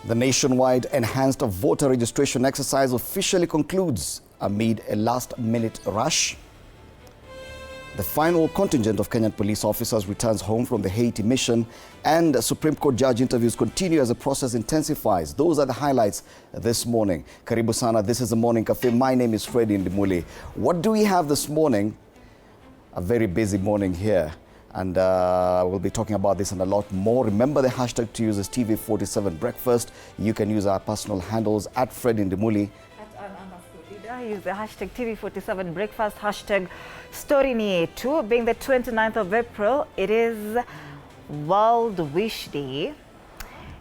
The nationwide enhanced voter registration exercise officially concludes amid a last-minute rush. The final contingent of Kenyan police officers returns home from the Haiti mission, and Supreme Court judge interviews continue as the process intensifies. Those are the highlights this morning. Karibu sana, this is the Morning Cafe. My name is Freddy Ndimuli. What do we have this morning? A very busy morning here. And we'll be talking about this and a lot more. Remember the hashtag to use is TV47 Breakfast. You can use our personal handles at Freddy Ndimuli. Use the hashtag TV47 Breakfast, hashtag STORINIETU. Being the 29th of April, it is World Wish Day.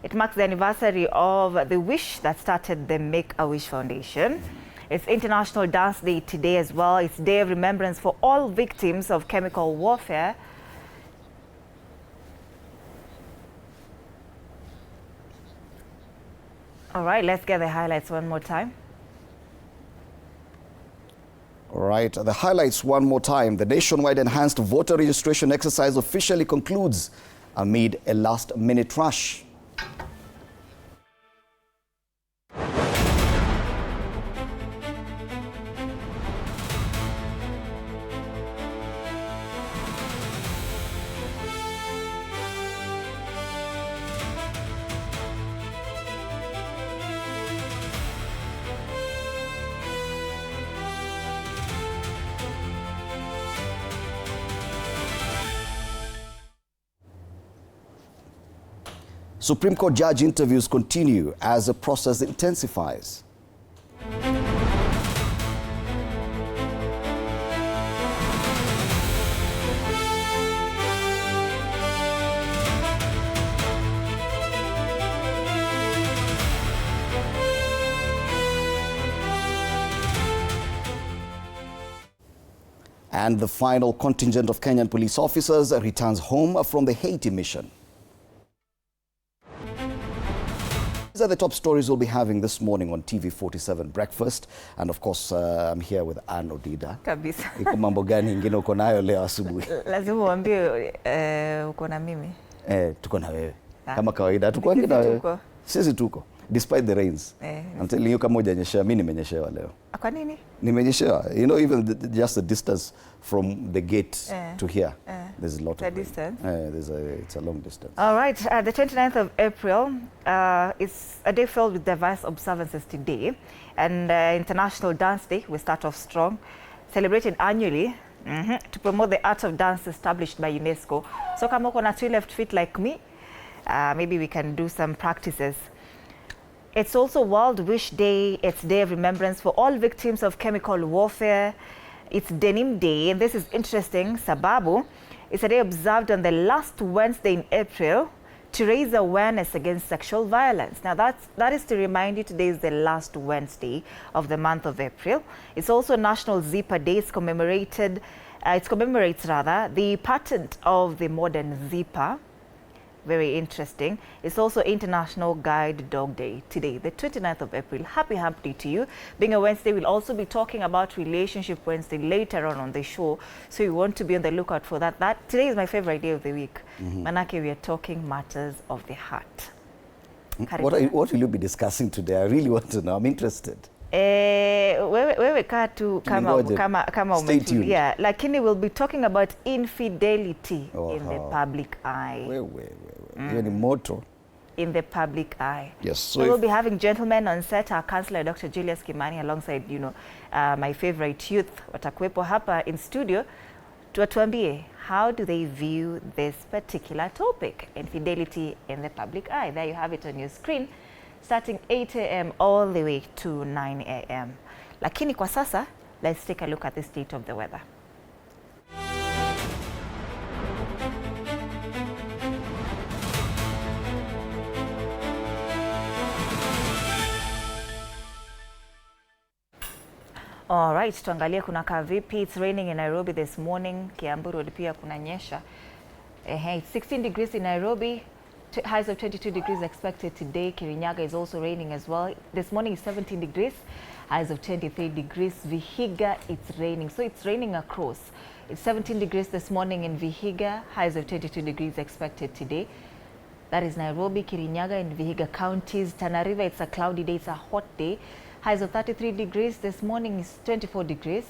It marks the anniversary of the wish that started the Make-A-Wish Foundation. It's International Dance Day today as well. It's Day of Remembrance for all victims of chemical warfare. All right, let's get the highlights one more time. All right, the highlights one more time. The nationwide enhanced voter registration exercise officially concludes amid a last-minute rush. Supreme Court judge interviews continue as the process intensifies. And the final contingent of Kenyan police officers returns home from the Haiti mission. These are the top stories we'll be having this morning on TV47 Breakfast. And of course, I'm here with Ann Odida. Kabisa. Iko mambo gani ingine uko nayo leo asubuhi? Lazima uambie uko na mimi. Tuko na wewe. Kama kawaida tuko na wewe. Sisi tuko. Despite the rains. I'm telling you, kama hujanyeshewa, mimi nimenyeshewa leo. Kwa nini? Nimenyeshewa. You know, even just the distance from the gate to here, there's a lot of distance. It's a long distance. All right, the 29th of April is a day filled with diverse observances today. And International Dance Day, we start off strong, celebrated annually to promote the art of dance established by UNESCO. So kama uko na two left feet like me, maybe we can do some practices. It's also World Wish Day. It's Day of Remembrance for all victims of chemical warfare. It's Denim Day, and this is interesting. Sababu, it's a day observed on the last Wednesday in April to raise awareness against sexual violence. Now that is to remind you today is the last Wednesday of the month of April. It's also National Zipper Day. It commemorates the patent of the modern zipper. Very interesting. It's also International Guide Dog Day today, the 29th of April. Happy Hump Day to you. Being a Wednesday, we'll also be talking about Relationship Wednesday later on the show. So you want to be on the lookout for that. Today is my favorite day of the week. Manake, we are talking matters of the heart. What will you be discussing today? I really want to know. I'm interested. Wewe kaa tu kama umetulia, lakini we'll be talking about infidelity in the public eye. Hiyo ni moto. In the public eye. Yes. So we'll be having gentlemen on set, our counselor Dr. Julius Kimani alongside my favorite youth watakuwepo hapa in studio. Tuambie, how do they view this particular topic, infidelity in the public eye? There you have it on your screen, starting 8 a.m. all the way to 9 a.m. Lakini kwa sasa, let's take a look at the state of the weather. All right, tuangalie kunakaa vipi. It's raining in Nairobi this morning. Kiambu Road pia kunanyesha. It's 16 degrees in Nairobi. Highs of 22 degrees expected today. Kirinyaga is also raining as well. This morning is 17 degrees. Highs of 23 degrees. Vihiga, it's raining. So it's raining across. It's 17 degrees this morning in Vihiga. Highs of 22 degrees expected today. That is Nairobi, Kirinyaga and Vihiga counties. Tana River, it's a cloudy day, it's a hot day. Highs of 33 degrees. This morning is 24 degrees.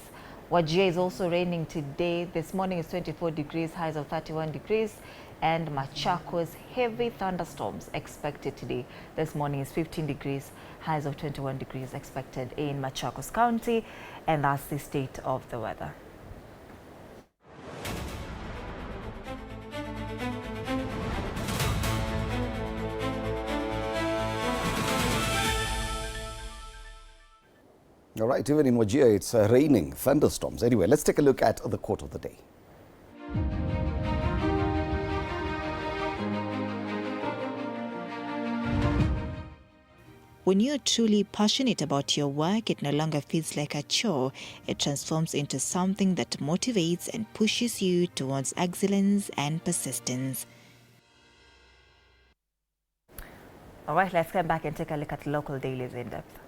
Wajir is also raining today. This morning is 24 degrees, highs of 31 degrees. And Machakos, heavy thunderstorms expected today. This morning is 15 degrees, highs of 21 degrees expected in Machakos County. And that's the state of the weather. All right, even in Wajir, it's raining, thunderstorms. Anyway, let's take a look at the quote of the day. When you're truly passionate about your work, it no longer feels like a chore. It transforms into something that motivates and pushes you towards excellence and persistence. All right, let's come back and take a look at local dailies in depth.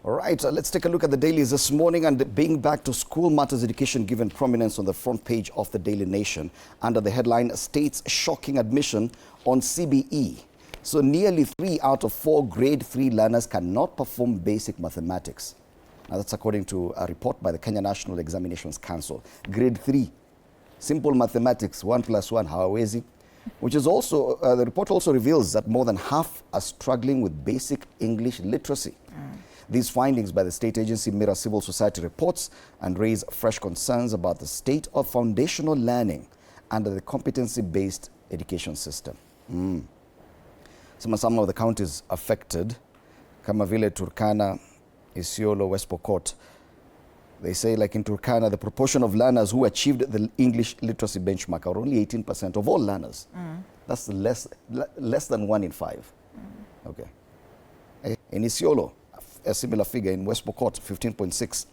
All right, let's take a look at the dailies this morning. And being back to school matters, education given prominence on the front page of the Daily Nation under the headline, State's Shocking Admission on CBE. So nearly 3 out of 4 grade 3 learners cannot perform basic mathematics. Now that's according to a report by the Kenya National Examinations Council. Grade 3, simple mathematics, 1 + 1, hawawezi. Which is also, the report also reveals that more than half are struggling with basic English literacy. These findings by the state agency mirror civil society reports and raise fresh concerns about the state of foundational learning under the competency-based education system. Some of the counties affected, kama vile Turkana, Isiolo, West Pokot, they say, like in Turkana, the proportion of learners who achieved the English literacy benchmark are only 18% of all learners. That's less than 1 in 5. Okay. In Isiolo, a similar figure. In West Pokot, 15.6.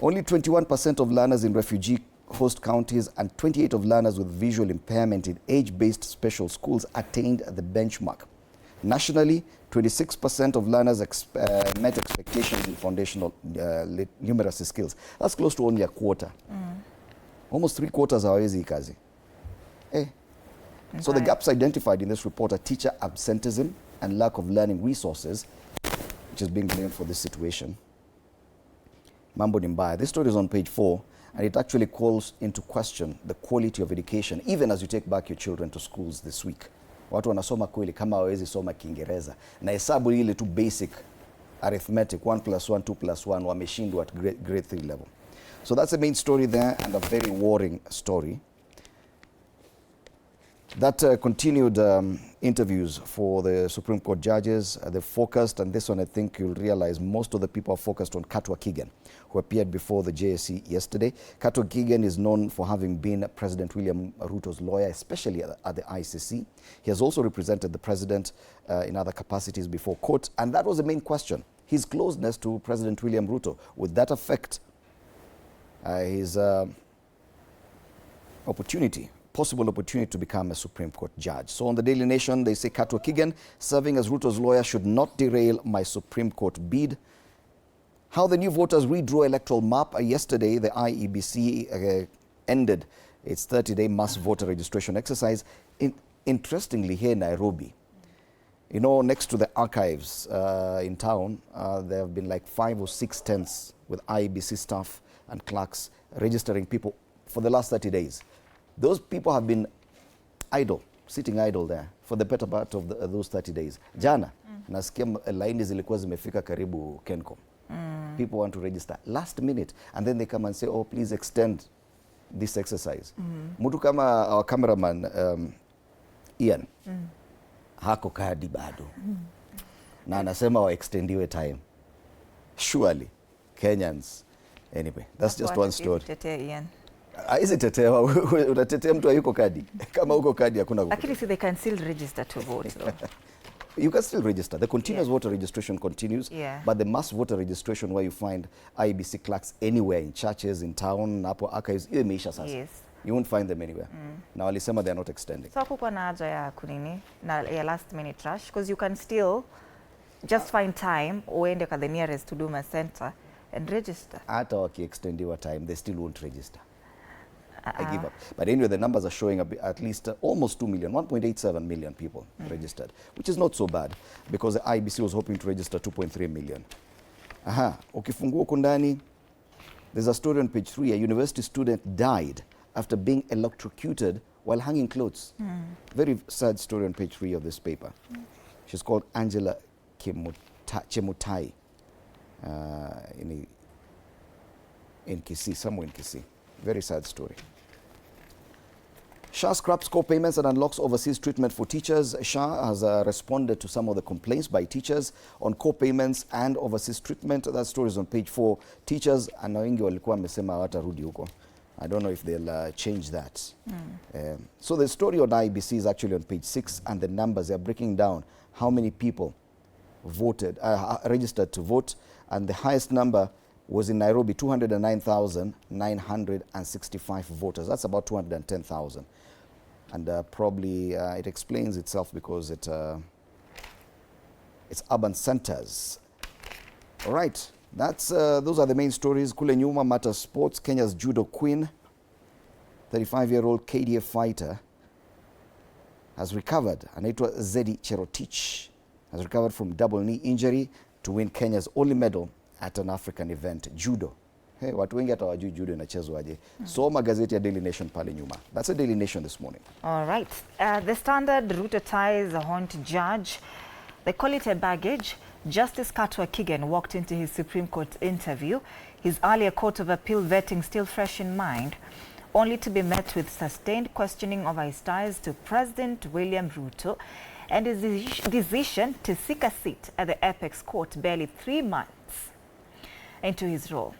Only 21% of learners in refugee host counties and 28% of learners with visual impairment in age-based special schools attained the benchmark. Nationally, 26% of learners met expectations in foundational numeracy skills. That's close to only a quarter. Almost 3/4 hawawezi kazi. So the gaps identified in this report are teacher absenteeism and lack of learning resources, which is being blamed for this situation. Mambo ni mbaya. This story is on page 4, and it actually calls into question the quality of education, even as you take back your children to schools this week. Watu wanasoma kweli kama hawezi soma Kiingereza. Na hesabu ile tu basic arithmetic, 1 + 1, 2 + 1, wameshindwa at grade 3 level. So that's the main story there, and a very worrying story. That continued interviews for the Supreme Court judges, they focused, and this one I think you'll realize most of the people are focused on Katwa Kigen, who appeared before the JSC yesterday. Katwa Kigen is known for having been President William Ruto's lawyer, especially at the ICC. He has also represented the president in other capacities before court, and that was the main question, his closeness to President William Ruto. Would that affect his possible opportunity to become a Supreme Court judge? So on the Daily Nation, they say Katwa Kigen, serving as Ruto's lawyer, should not derail my Supreme Court bid. How the new voters redraw electoral map. Yesterday, the IEBC ended its 30-day mass voter registration exercise. Interestingly, here in Nairobi, you know, next to the archives in town, there have been like 5 or 6 tents with IEBC staff and clerks registering people for the last 30 days. Those people have been idle, sitting idle there for the better part of those 30 days. Jana, nasikia laini zilikuwa zimefika karibu Kencom. People want to register last minute, and then they come and say, oh, please extend this exercise. Mtu kama our cameraman, Ian, hako kadi bado. Na anasema wa extendiwe time. Surely, Kenyans. Anyway, that's just one story. Ian. Hizi tetewa, utatetea mtu hayuko kadi. Kama uko kadi hakuna. Lakini see, they can still register to vote though. You can still register. The continuous voter registration continues, but the mass voter registration where you find IEBC clerks anywhere in churches, in town, Napo archives, imeisha sasa. Yes. You won't find them anywhere. Now, walisema they are not extending. So kuko na haja ya kunini na ya last minute rush because you can still just find time uende ka the nearest Huduma center and register. Hata waki-extendiwa time, they still won't register. I give up. But anyway, the numbers are showing at least almost 2 million, 1.87 million people registered, which is not so bad because the IBC was hoping to register 2.3 million. Ukifungua huko ndani, there's a story on page 3. A university student died after being electrocuted while hanging clothes. Very sad story on page 3 of this paper. She's called Angela Chemutai in Kisii, somewhere in Kisii. Very sad story. SHA scraps co-payments and unlocks overseas treatment for teachers. SHA has responded to some of the complaints by teachers on co-payments and overseas treatment. That story is on page 4. Teachers na wengi walikuwa wamesema hawatarudi huko. I don't know if they'll change that. So the story on IBC is actually on page 6, and the numbers are breaking down how many people voted, registered to vote, and the highest number was in Nairobi, 209,965 voters. That's about 210,000. And probably it explains itself because it's urban centers. All right, that's, those are the main stories. Kule nyuma, Mata Sports, Kenya's judo queen, 35-year-old KDF fighter, has recovered. Anaitwa Zedi Cherotich has recovered from double knee injury to win Kenya's only medal at an African event, judo. Hey, watu wengi hata wajui judo inachezwaje. Soma gazeti ya Daily Nation pale nyuma. That's a Daily Nation this morning. All right. The Standard, Ruto ties a haunt judge. They call it a baggage. Justice Katwa Kigen walked into his Supreme Court interview, his earlier Court of Appeal vetting still fresh in mind, only to be met with sustained questioning over his ties to President William Ruto and his decision to seek a seat at the Apex Court barely 3 months into his role.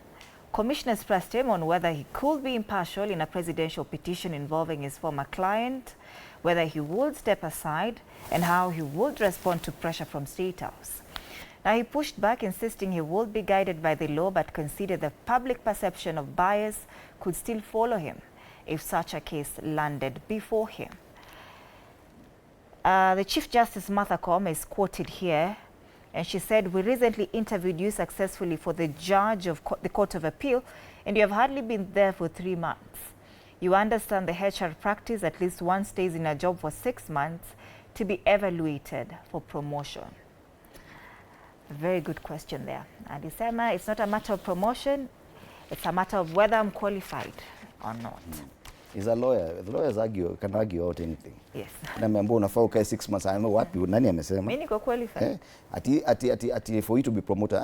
Commissioners pressed him on whether he could be impartial in a presidential petition involving his former client, whether he would step aside, and how he would respond to pressure from State House. Now, he pushed back, insisting he would be guided by the law, but considered the public perception of bias could still follow him if such a case landed before him. The Chief Justice Martha Koome is quoted here, and she said, "We recently interviewed you successfully for the judge of the Court of Appeal, and you have hardly been there for 3 months. You understand the HR practice, at least one stays in a job for 6 months to be evaluated for promotion." A very good question there. And Isema, it's not a matter of promotion, it's a matter of whether I'm qualified or not. He's a lawyer. The lawyers can argue about anything. Yes. Na membo unafaa ukae 6 months. I know wapi nani amesema? Mimi niko qualified. Ati for you to be promoted.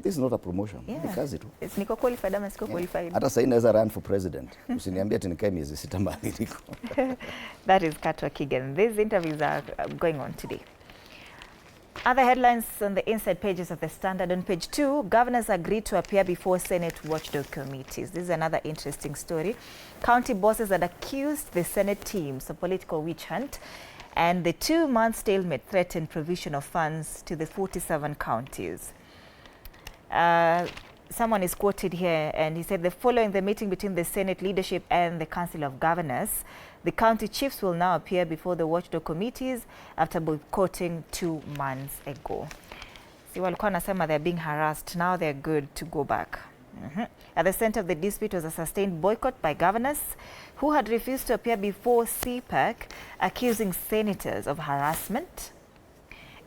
This is not a promotion. Yeah. Kazi tu. It's niko qualified ama siko qualified. Hata sasa naweza run for president. Usiniambie ati nikae miezi 6 mbali niko. That is Katwa Kigen. These interviews are going on today. Other headlines on the inside pages of the Standard. On page 2, governors agreed to appear before Senate watchdog committees. This is another interesting story. County bosses had accused the Senate teams of political witch hunt, and the 2-month stalemate threatened provision of funds to the 47 counties. Someone is quoted here, and he said, following the meeting between the Senate leadership and the Council of Governors, the county chiefs will now appear before the watchdog committees after boycotting 2 months ago. See, walikuwa nasema they're being harassed. Now they're good to go back. At the center of the dispute was a sustained boycott by governors who had refused to appear before CPAC, accusing senators of harassment,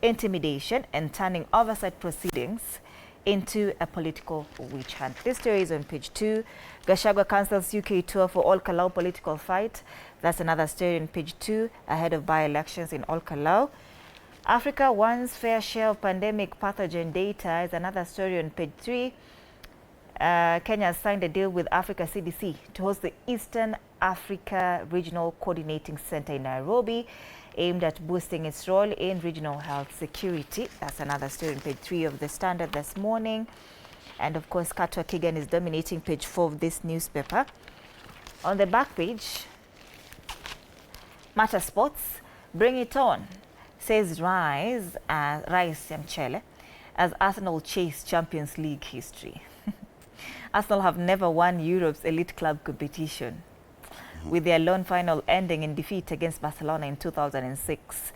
intimidation, and turning oversight proceedings into a political witch hunt. This story is on page 2. Gachagua cancels UK tour for Ol Kalou political fight. That's another story on page 2, ahead of by-elections in Ol Kalou. Africa wants fair share of pandemic pathogen data is another story on page 3. Kenya has signed a deal with Africa CDC to host the Eastern Africa Regional Coordinating Center in Nairobi, aimed at boosting its role in regional health security. That's another story on page 3 of the Standard this morning. And of course, Katwa Kigen is dominating page 4 of this newspaper. On the back page, Mata Sports, bring it on. says rise ya mchele as Arsenal chase Champions League history. Arsenal have never won Europe's elite club competition, with their lone final ending in defeat against Barcelona in 2006.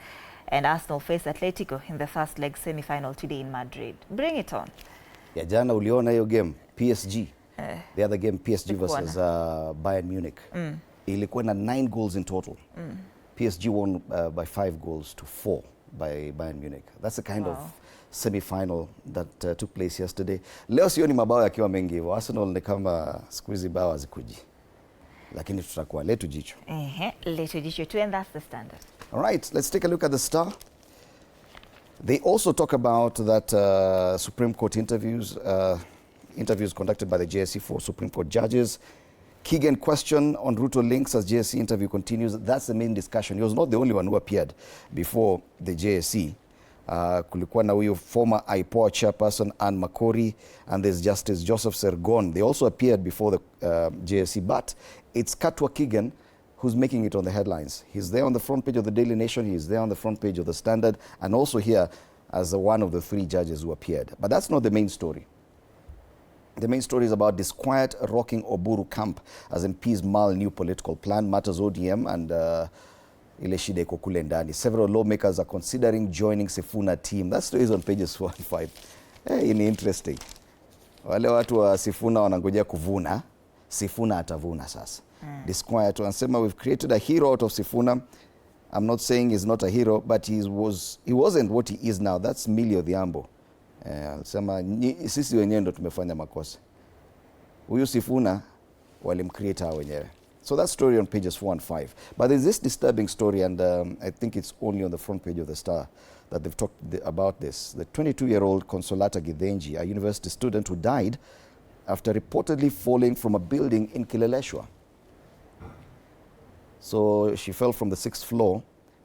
And Arsenal face Atletico in the first leg semi-final today in Madrid. Bring it on. Ya jana uliona hiyo game PSG. The other game PSG versus Bayern Munich. Ilikuwa na 9 goals in total. PSG won by 5 goals to 4 by Bayern Munich. That's the kind of semi-final that took place yesterday. Leo sioni mabao yakiwa mengi hivyo. Arsenal ni kama siku hizi bao hazikuji. Lakini tutakuwa letu jicho. Letu jicho too, and that's the Standard. All right, let's take a look at the Star. They also talk about that Supreme Court interviews conducted by the JSC for Supreme Court judges. Keegan question on Ruto links as JSC interview continues. That's the main discussion. He was not the only one who appeared before the JSC. Kulikuwa na huyo former IPOA chairperson Anne Makori, and there's Justice Joseph Sergon. They also appeared before the JSC, but it's Katwa Keegan who's making it on the headlines. He's there on the front page of the Daily Nation, he's there on the front page of the Standard, and also here as one of the 3 judges who appeared. But that's not the main story. The main story is about disquiet rocking Oburu camp as MPs mull new political plan, matters ODM and ile shida iko kule ndani. Several lawmakers are considering joining Sifuna team. That story is on pages 4 and 5. Hey, ni interesting. Wale watu wa Sifuna wanangojea kuvuna, Sifuna atavuna sasa. Disquiet wanasema we've created a hero out of Sifuna. I'm not saying he's not a hero, but he wasn't what he is now. That's Millie Odhiambo. Sema sisi wenyewe ndo tumefanya makosa. Huyu Sifuna walimcreate hao wenyewe. So that story on pages 4 and 5. But there's this disturbing story, and I think it's only on the front page of the Star that they've talked about this. The 22-year-old Consolata Githenji, a university student who died after reportedly falling from a building in Kileleshwa. So she fell from the 6th floor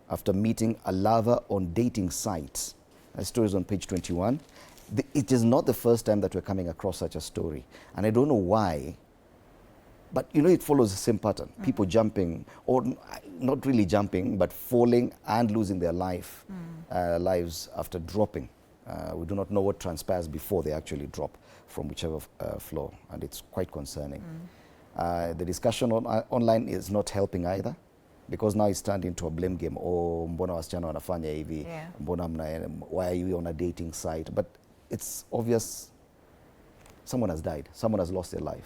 after meeting a lover on dating sites. That story is on page 21. It is not the first time that we're coming across such a story. And I don't know why, but you know, it follows the same pattern. People jumping, or not really jumping, but falling and losing their lives after dropping. We do not know what transpires before they actually drop from whichever floor, and it's quite concerning. The discussion online is not helping either, because now it's turned into a blame game. Oh, mbona wasichana wanafanya hivi? Mbona why are you on a dating site? But it's obvious someone has died. Someone has lost their life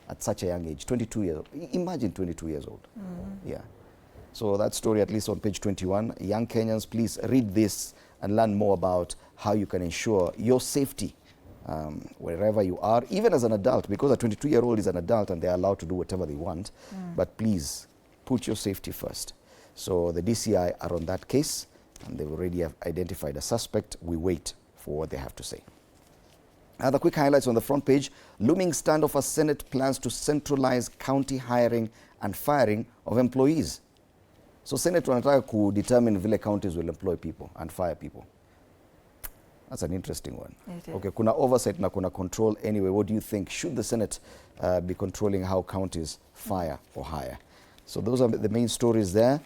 at such a young age. 22 years old. Imagine 22 years old. Yeah. So that story, at least on page 21. Young Kenyans, please read this and learn more about how you can ensure your safety wherever you are, even as an adult, because a 22-year-old is an adult and they're allowed to do whatever they want. But please, put your safety first. So the DCI are on that case, and they've already identified a suspect. We wait for what they have to say. Other quick highlights on the front page. Looming standoff as Senate plans to centralize county hiring and firing of employees. So Senate wanataka to determine vile counties will employ people and fire people. That's an interesting one. Okay, kuna oversight na kuna control. Anyway, what do you think? Should the Senate be controlling how counties fire or hire? So those are the main stories there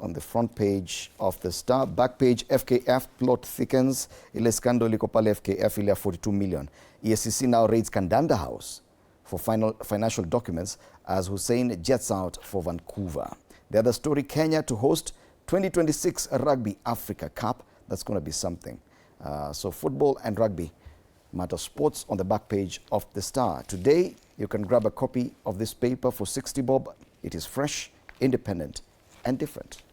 on the front page of the Star. Back page, FKF plot thickens. Ile scandal liko pale FKF ile 42 million. ESCC now raids Kandanda House for financial documents as Hussein jets out for Vancouver. The other story, Kenya to host 2026 Rugby Africa Cup. That's going to be something. So football and rugby matter sports on the back page of the Star. Today, you can grab a copy of this paper for 60 bob. It is fresh, independent, and different.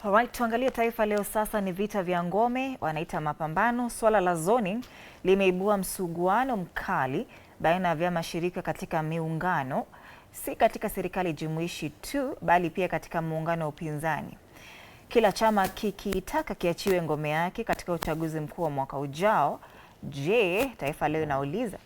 Alright, tuangalie Taifa Leo sasa. Ni vita vya ngome, wanaita mapambano. Swala la zoning limeibua msuguano mkali baina ya vyama shirika katika miungano, si katika serikali jumuishi tu, bali pia katika muungano wa upinzani. Kila chama kikitaka kiachiwe ngome yake katika uchaguzi mkuu wa mwaka ujao. Je, Taifa Leo inauliza,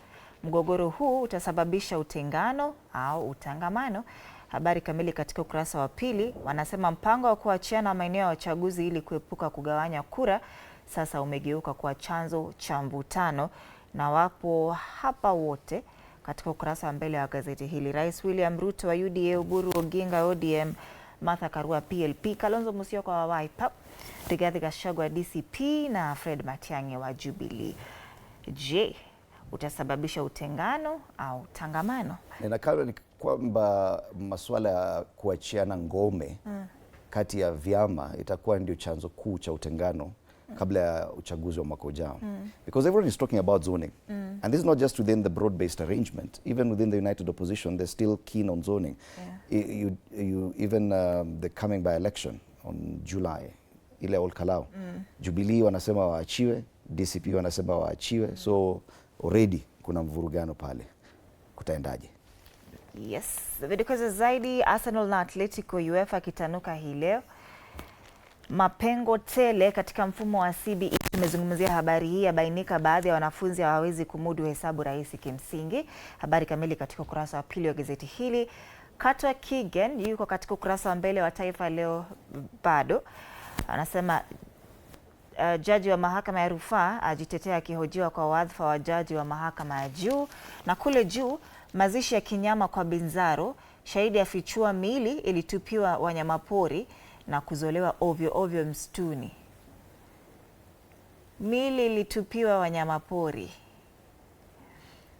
mgogoro huu utasababisha utengano au utangamano? Habari kamili katika ukurasa wa pili. Wanasema mpango wa kuachiana maeneo ya uchaguzi ili kuepuka kugawanya kura sasa umegeuka kuwa chanzo cha mvutano, na wapo hapa wote katika ukurasa wa mbele wa gazeti hili. Rais William Ruto wa UDA, Oburu Oginga ODM, Martha Karua PLP, Kalonzo Musyoka wa Wiper, Rigathi Gachagua wa DCP na Fred Matiang'i wa Jubilee. Je, utasababisha utengano au tangamano? Inakaa ni kwamba masuala ya kuachiana ngome kati ya vyama itakuwa ndio chanzo kuu cha utengano kabla ya uchaguzi wa mwaka ujao. Because everyone is talking about zoning. And this is not just within the broad-based arrangement. Even within the united opposition, they're still keen on zoning. Even the coming by election on July, ile Olkalau. Jubilee wanasema waachiwe, DCP wanasema waachiwe. So already kuna mvurugano pale. Kutaendaje? Yes, vidokezo zaidi, Arsenal na Atletico UEFA kitanuka hii leo. Mapengo tele katika mfumo wa CBE. Tumezungumzia habari hii, yabainika baadhi ya wanafunzi hawawezi kumudu hesabu rahisi kimsingi. Habari kamili katika ukurasa wa pili wa gazeti hili. Katwa Kigen yuko katika ukurasa wa mbele wa Taifa Leo bado. Anasema jaji wa mahakama ya rufaa ajitetea akihojiwa kwa wadhifa wa jaji wa mahakama ya juu. Na kule juu, mazishi ya kinyama kwa Binzaro, shahidi afichua miili ilitupiwa wanyamapori na kuzolewa ovyo ovyo msituni. Miili ilitupiwa wanyamapori.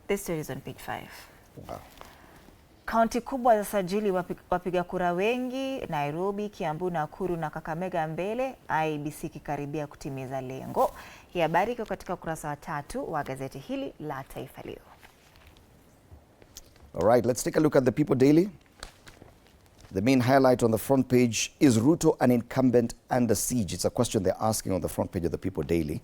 This story is on page 5. Wow. Kaunti kubwa za sajili wapiga kura wengi, Nairobi, Kiambu, Nakuru na Kakamega mbele, IEBC kikaribia kutimiza lengo. Hii habari iko katika ukurasa wa 3 wa gazeti hili la Taifa Leo. All right, let's take a look at the People Daily. The main highlight on the front page is Ruto an incumbent under siege. It's a question they're asking on the front page of the People Daily.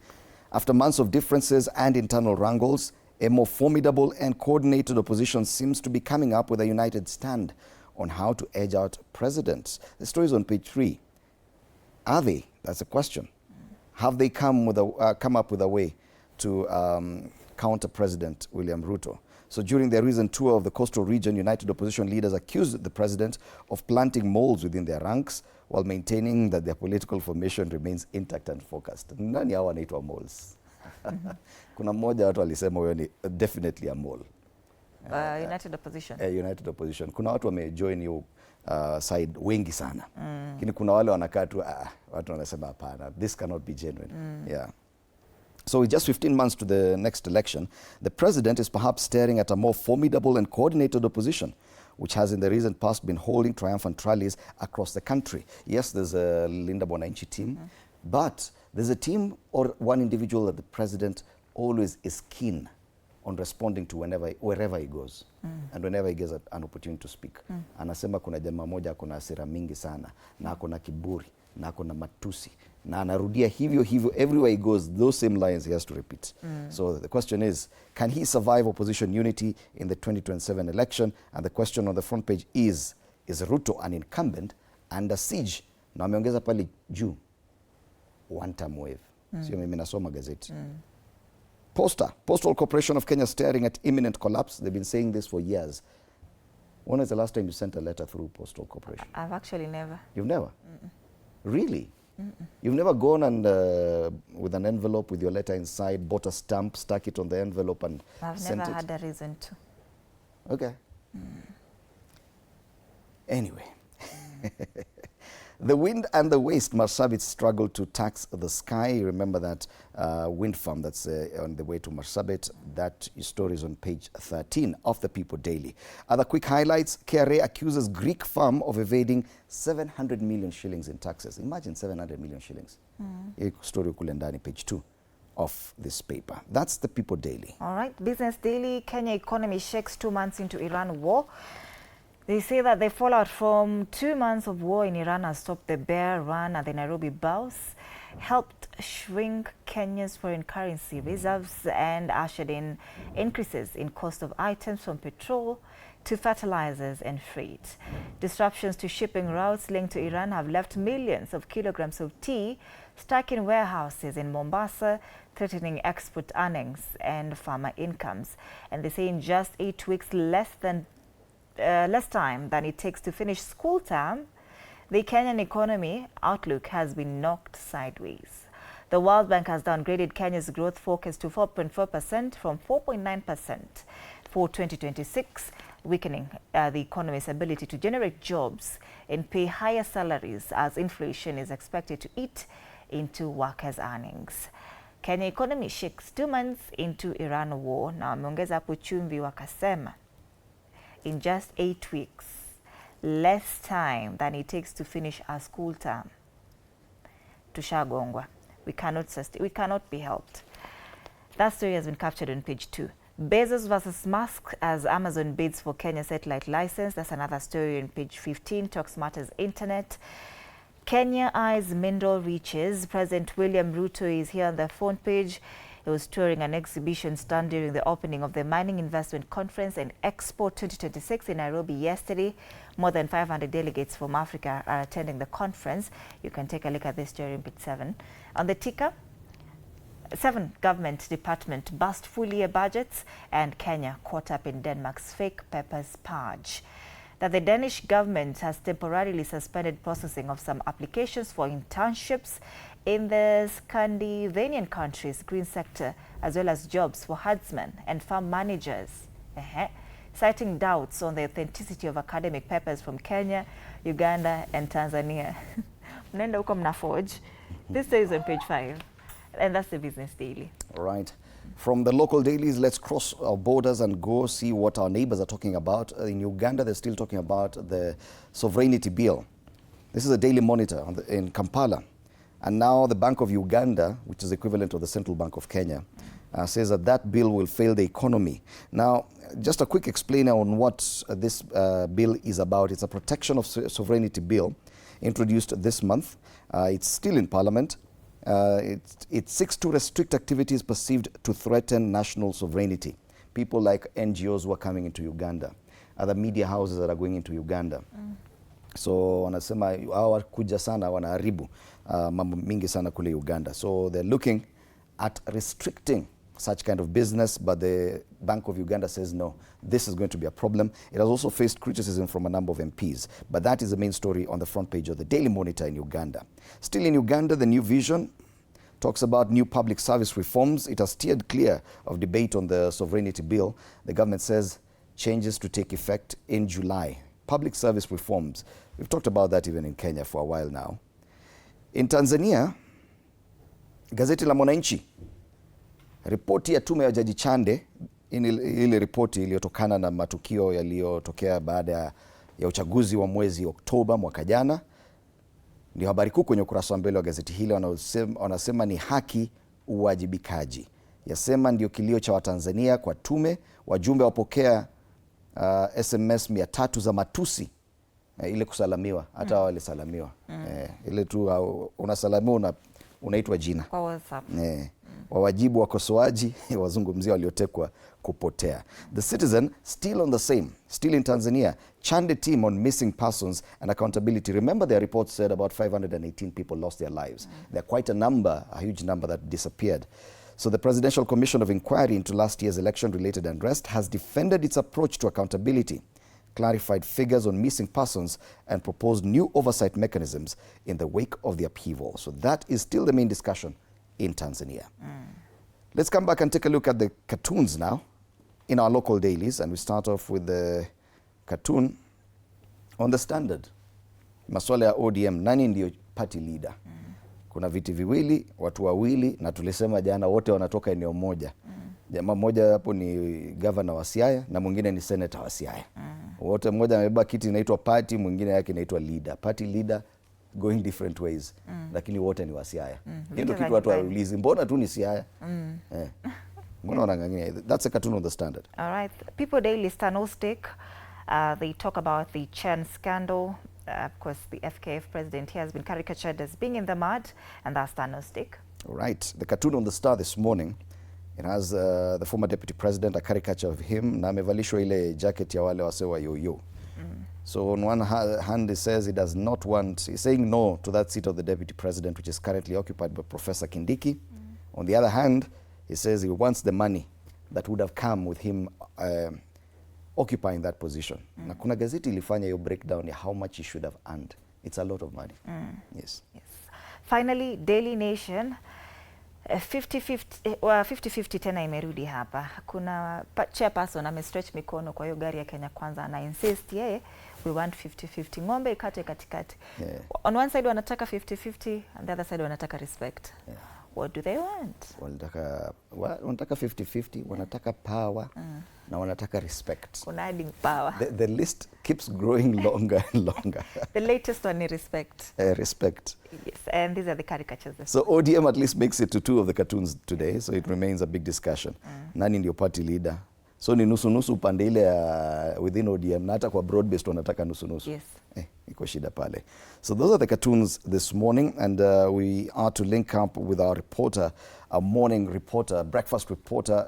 After months of differences and internal wrangles, a more formidable and coordinated opposition seems to be coming up with a united stand on how to edge out presidents. The story is on page 3. Are they? That's a question. Have they come up with a way to counter President William Ruto? So during their recent tour of the coastal region, united opposition leaders accused the president of planting moles within their ranks while maintaining that their political formation remains intact and focused. Nani hawa wanaitwa moles? Kuna mmoja watu walisema huyo ni definitely a mole. United opposition. United opposition. Kuna watu wamejoin hiyo side wengi sana. Lakini kuna wale wanakaa tu watu wanasema hapana, this cannot be genuine. Yeah. So with just 15 months to the next election, the president is perhaps staring at a more formidable and coordinated opposition, which has in the recent past been holding triumphant rallies across the country. Yes, there's a Linda Bonanchi team, but there's a team or one individual that the president always is keen on responding to wherever he goes and whenever he gets an opportunity to speak. Anasema kuna jamaa moja akona hasira mingi sana na akona kiburi na akona matusi na anarudia hivyo everywhere he goes, those same lines he has to repeat. So the question is, can he survive opposition unity in the 2027 election? And the question on the front page is Ruto an incumbent under siege? Na ameongeza pale juu one term wave. Sio mimi nasoma gazeti. Postal Corporation of Kenya staring at imminent collapse. They've been saying this for years. When was the last time you sent a letter through Postal Corporation? I've actually never. You've never? Really? You've never gone and with an envelope with your letter inside, bought a stamp, stuck it on the envelope and I've sent never it? had a reason to. Okay. Anyway. The wind and the waste, Marsabit struggle to tax the sky. Remember that wind farm that's on the way to Marsabit. That story is on page 13 of the People Daily. Other quick highlights, KRA accuses Greek firm of evading 700 million shillings in taxes. Imagine 700 million shillings. Story kule ndani, page 2 of this paper. That's the People Daily. All right, Business Daily, Kenya economy shakes 2 months into Iran war. They say that the fallout from 2 months of war in Iran has stopped the bear run at the Nairobi bourse, helped shrink Kenya's foreign currency reserves, and ushered in increases in cost of items from petrol to fertilizers and freight. Disruptions to shipping routes linked to Iran have left millions of kilograms of tea stuck in warehouses in Mombasa, threatening export earnings and farmer incomes. And they say in just 8 weeks, less time than it takes to finish school term, the Kenyan economy outlook has been knocked sideways. The World Bank has downgraded Kenya's growth forecast to 4.4% from 4.9% for 2026, weakening the economy's ability to generate jobs and pay higher salaries as inflation is expected to eat into workers' earnings. Kenya economy shakes 2 months into Iran war. Na wameongeza hapo chumvi wakasema, in just 8 weeks, less time than it takes to finish our school term. Tushagongwa. We cannot be helped. That story has been captured on page 2. Bezos versus Musk as Amazon bids for Kenya satellite license. That's another story on page 15. Talks Matters Internet. Kenya eyes mineral reaches. President William Ruto is here on the front page. He was touring an exhibition stand during the opening of the Mining Investment Conference and Expo 2026 in Nairobi yesterday. More than 500 delegates from Africa are attending the conference. You can take a look at this story on page 7. On the ticker, 7 government departments bust full-year budgets, and Kenya caught up in Denmark's fake peppers purge. That the Danish government has temporarily suspended processing of some applications for internships in the Scandinavian countries' green sector, as well as jobs for herdsmen and farm managers, citing doubts on the authenticity of academic papers from Kenya, Uganda, and Tanzania. Mnaenda huko mna forge. This is on page 5, and that's the Business Daily. All right. From the local dailies, let's cross our borders and go see what our neighbors are talking about. In Uganda, they're still talking about the sovereignty bill. This is a Daily Monitor in Kampala. And now the Bank of Uganda, which is equivalent of the Central Bank of Kenya, says that that bill will fail the economy. Now, just a quick explainer on what this bill is about. It's a protection of sovereignty bill introduced this month. It's still in Parliament. It seeks to restrict activities perceived to threaten national sovereignty. People like NGOs who are coming into Uganda, other media houses that are going into Uganda. So wanasema hawa kuja sana wanaharibu mambo mingi sana kule Uganda. So they're looking at restricting such kind of business, but the Bank of Uganda says no, this is going to be a problem. It has also faced criticism from a number of MPs, but that is the main story on the front page of the Daily Monitor in Uganda. Still in Uganda, the New Vision talks about new public service reforms. It has steered clear of debate on the sovereignty bill. The government says changes to take effect in July. Public service reforms. We've talked about that even in Kenya for a while now. In Tanzania, gazeti la Mwananchi, ripoti ya tume ya Jaji Chande, ile ripoti iliyotokana na matukio yaliyotokea baada ya uchaguzi wa mwezi Oktoba mwaka jana, ndio habari kuu kwenye ukurasa wa mbele wa gazeti hili. Wanasema ni haki, uwajibikaji. Yasema ndio kilio cha Watanzania kwa tume. Wajumbe wapokea SMS 300 za matusi, ile kusalamiwa, hata wale salamiwa. Ile tu unasalamiwa unaitwa jina kwa WhatsApp. Wawajibu wakosoaji, wazungumzia waliotekwa kupotea. The Citizen, still on the same, still in Tanzania, Chande team on missing persons and accountability. Remember their report said about 518 people lost their lives. There are quite a huge number that disappeared. So the Presidential Commission of Inquiry into last year's election-related unrest has defended its approach to accountability, clarified figures on missing persons, and proposed new oversight mechanisms in the wake of the upheaval. So that is still the main discussion in Tanzania. Let's come back and take a look at the cartoons now in our local dailies, and we start off with the cartoon on the Standard. Maswala ya ODM, nani ndio party leader? Kuna viti viwili, watu wawili, na tulisema jana wote wanatoka eneo moja. Jamaa mmoja hapo ni governor wa Siaya na mwingine ni senator wa Siaya. Wote mmoja amebeba kiti inaitwa party, mwingine yake inaitwa leader. Party leader going different ways. Lakini wote ni wa Siaya. Ndio kitu watu waulizi, mbona tu ni Siaya? Mbona wanang'ang'ania? That's a cartoon on the Standard. All right. People Daily Stanostic, they talk about the Chen scandal. Of course, the FKF president here has been caricatured as being in the mud, and that's Stanostic. All right. The cartoon on the Star this morning, it has the former deputy president, a caricature of him, na amevalishwa ile jacket ya wale wase wa yo-yo. So on one hand, he says he does not want, he's saying no to that seat of the deputy president, which is currently occupied by Professor Kindiki. On the other hand, he says he wants the money that would have come with him occupying that position. Na kuna gazeti ilifanya hiyo breakdown ya how much he should have earned. It's a lot of money. Yes. Finally, Daily Nation, 50-50 tena imerudi hapa. Kuna chairperson amestretch mikono kwa hiyo gari ya Kenya Kwanza, ana insist yeye we want 50-50, ng'ombe ikate katikati. Yeah. On one side wanataka 50-50 and the other side wanataka respect. Yeah. What do they want? Wanataka 50-50, wanataka power na wanataka respect. Kuna adding power. The list keeps growing longer and longer. The latest one is respect. Respect. Yes, and these are the caricatures. So ODM at least makes it to 2 of the cartoons today, so it remains a big discussion. Nani ndio party leader? So ni nusu upande ile within ODM, na hata kwa broad based wanataka nusu. Yes. Iko shida pale. So those are the cartoons this morning, and we are to link up with our reporter, our morning reporter, breakfast reporter,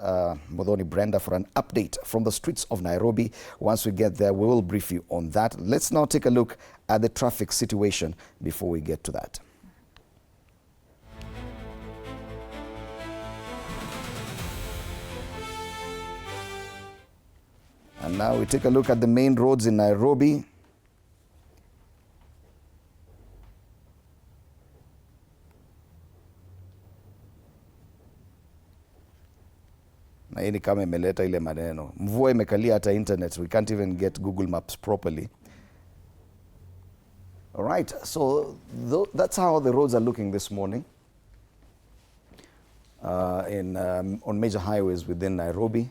Modoni Brenda, for an update from the streets of Nairobi. Once we get there, we will brief you on that. Let's now take a look at the traffic situation before we get to that. And now we take a look at the main roads in Nairobi. Na hii ni kama imeleta ile maneno. Mvua imekalia hata internet. We can't even get Google Maps properly. All right, so that's how the roads are looking this morning on major highways within Nairobi.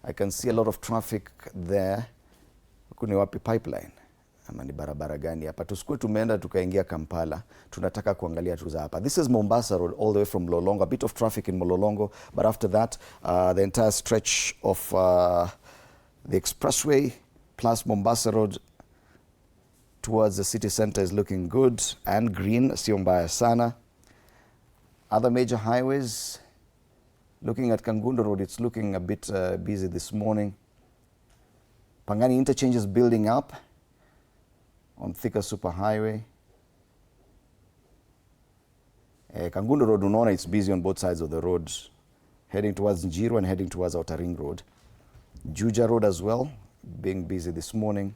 I can see a lot of traffic there. Kuni wapi pipeline? Ama ni barabara gani hapa? Tusikue tumeenda tukaingia Kampala. Tunataka kuangalia tu za hapa. This is Mombasa Road all the way from Lolongo. A bit of traffic in Mololongo, but after that, the entire stretch of the expressway plus Mombasa Road towards the city center is looking good and green. Sio mbaya sana. Other major highways, looking at Kangundo Road, it's looking a bit busy this morning. Pangani interchange is building up on Thika Superhighway. Kangundo Road, unaona it's busy on both sides of the road, heading towards Njiru and heading towards Outer Ring Road. Juja Road as well, being busy this morning.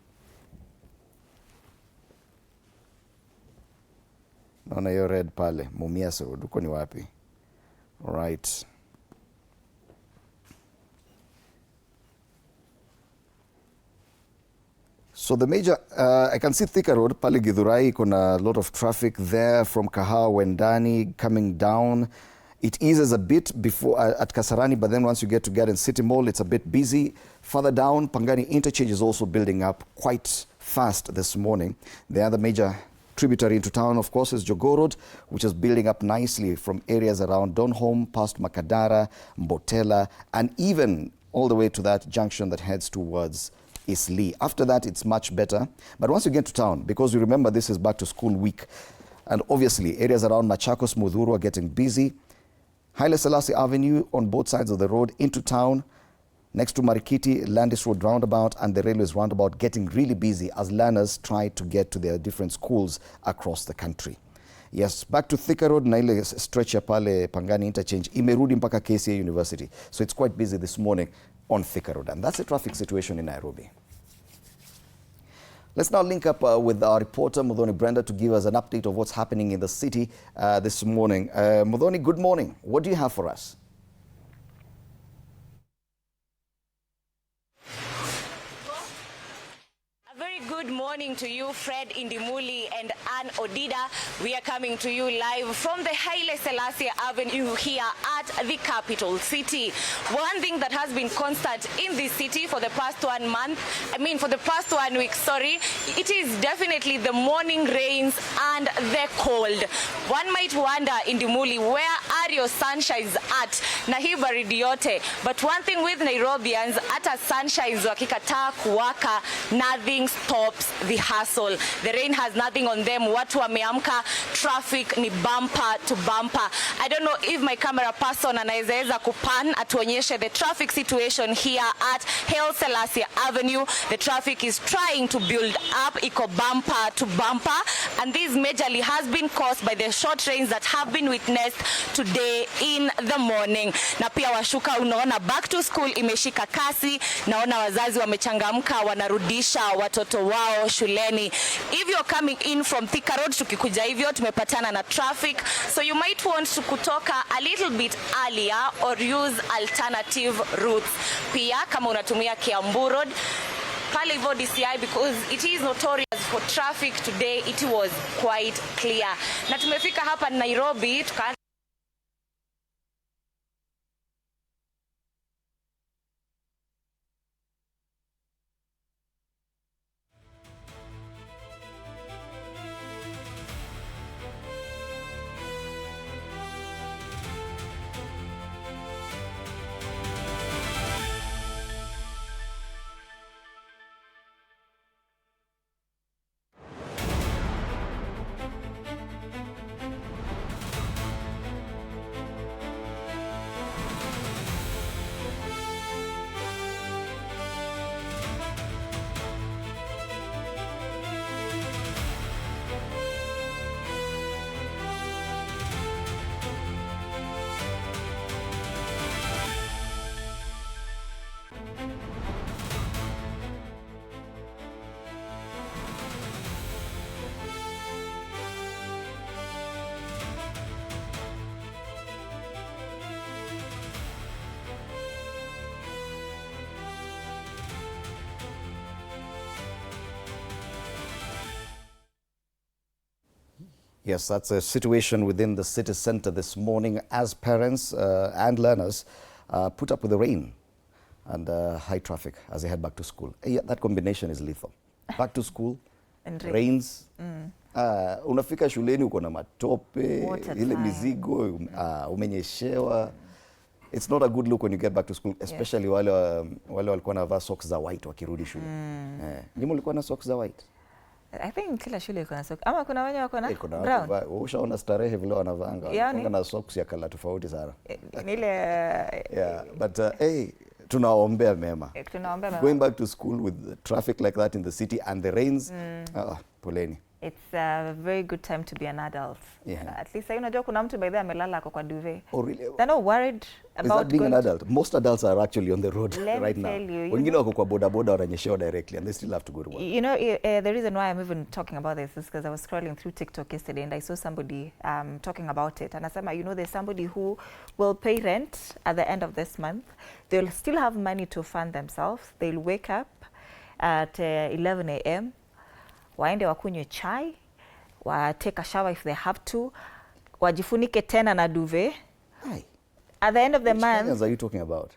Naona hiyo red pale, Mumias Road, uko ni wapi? All right. So the major, I can see Thika Road, pale Githurai, kuna a lot of traffic there from Kahawa, Wendani, coming down. It eases a bit before at Kasarani, but then once you get to Garden City Mall, it's a bit busy. Further down, Pangani Interchange is also building up quite fast this morning. The other major tributary into town, of course, is Jogoo Road, which is building up nicely from areas around Donholm, past Makadara, Mbotela, and even all the way to that junction that heads towards Eastleigh. After that, it's much better. But once you get to town, because you remember this is back to school week, and obviously areas around Machakos, Mudhuru are getting busy. Haile Selassie Avenue on both sides of the road into town, next to Marikiti, Landis Road roundabout and the Railways roundabout getting really busy as learners try to get to their different schools across the country. Yes, back to Thika Road, na ile stretch ya pale Pangani Interchange, imerudi mpaka KCA University. So it's quite busy this morning on Thika Road. And that's the traffic situation in Nairobi. Let's now link up with our reporter, Modoni Brenda, to give us an update of what's happening in the city this morning. Modoni, good morning. What do you have for us? Good morning to you, Fred Indimuli and Ann Odida. We are coming to you live from the Haile Selassie Avenue here at the capital city. One thing that has been constant in this city for the past 1 week, it is definitely the morning rains and the cold. One might wonder, Indimuli, where are your sunshines at? Na hii baridi yote. But one thing with Nairobians, ata sunshines wakikataa kuwaka, nothing stops the hustle. The rain has nothing on them. Watu wameamka, traffic ni bumper to bumper. I don't know if my camera person anaweza kupan atuonyeshe the traffic situation here at Haile Selassie Avenue. The traffic is trying to build up, iko bumper to bumper, and this majorly has been caused by the short rains that have been witnessed today in the morning. Na pia washuka, unaona back to school imeshika kasi, naona wazazi wamechangamka, wanarudisha watoto wao shuleni. If you're coming in from Thika Road, tukikuja hivyo tumepatana na traffic, so you might want to kutoka a little bit earlier or use alternative routes. Pia kama unatumia Kiambu Road pale hivyo DCI, because it is notorious for traffic, today it was quite clear. Na tumefika hapa Nairobi Yes, that's a situation within the city center this morning as parents and learners put up with the rain and high traffic as they head back to school. Yeah, that combination is lethal. Back to school, and rains. Unafika shuleni uko na matope, ile mizigo, umenyeshewa. It's not a good look when you get back to school, especially wale walikuwa na socks za white wakirudi shule. Nyinyi mlikuwa na socks za white? I think kila shule iko na socks. Ama kuna wenye wako na brown. Ushaona starehe vile wanavanga. Wanga na socks ya kala tofauti sana. Nile yeah, but hey, tunaombea mema. Tunaombea mema. Going back to school with traffic like that in the city and the rains, poleni. It's a very good time to be an adult. Yeah. At least unajua kuna mtu by the amelala kwa duvet. Oh really? They're not worried about is that being an adult? Most adults are actually on the road right now. Wengine wako kwa boda boda wananyeshewa directly and they still have to go to work. You know, the reason why I'm even talking about this is because I was scrolling through TikTok yesterday and I saw somebody talking about it. And I said, you know, there's somebody who will pay rent at the end of this month. They'll still have money to fund themselves. They'll wake up at 11 a.m. waende wakunywe chai, take a shower if they have to, wajifunike tena na duvet. At the end of the month, Kenyans are you talking about?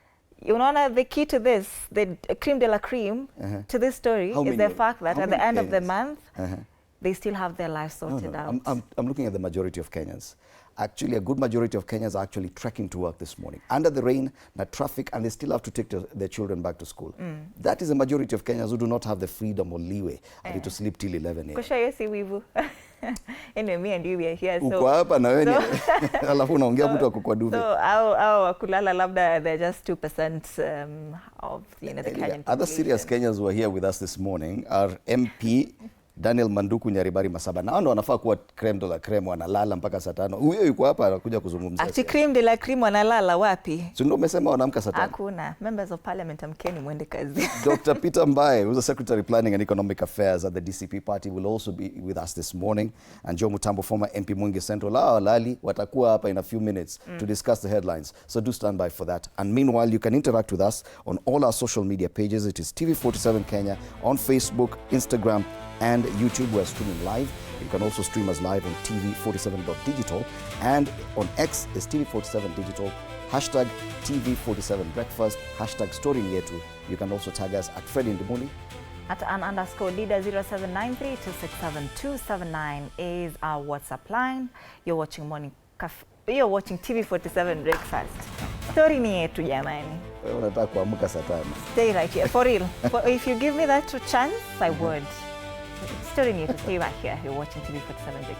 You know, the key to this, the creme de la creme to this story is the fact that at the end of the month, they still have their life sorted out. I'm looking at the majority of Kenyans. Actually, a good majority of Kenyans are actually trekking to work this morning. Under the rain, the traffic, and they still have to take their children back to school. That is a majority of Kenyans who do not have the freedom or leeway to sleep till 11 a.m. Kusha yesi wivu. Anyway, me and you we are here. Uko hapa na wewe alafu unaongea mtu akukwa duve. So our kulala labda they're just 2% of the Kenyan population. Other serious Kenyans who are here with us this morning are MP Daniel Manduku Nyaribari Masaba. Na ndo wanafaa kuwa creme de la creme, wanalala mpaka saa 5. Huyo yuko hapa anakuja kuzungumza. Ati creme de la creme wanalala wapi? Si ndio umesema wanaamka saa 5? Hakuna. Members of parliament amkeni mwende kazi. Dr. Peter Mbae, who's the Secretary Planning and Economic Affairs at the DCP party, will also be with us this morning. And Joe Mutambo, former MP Mwingi Central, Lali, watakuwa hapa in a few minutes to discuss the headlines. So do stand by for that. And meanwhile, you can interact with us on all our social media pages. It is TV47 Kenya on Facebook, Instagram, and YouTube. We're streaming live. You can also stream us live on TV47.digital, and on X is TV47 Digital, hashtag TV47 Breakfast, hashtag Story Yetu. You can also tag us at Fred Indimuli. At _leader 0793267279 is our WhatsApp line. You're watching You're watching TV47 Breakfast. Story ni yetu jamani. Wewe unataka kuamka saa 5. Stay right here for real. If you give me that chance, I would. Story need to stay right here. You're watching TV47 Breakfast.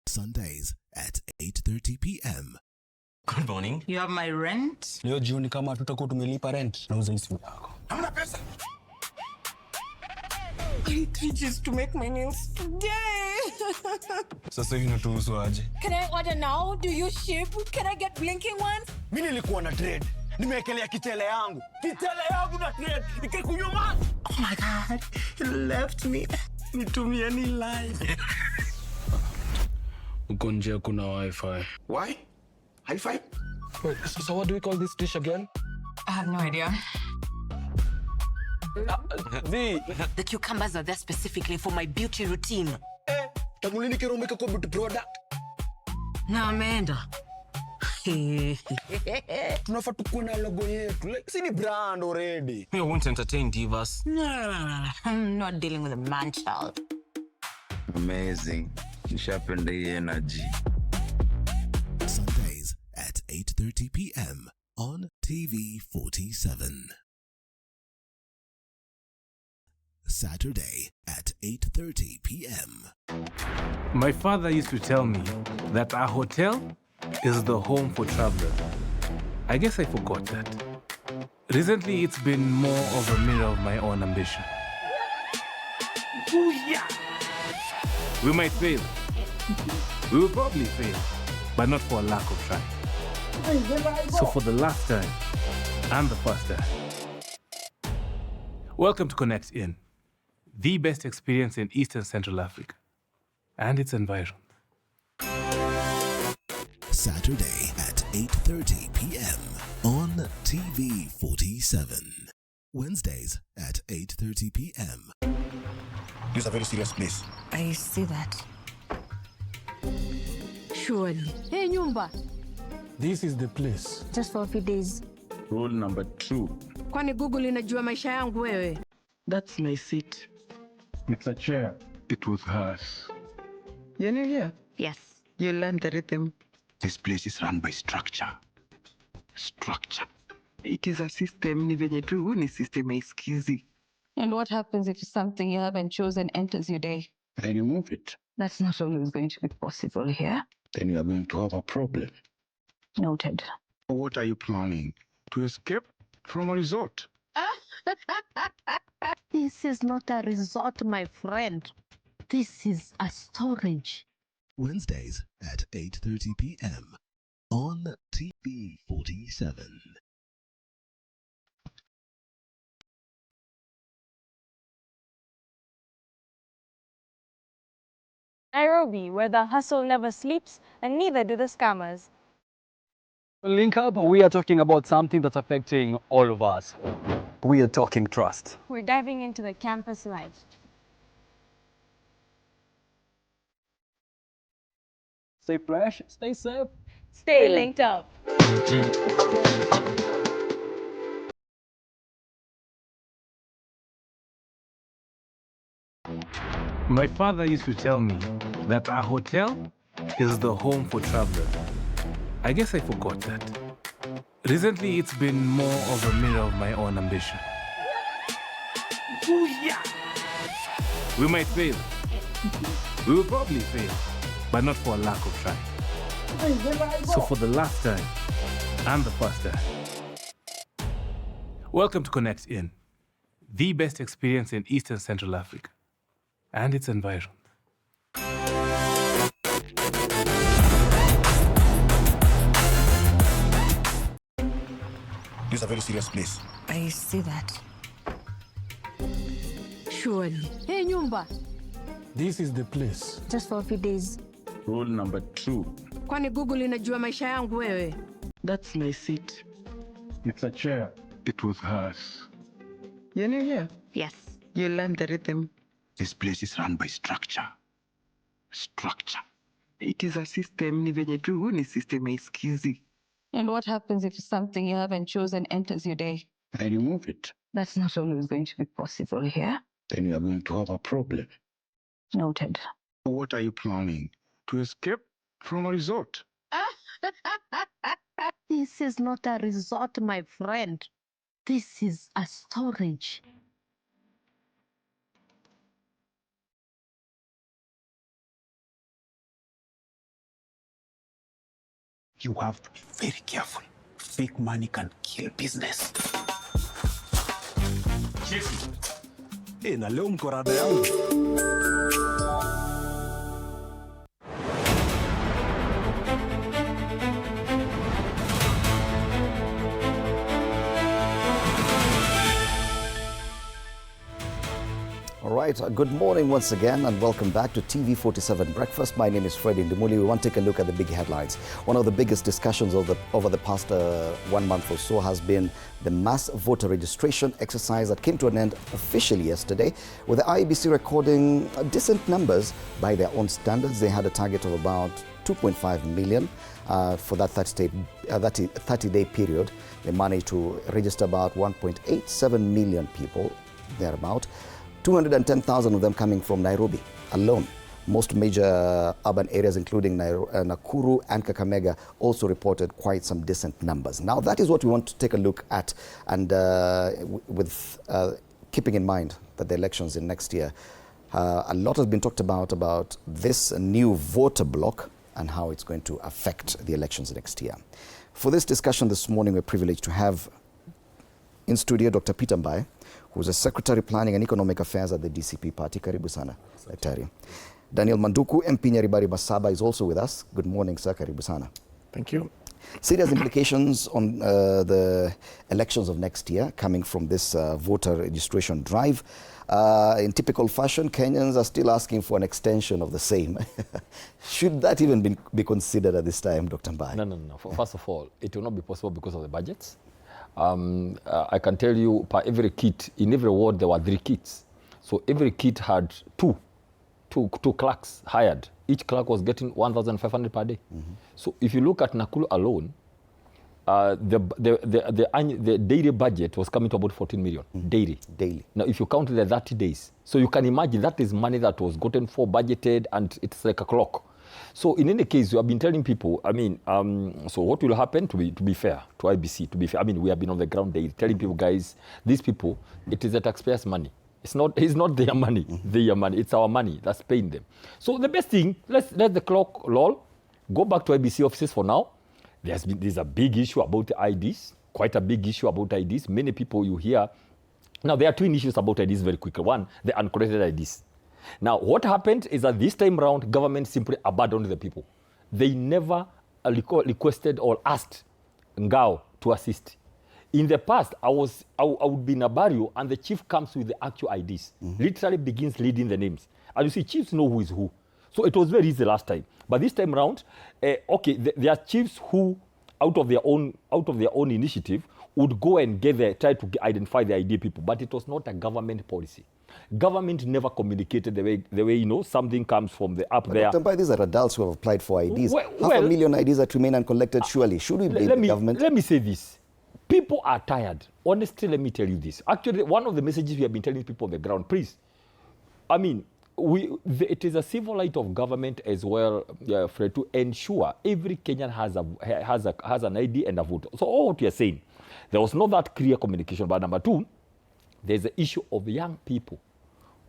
Sundays at 8:30 p.m. Good morning. You have my rent? Leo jioni kama tutakuwa tumelipa rent, nauza hii simu yako. Hamna pesa. I need 3 G's to make my nails today. Sasa hivi natuhusu aje? Can I order now? Do you ship? Can I get blinking ones? Mimi nilikuwa na trade. Nimeekelea kitele yangu. Kitele yangu na trade. Nikikunyuma. Oh my God, he left me. Nitumie ni live. Uko nje kuna wifi. Why? High five? Wait, so what do we call this dish again? I have no idea. The cucumbers are there specifically for my beauty routine. Tamulini kero make a good product. Na ameenda. Tunafaa tukuwe na logo yetu. Like, si ni brand already. We won't entertain divas. No. I'm not dealing with a man child. Amazing. Nishapenda hii energy. Sundays at 8:30 p.m. on TV47. Saturday at 8:30 p.m. My father used to tell me that our hotel is the home for travelers. I guess I forgot that. Recently, it's been more of a mirror of my own ambition. Booyah! We might fail. We will probably fail, but not for a lack of trying. So for the last time, and the first time, welcome to Connect In, the best experience in Eastern Central Africa and its environs. Saturday at 8:30 p.m. on TV47. Wednesdays at 8:30 p.m. This is a very serious place. I see that. Surely. Hey, Nyumba. This is the place. Just for a few days. Rule number 2. Kwani Google inajua maisha yangu wewe? That's my seat. It's a chair. It was hers. You're new here? Yes. You learned the rhythm. This place is run by structure. Structure. It is a system. Ni venye tu ni system haisikizi. And what happens if something you haven't chosen enters your day? Then you move it. That's not always going to be possible here. Then you are going to have a problem. Noted. What are you planning? To escape from a resort? This is not a resort, my friend. This is a storage. Wednesdays at 8:30 p.m. on TV47. Nairobi, where the hustle never sleeps and neither do the scammers. Link up, we are talking about something that's affecting all of us. We are talking trust. We're diving into the campus life. Stay fresh, stay safe. Stay linked up. My father used to tell me that our hotel is the home for travelers. I guess I forgot that. Recently, it's been more of a mirror of my own ambition. Booyah! We might fail. We will probably fail, but not for a lack of trying. So for the last time, and the first time, welcome to Connect In, the best experience in Eastern Central Africa and its environs. This is a very serious place. I see that. Surely. Hey, Nyumba. This is the place. Just for a few days. Rule number 2. Kwani Google inajua maisha yangu wewe? That's my seat. It's a chair. It was hers. You're new here? Yes. You learned the rhythm. This place is run by structure. Structure. It is a system. Ni venye tu ni system haisikizi. And what happens if something you haven't chosen enters your day? Then you move it. That's not always going to be possible here. Then you are going to have a problem. Noted. What are you planning? To escape from a resort? This is not a resort, my friend. This is a storage. You have to be very careful. Fake money can kill business. Chief, Na leo mko rada yangu. All right, good morning once again and welcome back to TV47 Breakfast. My name is Fred Indimuli. We want to take a look at the big headlines. One of the biggest discussions over the past 1 month or so has been the mass voter registration exercise that came to an end officially yesterday, with the IEBC recording decent numbers by their own standards. They had a target of about 2.5 million for that 30-day period. They managed to register about 1.87 million people, thereabout. 210,000 of them coming from Nairobi alone. Most major urban areas, including Nakuru and Kakamega, also reported quite some decent numbers. Now, that is what we want to take a look at, and with keeping in mind that the elections in next year, a lot has been talked about this new voter block and how it's going to affect the elections next year. For this discussion this morning, we're privileged to have in studio Dr. Peter Mbae, who's a Secretary Planning and Economic Affairs at the DCP Party. Karibu sana, Daktari. Daniel Manduku, MP Nyaribari Masaba, is also with us. Good morning, sir. Karibu sana. Thank you. Serious implications on the elections of next year coming from this voter registration drive. In typical fashion, Kenyans are still asking for an extension of the same. Should that even be considered at this time, Dr. Mbae? No. First of all, it will not be possible because of the budgets. I can tell you, per every kit, in every ward there were 3 kits. So every kit had two clerks hired. Each clerk was getting 1,500 per day. So if you look at Nakuru alone, the daily budget was coming to about 14 million daily. Now, if you count the 30 days, so you can imagine that is money that was gotten for, budgeted, and it's like a clock. So in any case, we have been telling people, so what will happen, to be fair, to IBC, to be fair, we have been on the ground daily, telling people, guys, these people, it is the taxpayers' money. It's not their money, their money, it's our money that's paying them. So the best thing, let the clock roll, go back to IBC offices for now. There's a big issue about IDs, quite a big issue about IDs. Many people you hear, now there are 2 issues about IDs very quickly. One, the uncorrected IDs. Now, what happened is that this time round, government simply abandoned the people. They never requested or asked Ngao to assist. In the past, I would be in a barrio and the chief comes with the actual IDs, literally begins reading the names. And you see, chiefs know who is who. So it was very easy last time. But this time round, there are chiefs who, out of their own initiative, would go and try to identify the ID people. But it was not a government policy. Government never communicated the way something comes from the up there. Dr. Mbae, these are adults who have applied for IDs. Half a million IDs that remain uncollected, surely. Should we blame the government? Let me say this. People are tired. Honestly, let me tell you this. Actually, one of the messages we have been telling people on the ground, please, it is a civil right of government as well, Fred, to ensure every Kenyan has an ID and a vote. So all what we are saying, there was not that clear communication. But number 2, there's the issue of young people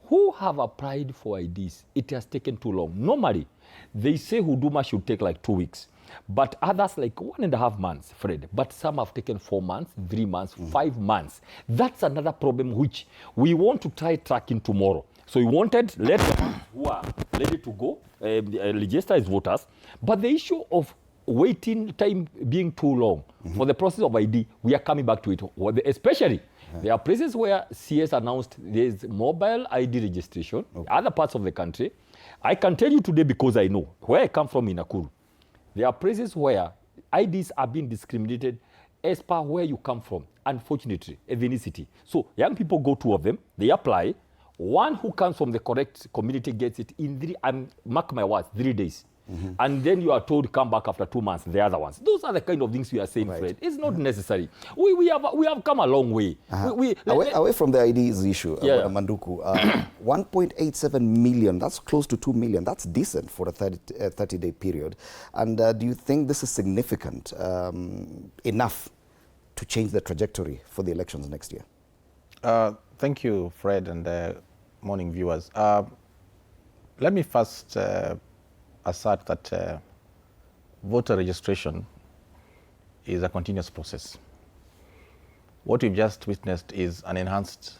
who have applied for IDs. It has taken too long. Normally, they say Huduma should take like 2 weeks. But others like 1.5 months, Fred. But some have taken 4 months, 3 months, 5 months. That's another problem which we want to try tracking tomorrow. So we wanted let the ones who are ready to go register as voters. But the issue of waiting time being too long for the process of ID, we are coming back to it. Especially, there are places where CS announced there's mobile ID registration. Other parts of the country, I can tell you today because I know where I come from in Nakuru. There are places where IDs are being discriminated as per where you come from, unfortunately, ethnicity. So young people go, 2 of them, they apply. One who comes from the correct community gets it in mark my words, 3 days. And then you are told come back after 2 months, the other ones. Those are the kind of things we are saying, Fred. It's not necessary. We have come a long way. Away from the IDs issue, Manduku, 1.87 million, that's close to 2 million. That's decent for a 30-day period. And do you think this is significant enough to change the trajectory for the elections next year? Thank you, Fred, and morning viewers. Let me first assert that voter registration is a continuous process. What we've just witnessed is an enhanced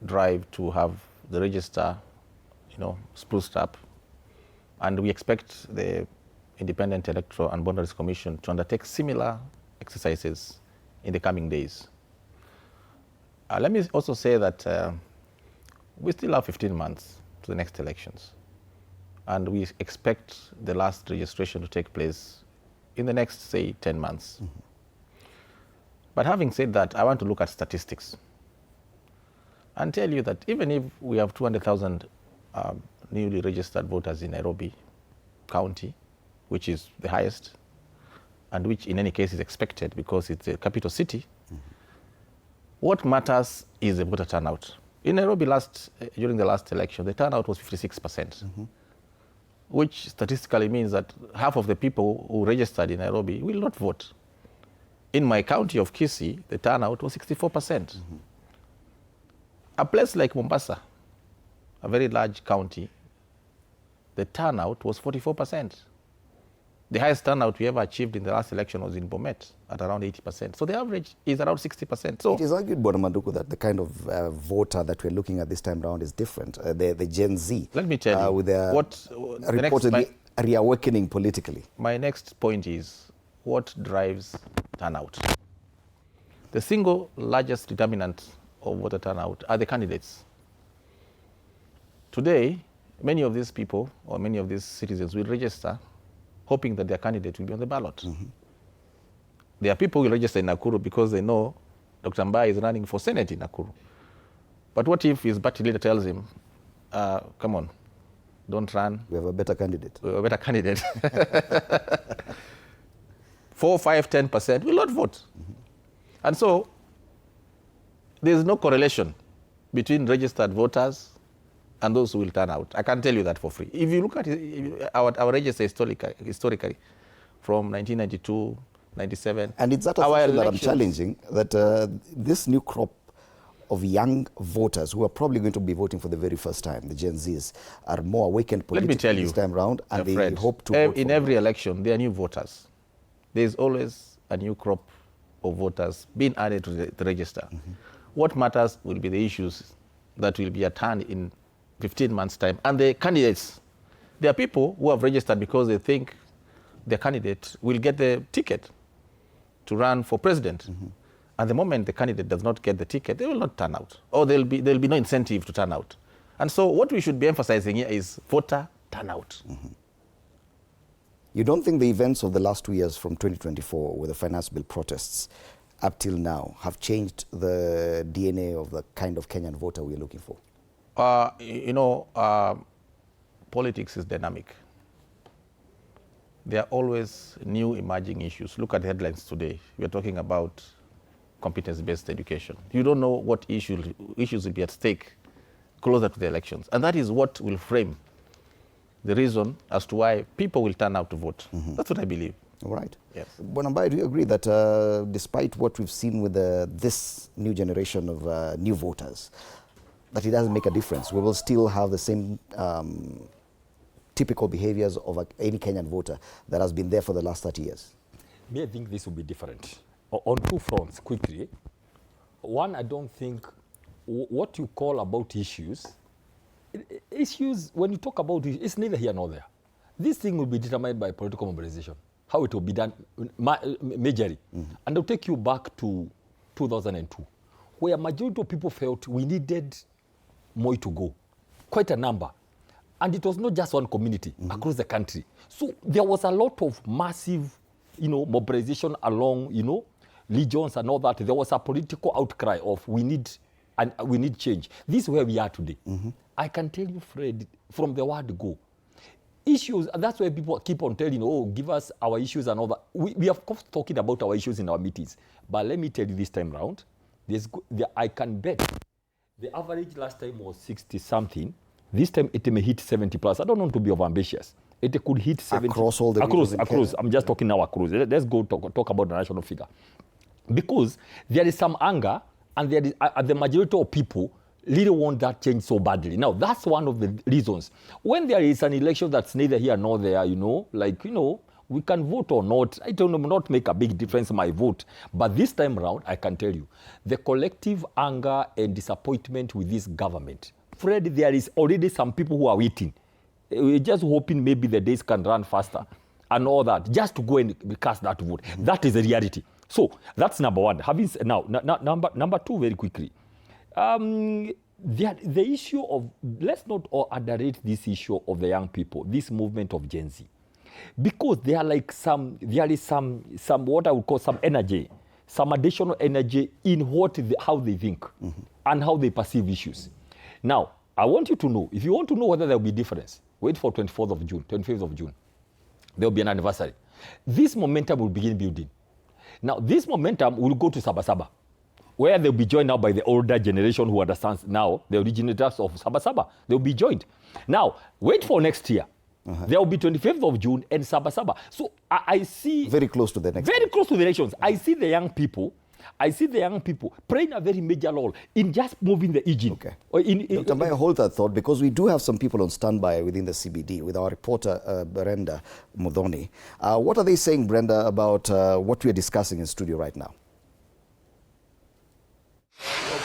drive to have the register, spruced up, and we expect the Independent Electoral and Boundaries Commission to undertake similar exercises in the coming days. Let me also say that we still have 15 months to the next elections, and we expect the last registration to take place in the next, say, 10 months. Mm-hmm. But having said that, I want to look at statistics and tell you that even if we have 200,000 newly registered voters in Nairobi County, which is the highest, and which in any case is expected because it's a capital city, what matters is the voter turnout. In Nairobi during the last election, the turnout was 56%, which statistically means that half of the people who registered in Nairobi will not vote. In my county of Kisii, the turnout was 64%. A place like Mombasa, a very large county, the turnout was 44%. The highest turnout we ever achieved in the last election was in Bomet at around 80%. So the average is around 60%. So it is argued, Bwana Manduku, that the kind of voter that we're looking at this time around is different. The Gen Z. Let me tell you with their reportedly reawakening politically. My next point is what drives turnout. The single largest determinant of voter turnout are the candidates. Today, many of these people or many of these citizens will register hoping that their candidate will be on the ballot. There are people who will register in Nakuru because they know Dr. Mbai is running for Senate in Nakuru. But what if his party leader tells him, come on, don't run. We have a better candidate. We have a better candidate. 4, 5, 10% will not vote. And so there's no correlation between registered voters and those who will turn out. I can tell you that for free. If you look at our register historically from 1992, 97. And it's that assumption that I'm challenging, that this new crop of young voters who are probably going to be voting for the very first time, the Gen Zs, are more awakened politically this time round, and they hope to vote in every election, there are new voters. There's always a new crop of voters being added to the register. What matters will be the issues that will be at hand in 15 months' time. And the candidates, there are people who have registered because they think their candidate will get the ticket to run for president. And the moment the candidate does not get the ticket, they will not turn out, or there'll be no incentive to turn out. And so what we should be emphasizing here is voter turnout. You don't think the events of the last 2 years from 2024 with the finance bill protests up till now have changed the DNA of the kind of Kenyan voter we're looking for? Politics is dynamic. There are always new emerging issues. Look at the headlines today. We are talking about competence-based education. You don't know what issues will be at stake closer to the elections. And that is what will frame the reason as to why people will turn out to vote. That's what I believe. All right. Yes. Bwana Mbai, do you agree that despite what we've seen with this new generation of new voters, that it doesn't make a difference? We will still have the same typical behaviors of any Kenyan voter that has been there for the last 30 years? Me, I think this will be different. On two fronts, quickly. One, I don't think what you call about issues, when you talk about it, it's neither here nor there. This thing will be determined by political mobilization, how it will be done majorly. And I'll take you back to 2002, where a majority of people felt we needed more to go, quite a number. And it was not just one community across the country. So there was a lot of massive, mobilization along, legions and all that. There was a political outcry of we need change. This is where we are today. I can tell you, Fred, from the word go, issues, that's why people keep on telling, give us our issues and all that. We are of course talking about our issues in our meetings. But let me tell you this time round, I can bet the average last time was 60-something. This time it may hit 70 plus. I don't want to be overambitious. It could hit 70. Across all the across. I'm just talking now across. Let's go talk about the national figure. Because there is some anger, and there is the majority of people really want that change so badly. Now, that's one of the reasons. When there is an election that's neither here nor there, We can vote or not. I don't know, not make a big difference my vote. But this time around, I can tell you, the collective anger and disappointment with this government. Fred, there is already some people who are waiting. We're just hoping maybe the days can run faster and all that, just to go and cast that vote. That is the reality. So that's number one. Number two, very quickly. The issue of, let's not underrate this issue of the young people, this movement of Gen Z. Because there is some what I would call some energy, some additional energy in how they think and how they perceive issues. Now, I want you to know, if you want to know whether there will be difference, wait for 25th of June. There will be an anniversary. This momentum will begin building. Now, this momentum will go to Sabasaba, where they'll be joined now by the older generation who understands now the originators of Sabasaba. They'll be joined. Now, wait for next year. There will be 25th of June and Sabasaba. So I see... Very close to the next Very close to the elections. I see the young people playing a very major role in just moving the engine. Okay. Dr. Mbaya, hold that thought, because we do have some people on standby within the CBD with our reporter, Brenda Mudhoni. What are they saying, Brenda, about what we are discussing in studio right now?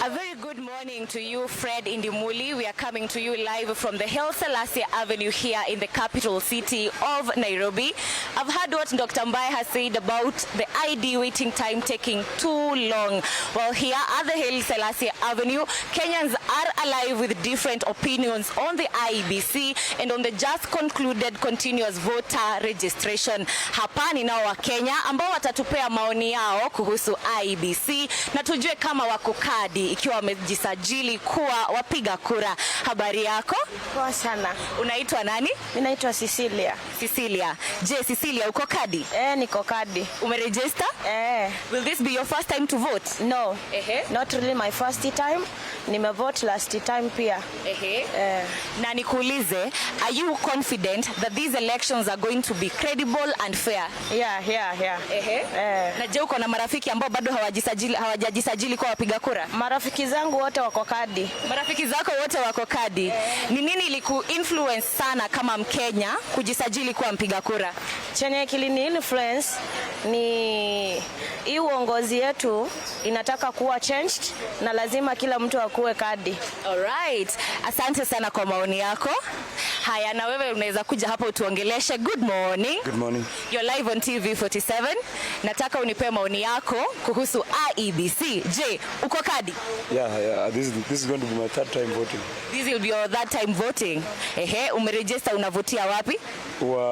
A very good morning to you, Fred Indimuli. We are coming to you live from the Haile Selassie Avenue here in the capital city of Nairobi. I've heard what Dr. Mbaya has said about the ID waiting time taking too long. Well, here at the Haile Selassie Avenue, Kenyans are alive with different opinions on the IEBC and on the just concluded continuous voter registration. Hapa ni nao wa Kenya ambao watatupea maoni yao kuhusu IEBC na tujue kama wako kadi ikiwa wamejisajili kuwa wapiga kura. Habari yako? Poa sana. Unaitwa nani? Mimi naitwa Cecilia. Cecilia. Je, Cecilia uko kadi? Niko kadi. Umeregister? Will this be your first time to vote? No. Not really my first time. Nimevote last time pia. Na nikuulize, are you confident that these elections are going to be credible and fair? Yeah. Na je, uko na marafiki ambao bado hawajajisajili kwa wapiga kura? Marafiki zangu wote wako kadi. Marafiki zako wote wako kadi. Ni nini iliku influence sana kama Mkenya kujisajili kuwa mpiga kura? Chenye kilini influence ni hii uongozi yetu inataka kuwa changed na lazima kila mtu akuwe kadi. Alright. Asante sana kwa maoni yako. Haya, na wewe unaweza kuja hapa utuongeleshe. Good morning. Good morning. You're live on TV47. Nataka unipe maoni yako kuhusu IEBC. Je, uko kadi? Yeah. This is going to be my third time voting. This will be your third time voting. Umeregister, unavotia wapi?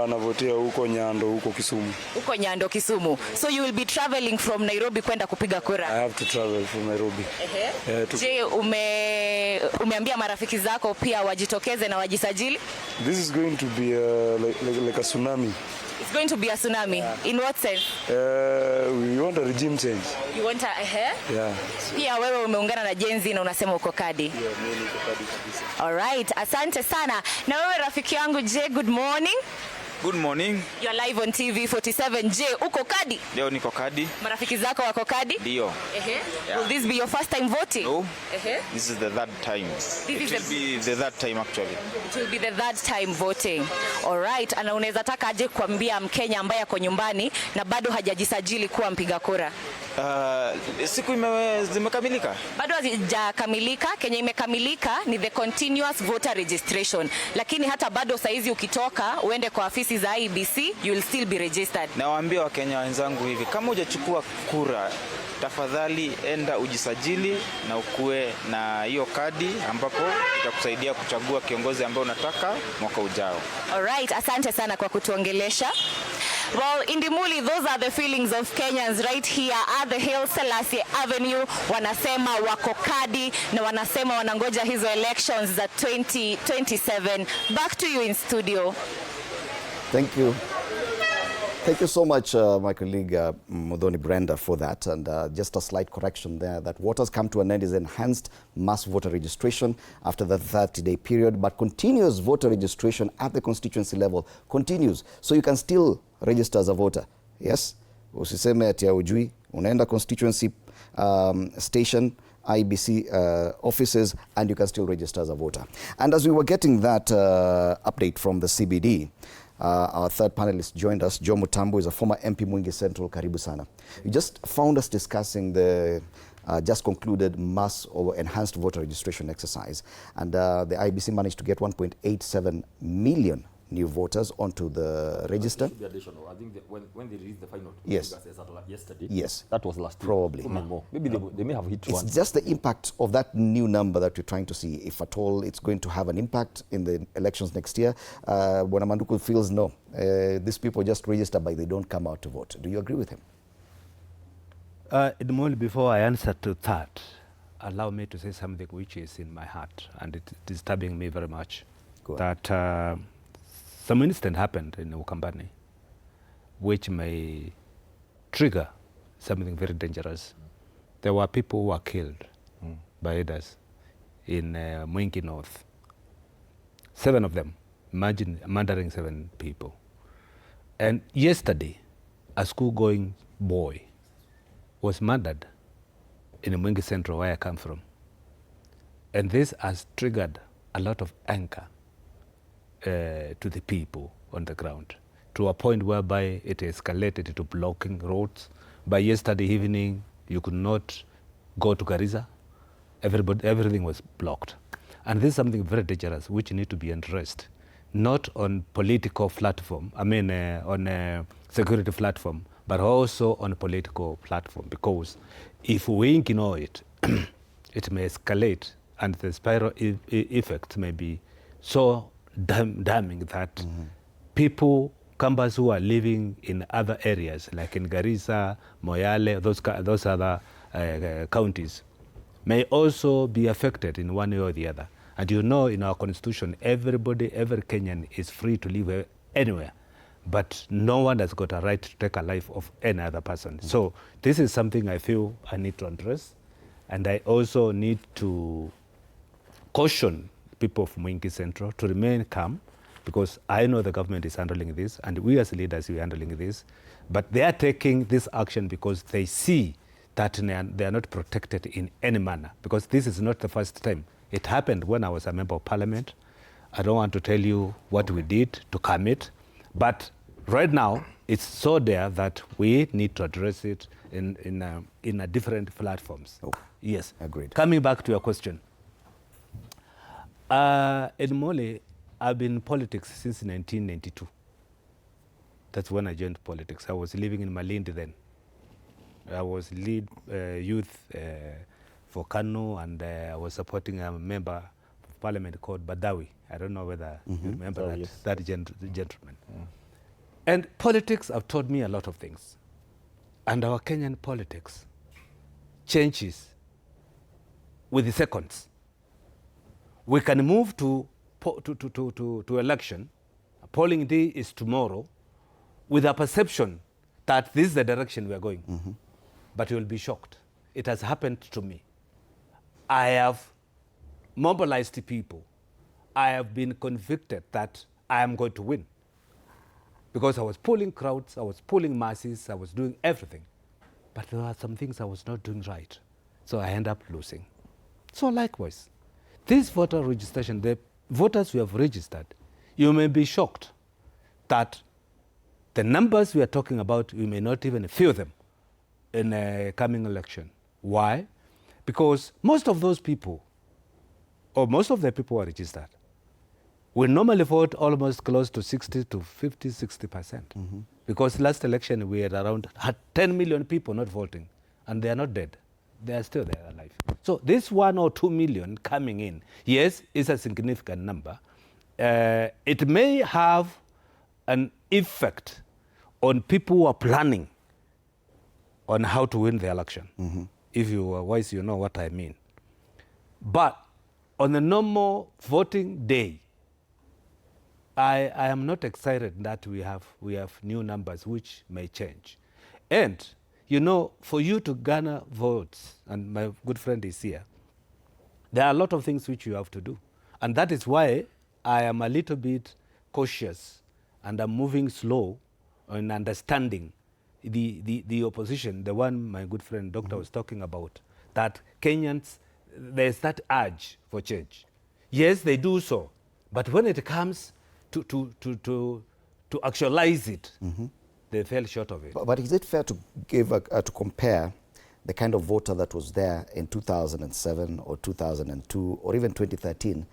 Navotia huko Nyando, huko Kisumu. Huko Nyando, Kisumu. So you will be traveling from Nairobi kwenda kupiga kura? I have to travel from Nairobi. Je, umeambia marafiki zako pia wajitokeze na wajisajili? This is going to be like a tsunami. It's going to be a tsunami. Yeah. In what sense? We want a regime change. You want a Yeah. Pia wewe umeungana na Gen Z na unasema uko kadi. Yeah, mimi niko kadi kabisa. Alright, asante sana. Na wewe rafiki yangu, je, good morning. Good morning. You're live on TV47. Je, uko kadi? Leo niko kadi. Marafiki zako wako kadi? Ndio. Yeah. Will this be your first time voting? No. This is the third time. It will be the third time actually. It will be the third time voting. Alright, ana unaweza taka aje kuambia Mkenya ambaye ako nyumbani na bado hajajisajili kuwa mpiga kura? Siku zimekamilika? Bado hazijakamilika. Kenya imekamilika ni the continuous voter registration. Lakini hata bado saizi ukitoka uende kwa afisi za IEBC, you will still be registered. Nawaambia Wakenya wenzangu hivi, kama hujachukua kura, tafadhali enda ujisajili na ukue na hiyo kadi ambapo itakusaidia kuchagua kiongozi ambaye unataka mwaka ujao. Alright, asante sana kwa kutuongelesha. Well, Indimuli, those are the feelings of Kenyans right here at the Haile Selassie Avenue. Wanasema wako kadi na wanasema wanangoja hizo elections za 2027. Back to you in studio. Thank you. Thank you so much, my colleague Mudhoni Brenda, for that. And just a slight correction there, that what has come to an end is enhanced mass voter registration after the 30-day period, but continuous voter registration at the constituency level continues. So you can still register as a voter. Yes? Usiseme ati hujui, unaenda constituency station, IEBC offices, and you can still register as a voter. And as we were getting that update from the CBD, Our third panelist joined us. Joe Mutambo is a former MP Mwingi Central. Karibu sana. You just found us discussing the just concluded mass or enhanced voter registration exercise. And the IBC managed to get 1.87 million new voters onto the register. Should be additional. I think that when they released the final yes. Yesterday, yes. that was last probably. Week. More. Maybe they may have hit it's one. It's just the impact of that new number that we're trying to see, if at all it's going to have an impact in the elections next year. When Amanduku feels no, these people just register but they don't come out to vote. Do you agree with him? Before I answer to that, allow me to say something which is in my heart and it is disturbing me very much. That some incident happened in Ukambani which may trigger something very dangerous. There were people who were killed by others in Mwingi North. 7 of them, imagine murdering 7 people. And yesterday, a school-going boy was murdered in Mwingi Central, where I come from. And this has triggered a lot of anger to the people on the ground, to a point whereby it escalated to blocking roads. By yesterday evening, you could not go to Garissa. Everything was blocked. And this is something very dangerous which need to be addressed, not on political platform, on a security platform, but also on a political platform, because if we ignore it, it may escalate and the spiral effect may be so damning that people, Kambas who are living in other areas, like in Garissa, Moyale, those other counties, may also be affected in one way or the other. And you know, in our constitution, every Kenyan is free to live anywhere, but no one has got a right to take a life of any other person. So this is something I feel I need to address, and I also need to caution people of Mwingi Central to remain calm, because I know the government is handling this, and we as leaders, we are handling this, but they are taking this action because they see that they are not protected in any manner, because this is not the first time. It happened when I was a member of parliament. I don't want to tell you what we did to calm it, but right now it's so there that we need to address it in a different platforms. Yes, agreed. Coming back to your question, in Mole, I've been in politics since 1992. That's when I joined politics. I was living in Malindi then. I was lead youth for Kanu, and I was supporting a member of parliament called Badawi. I don't know whether you remember that gentleman. And politics have taught me a lot of things. And our Kenyan politics changes with the seconds. We can move to election. Polling day is tomorrow, with a perception that this is the direction we are going. But you will be shocked. It has happened to me. I have mobilized people. I have been convicted that I am going to win, because I was pulling crowds, I was pulling masses, I was doing everything. But there are some things I was not doing right. So I end up losing. So likewise, this voter registration, the voters we have registered, you may be shocked that the numbers we are talking about, we may not even feel them in a coming election. Why? Because most of those people, or most of the people who are registered, we normally vote almost close to 60 to 50, 60%. Because last election we had around 10 million people not voting, and they are not dead. They are still there alive. So this 1 or 2 million coming in, yes, is a significant number. It may have an effect on people who are planning on how to win the election. If you are wise, you know what I mean. But on a normal voting day, I am not excited that we have new numbers which may change. And, you know, for you to garner votes, and my good friend is here, there are a lot of things which you have to do. And that is why I am a little bit cautious and I'm moving slow in understanding the opposition, the one my good friend Doctor was talking about, that Kenyans, there's that urge for change. Yes, they do so. But when it comes to to actualize it, they fell short of it. But is it fair to give to compare the kind of voter that was there in 2007 or 2002 or even 2013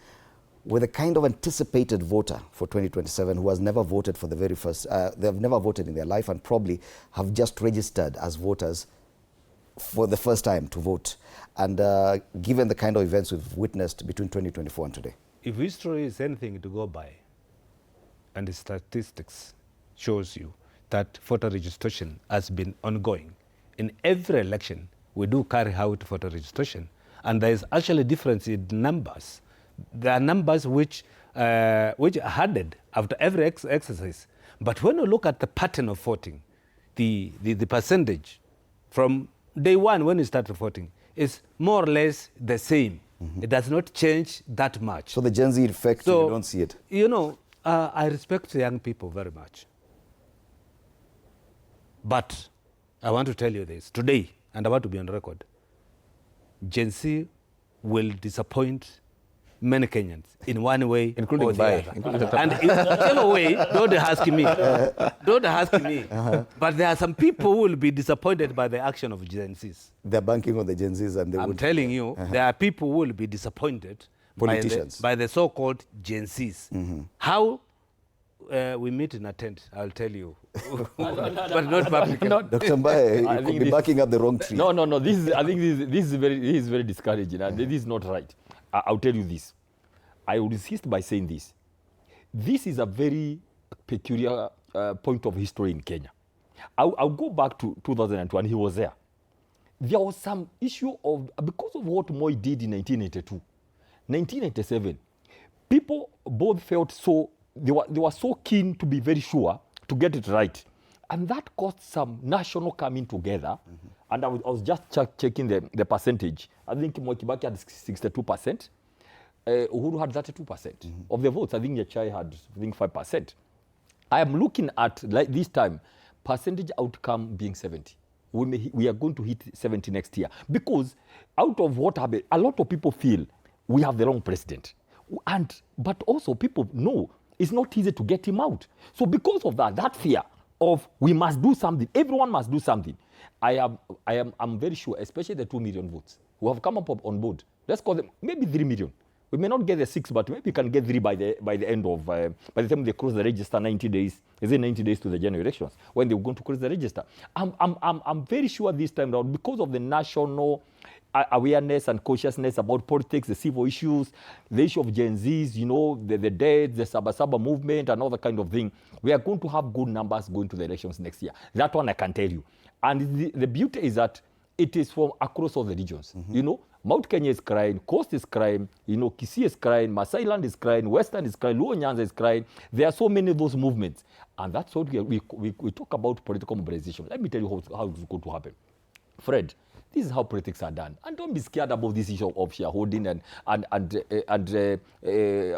with the kind of anticipated voter for 2027 who has never voted for the very first, they have never voted in their life and probably have just registered as voters for the first time to vote, and given the kind of events we've witnessed between 2024 and today? If history is anything to go by, and the statistics shows you that voter registration has been ongoing. In every election, we do carry out voter registration, and there is actually a difference in numbers. There are numbers which are added after every exercise. But when you look at the pattern of voting, the percentage from day one when you start voting is more or less the same. It does not change that much. So the Gen Z effect, you don't see it? You know, I respect young people very much. But I want to tell you this today, and I want to be on record. Gen Z will disappoint many Kenyans in one way including or the other. And in whichever way, don't ask me. Don't ask me. But there are some people who will be disappointed by the action of Gen Zs. They're banking on the Gen Zs, and I'm telling you, there are people who will be disappointed politicians by the so-called Gen Zs. How we meet in a tent, I'll tell you. But not publicly. Dr. Mbaye, you could be backing up the wrong tree. No. I think this is very discouraging, and this is not right. I'll tell you this. I will insist by saying this. This is a very peculiar point of history in Kenya. I'll go back to 2001. He was there. There was some issue of, because of what Moi did in 1982, 1997, people both felt so, they were so keen to be very sure to get it right. And that caused some national coming together. And I was just checking the percentage. I think Moi Kibaki had 62%. Uhuru had 32% of the votes. I think Yachai had, 5%. I am looking at, like this time, percentage outcome being 70. We are going to hit 70 next year. Because out of what happened, a lot of people feel we have the wrong president. But also people know it's not easy to get him out. So because of that fear of we must do something, everyone must do something, I'm very sure, especially the 2 million votes who have come up on board. Let's call them maybe 3 million. We may not get the 6, but maybe we can get 3 by the end of, by the time they cross the register 90 days. Is it 90 days to the general elections when they're going to cross the register? I'm very sure this time around, because of the national awareness and consciousness about politics, the civil issues, the issue of Gen Zs, you know, the dead, the Saba movement and all that kind of thing, we are going to have good numbers going to the elections next year. That one I can tell you. And the beauty is that it is from across all the regions. You know, Mount Kenya is crying, Coast is crying, you know, Kisii is crying, Masai Land is crying, Western is crying, Luo Nyanza is crying. There are so many of those movements. And that's what we talk about political mobilization. Let me tell you how it's going to happen. Fred, this is how politics are done. And don't be scared about this issue of shareholding and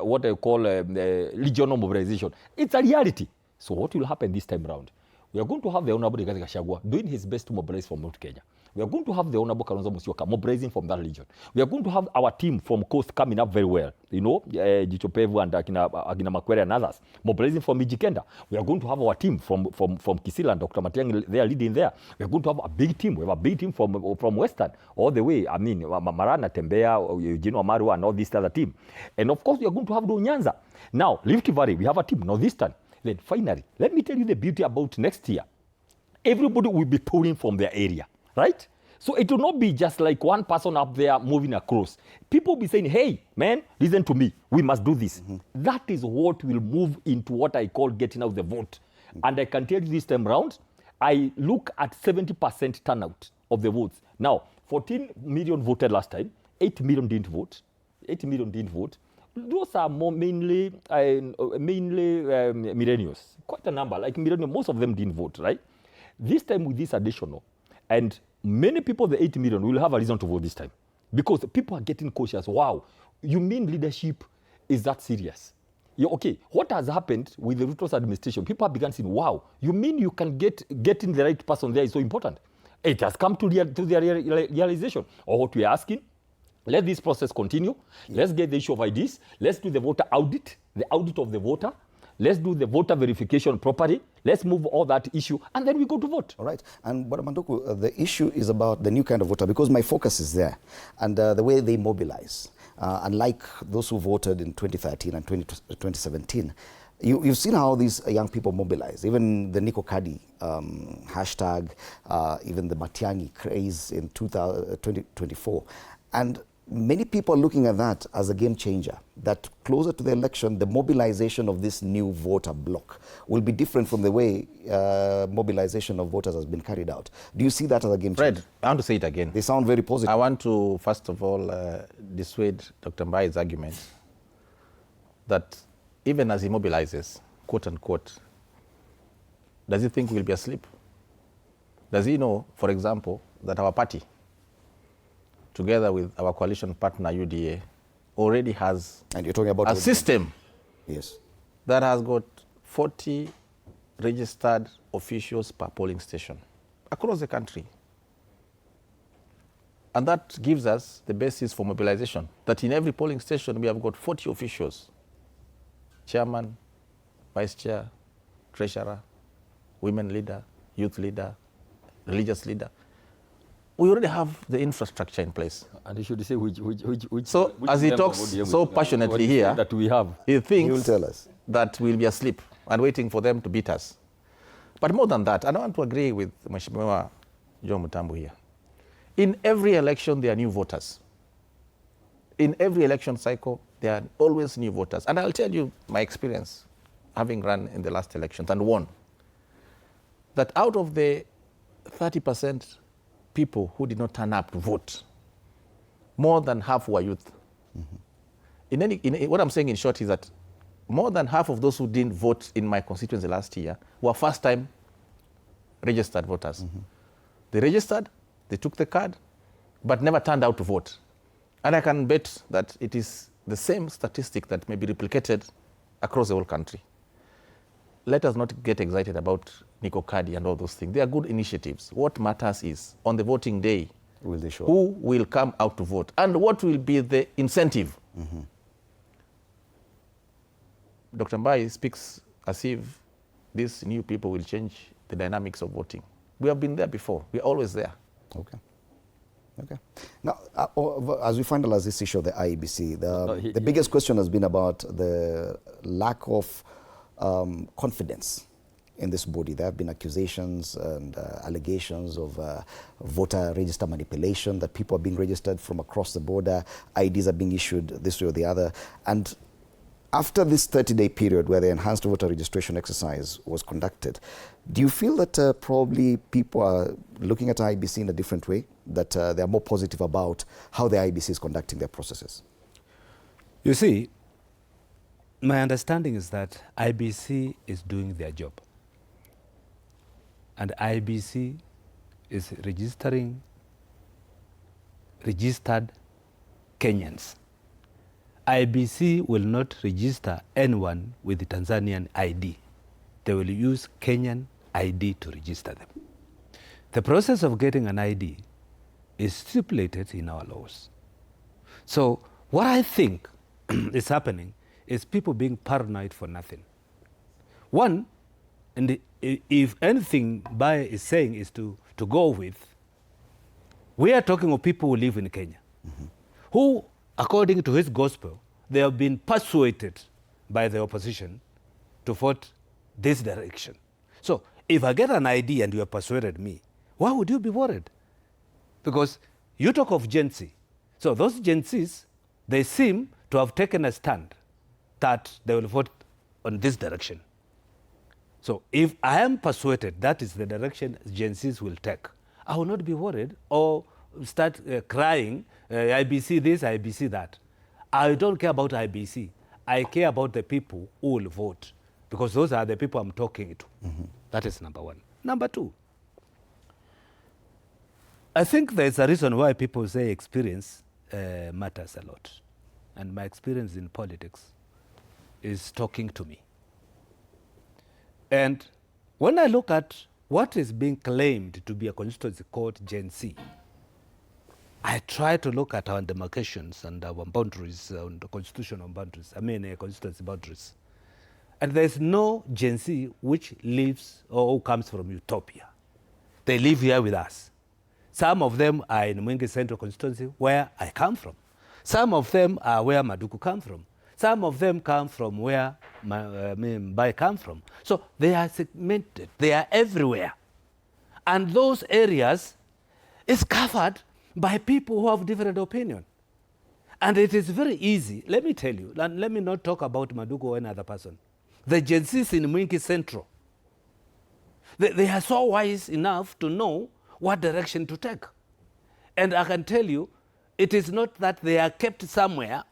what I call regional mobilization. It's a reality. So what will happen this time around? We are going to have the Honorable Rigathi Gachagua doing his best to mobilize from Mount Kenya. We are going to have the Honorable Kalonzo Musyoka mobilizing from that region. We are going to have our team from Coast coming up very well. You know, Jichopevu and Agina Makwere and others mobilizing from Mijikenda. We are going to have our team from Kisii and Dr. Matiang'i, they are leading there. We are going to have a big team. We have a big team from Western all the way. I mean, Marana, Tembea, Eugene Amaru and all this other team. And of course, we are going to have Luo Nyanza. Now, Rift Valley, we have a team. Now this time, then finally, let me tell you the beauty about next year. Everybody will be pouring from their area, right? So it will not be just like one person up there moving across. People will be saying, hey, man, listen to me. We must do this. That is what will move into what I call getting out the vote. And I can tell you this time round, I look at 70% turnout of the votes. Now, 14 million voted last time. 8 million didn't vote. 8 million didn't vote. Those are more mainly millennials. Quite a number, like millennials, most of them didn't vote, right? This time with this additional, and many people, the 8 million, will have a reason to vote this time. Because people are getting cautious. Wow, you mean leadership is that serious? Yeah, okay, what has happened with the Ruto's administration? People have begun saying, wow, you mean you can getting the right person there is so important? It has come to their realization. Or what we are asking, let this process continue. Let's get the issue of IDs. Let's do the voter audit, the audit of the voter. Let's do the voter verification properly. Let's move all that issue, and then we go to vote. All right. And but Manduku, the issue is about the new kind of voter, because my focus is there, and the way they mobilize. Unlike those who voted in 2013 and 2017, you've seen how these young people mobilize. Even the Niko Kadi hashtag, even the Matiang'i craze in 2024. And many people are looking at that as a game changer, that closer to the election, the mobilization of this new voter bloc will be different from the way mobilization of voters has been carried out. Do you see that as a game changer? Fred, I want to say it again. They sound very positive. I want to, first of all, dissuade Dr. Mbai's argument that even as he mobilizes, quote unquote, does he think we'll be asleep? Does he know, for example, that our party, together with our coalition partner UDA, already has and you're talking about a system yes, that has got 40 registered officials per polling station across the country. And that gives us the basis for mobilization, that in every polling station we have got 40 officials, chairman, vice chair, treasurer, women leader, youth leader, religious leader. We already have the infrastructure in place. And you should say which so as he talks so passionately here, that we have, he thinks will tell us that we'll be asleep and waiting for them to beat us. But more than that, I want to agree with Mheshimiwa John Mutambu here. In every election, there are new voters. In every election cycle, there are always new voters. And I'll tell you my experience, having run in the last elections and won, that out of the 30% people who did not turn up to vote, more than half were youth. Mm-hmm. What I'm saying in short is that more than half of those who didn't vote in my constituency last year were first-time registered voters. Mm-hmm. They registered, they took the card, but never turned out to vote. And I can bet that it is the same statistic that may be replicated across the whole country. Let us not get excited about Niko Kadi and all those things. They are good initiatives. What matters is, on the voting day, will they show who will come out to vote and what will be the incentive. Mm-hmm. Dr. Mbai speaks as if these new people will change the dynamics of voting. We have been there before. We are always there. Okay. Okay. Now, as we finalize this issue of the IEBC, the biggest question has been about the lack of confidence in this body. There have been accusations and allegations of voter register manipulation, that people are being registered from across the border, IDs are being issued this way or the other. And after this 30-day period where the enhanced voter registration exercise was conducted, do you feel that probably people are looking at IEBC in a different way, that they are more positive about how the IEBC is conducting their processes? You see, my understanding is that IEBC is doing their job. And IEBC is registering registered Kenyans. IEBC will not register anyone with the Tanzanian ID. They will use Kenyan ID to register them. The process of getting an ID is stipulated in our laws. So what I think is happening is people being paranoid for nothing. One, and if anything Baye is saying is to go with, we are talking of people who live in Kenya, who, according to his gospel, they have been persuaded by the opposition to vote this direction. So if I get an ID and you have persuaded me, why would you be worried? Because you talk of Gen Z. So those Gen Zs, they seem to have taken a stand that they will vote on this direction. So if I am persuaded that is the direction Gen Zs will take, I will not be worried or start crying, IBC this, IBC that. I don't care about IBC. I care about the people who will vote, because those are the people I'm talking to. Mm-hmm. That is number one. Number two, I think there's a reason why people say experience matters a lot. And my experience in politics is talking to me. And when I look at what is being claimed to be a constituency called Gen Z, I try to look at our demarcations and our boundaries, the constitutional boundaries, constituency boundaries. And there's no Gen Z which lives or who comes from utopia. They live here with us. Some of them are in Mwingi Central Constituency, where I come from. Some of them are where Maduku come from. Some of them come from where Mbai come from. So they are segmented. They are everywhere. And those areas is covered by people who have different opinion. And it is very easy. Let me tell you, and let me not talk about Maduku or another person. The Gen Zs in Mwingi Central, they are so wise enough to know what direction to take. And I can tell you, it is not that they are kept somewhere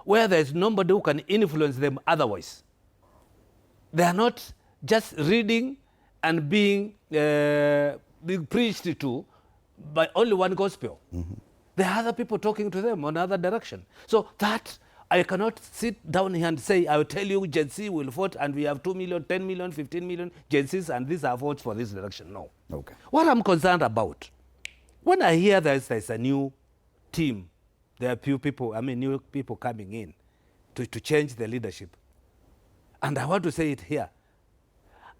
where there is nobody who can influence them otherwise. They are not just reading and being preached to by only one gospel. There are other people talking to them on other direction. So that I cannot sit down here and say, I will tell you Gen Z will vote and we have 2 million, 10 million, 15 million Gen Zs and these are votes for this direction. No. Okay. What I'm concerned about, when I hear there's a new team, there are few people, new people coming in to change the leadership. And I want to say it here.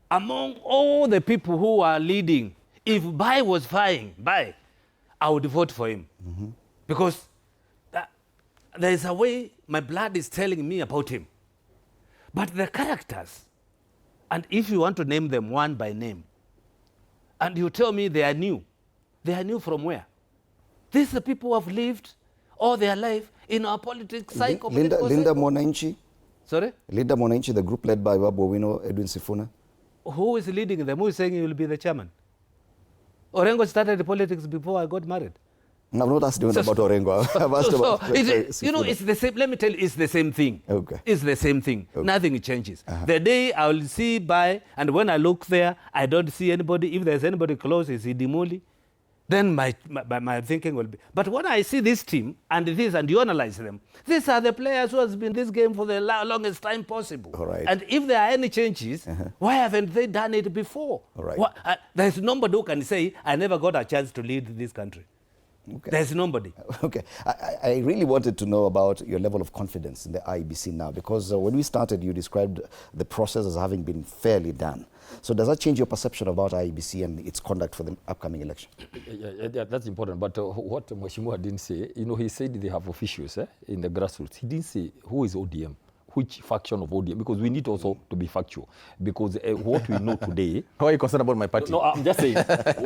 Among all the people who are leading, if Bai was fine, Bai, I would vote for him. Because there is a way my blood is telling me about him. But the characters, and if you want to name them one by name, and you tell me they are new from where? These are the people who have lived all their life in our politics cycle. Linda Mwananchi? Sorry? Linda Mwananchi, the group led by Babu Owino, Edwin Sifuna. Who is leading them? Who is saying he will be the chairman? Orengo started politics before I got married. I'm not asking about Orengo. I've asked about it's the same. Let me tell you, it's the same thing. Okay. It's the same thing. Okay. Nothing changes. The day I will see Bai, and when I look there, I don't see anybody. If there's anybody close, is Idimuli, then my thinking will be. But when I see this team and you analyze them, these are the players who has been in this game for the longest time possible. All right. And if there are any changes, why haven't they done it before? All right. There's nobody who can say, I never got a chance to lead this country. Okay. There's nobody. Okay. I really wanted to know about your level of confidence in the IEBC now, because when we started, you described the process as having been fairly done. So does that change your perception about IEBC and its conduct for the upcoming election? Yeah, that's important. But what Mheshimiwa didn't say, he said they have officials in the grassroots. He didn't say who is ODM, which faction of ODM, because we need also to be factual. Because what we know today... How are you concerned about my party? No, I'm just saying.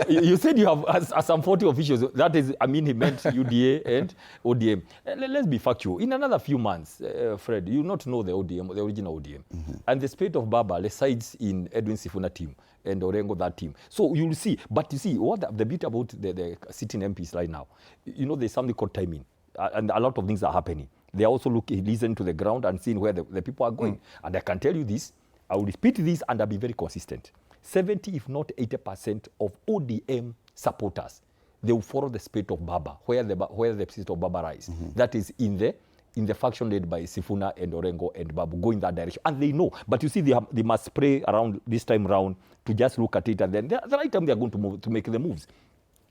You said you have some 40 officials. That is, he meant UDA and ODM. Let's be factual. In another few months, Fred, you will not know the ODM, the original ODM. And the spirit of BAMBA resides in Edwin Sifuna team and Orengo that team. So you'll see. But you see, what the bit about the sitting MPs right now, there's something called timing. And a lot of things are happening. They are also listening to the ground and seeing where the people are going. And I can tell you this, I will repeat this and I'll be very consistent. 70, if not 80% of ODM supporters, they will follow the spirit of Baba, where the spirit of Baba lies. That is in the faction led by Sifuna and Orengo and Babu, go in that direction. And they know. But you see, they must spray around this time round to just look at it, and then the right time they are going to move to make the moves.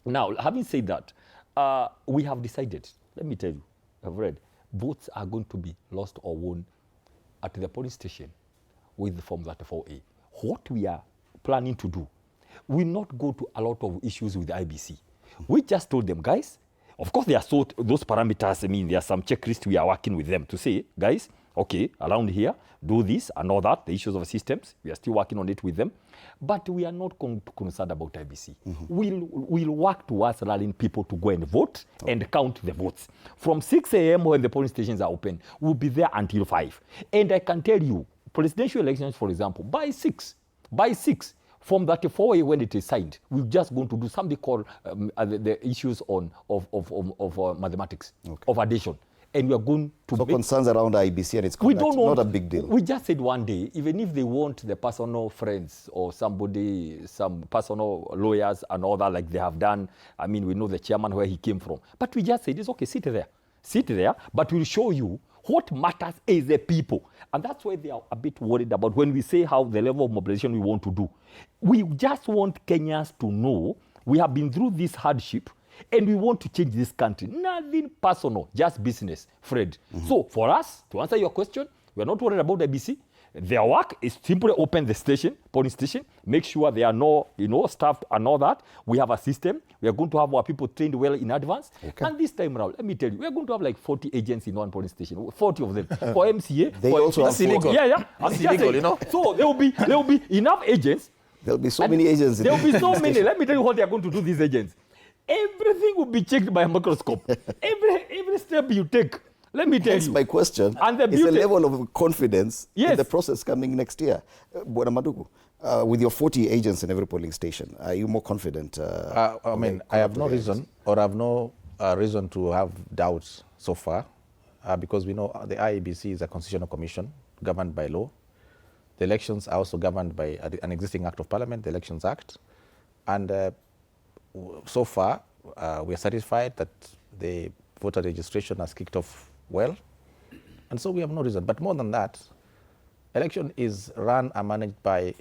Now, having said that, we have decided, let me tell you, I've read, votes are going to be lost or won at the police station with the Form 34A. What we are planning to do, we not go to a lot of issues with the IBC. We just told them, guys, of course, there are those parameters. There are some checklists we are working with them to say, guys, okay, around here, do this and all that, the issues of systems, we are still working on it with them. But we are not concerned about IBC. We'll work towards allowing people to go and vote and count the votes. From 6 a.m. when the polling stations are open, we'll be there until 5. And I can tell you, presidential elections, for example, by 6, from 34A when it is signed, we're just going to do something called the issues of mathematics, of addition. And we are going to... So concerns around IBC and its conduct, not a big deal. We just said one day, even if they want the personal friends or somebody, some personal lawyers and all that, like they have done, we know the chairman where he came from. But we just said, it's okay, sit there, but we'll show you what matters is the people. And that's why they are a bit worried about when we say how the level of mobilization we want to do. We just want Kenyans to know we have been through this hardship and we want to change this country. Nothing personal, just business, Fred. So for us, to answer your question, we are not worried about IBC. Their work is simply open the station, polling station, make sure there are no, staff and all that. We have a system. We are going to have our people trained well in advance. Okay. And this time around, let me tell you, we are going to have like 40 agents in one polling station, 40 of them for MCA. They for also have illegal. Yeah. That's illegal, So there will be enough agents. There will be so many agents. There will be so many. Let me tell you what they are going to do, these agents. Everything will be checked by a microscope. every step you take. Let me tell you. My question and is the level of confidence in the process coming next year. Bwana Madugu, with your 40 agents in every polling station, are you more confident? I have no reason, or I have no reason to have doubts so far, because we know the IEBC is a constitutional commission governed by law. The elections are also governed by an existing Act of Parliament, the Elections Act. And so far, we are satisfied that the voter registration has kicked off well, and so we have no reason. But more than that, election is run and managed by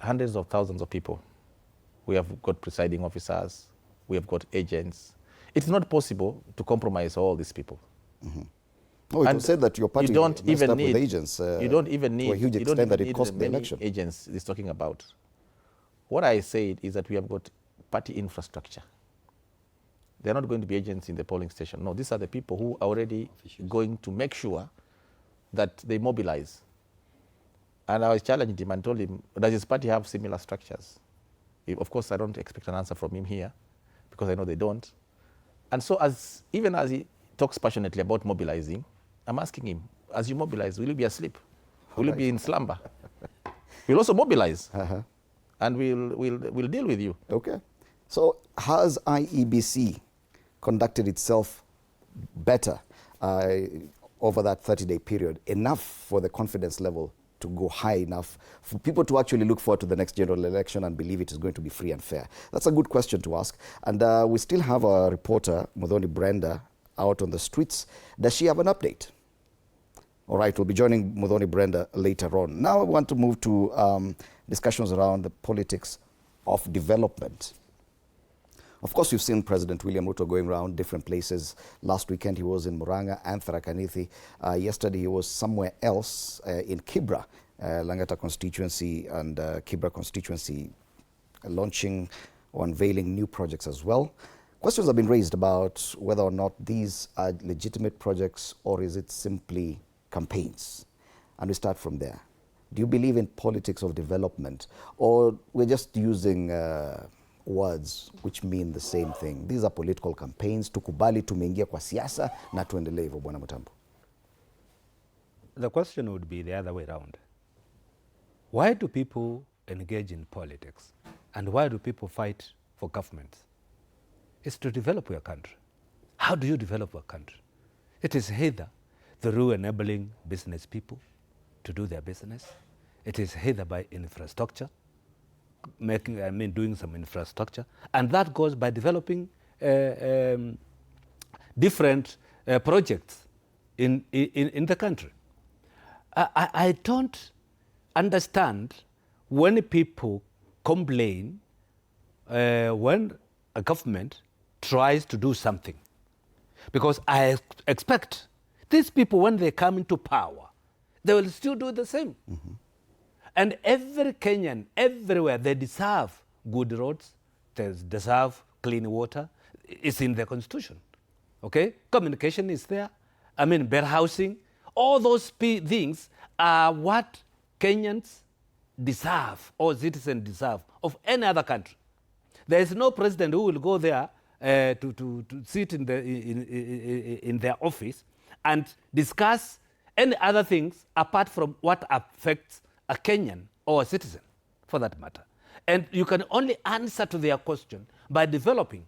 hundreds of thousands of people. We have got presiding officers, we have got agents. It's not possible to compromise all these people. Oh, it was said that your party you don't even need agents. You don't even need to a huge extent that it cost the many election. Agents is talking about. What I said is that we have got party infrastructure. They're not going to be agents in the polling station. No, these are the people who are already going to make sure that they mobilize. And I challenged him and told him, does his party have similar structures? Of course, I don't expect an answer from him here, because I know they don't. And so even as he talks passionately about mobilizing, I'm asking him, as you mobilize, will you be asleep? Will you be in slumber? We'll also mobilize, and we'll deal with you. Okay. So has IEBC conducted itself better over that 30-day period, enough for the confidence level to go high enough for people to actually look forward to the next general election and believe it is going to be free and fair? That's a good question to ask. And we still have a reporter, Muthoni Brenda, out on the streets. Does she have an update? All right, we'll be joining Muthoni Brenda later on. Now I want to move to discussions around the politics of development. Of course, you've seen President William Ruto going around different places. Last weekend, he was in Murang'a and Tharaka Nithi. Yesterday, he was somewhere else in Kibra, Langata constituency and Kibra constituency, launching or unveiling new projects as well. Questions have been raised about whether or not these are legitimate projects or is it simply campaigns. And we start from there. Do you believe in politics of development, or we're just using words which mean the same thing? These are political campaigns. Tukubali tumeingia kwa siasa na tuendelee hivyo, Bwana Mutambo. The question would be the other way around. Why do people engage in politics, and why do people fight for government? It's to develop your country. How do you develop a country? It is either through enabling business people to do their business. It is either by infrastructure, doing some infrastructure, and that goes by developing different projects in the country. I don't understand when people complain when a government tries to do something, because I expect these people, when they come into power, they will still do the same. And every Kenyan, everywhere, they deserve good roads, they deserve clean water. It's in the constitution, okay? Communication is there. Better housing. All those things are what Kenyans deserve, or citizens deserve, of any other country. There is no president who will go there to sit in their office and discuss any other things apart from what affects a Kenyan or a citizen, for that matter. And you can only answer to their question by developing.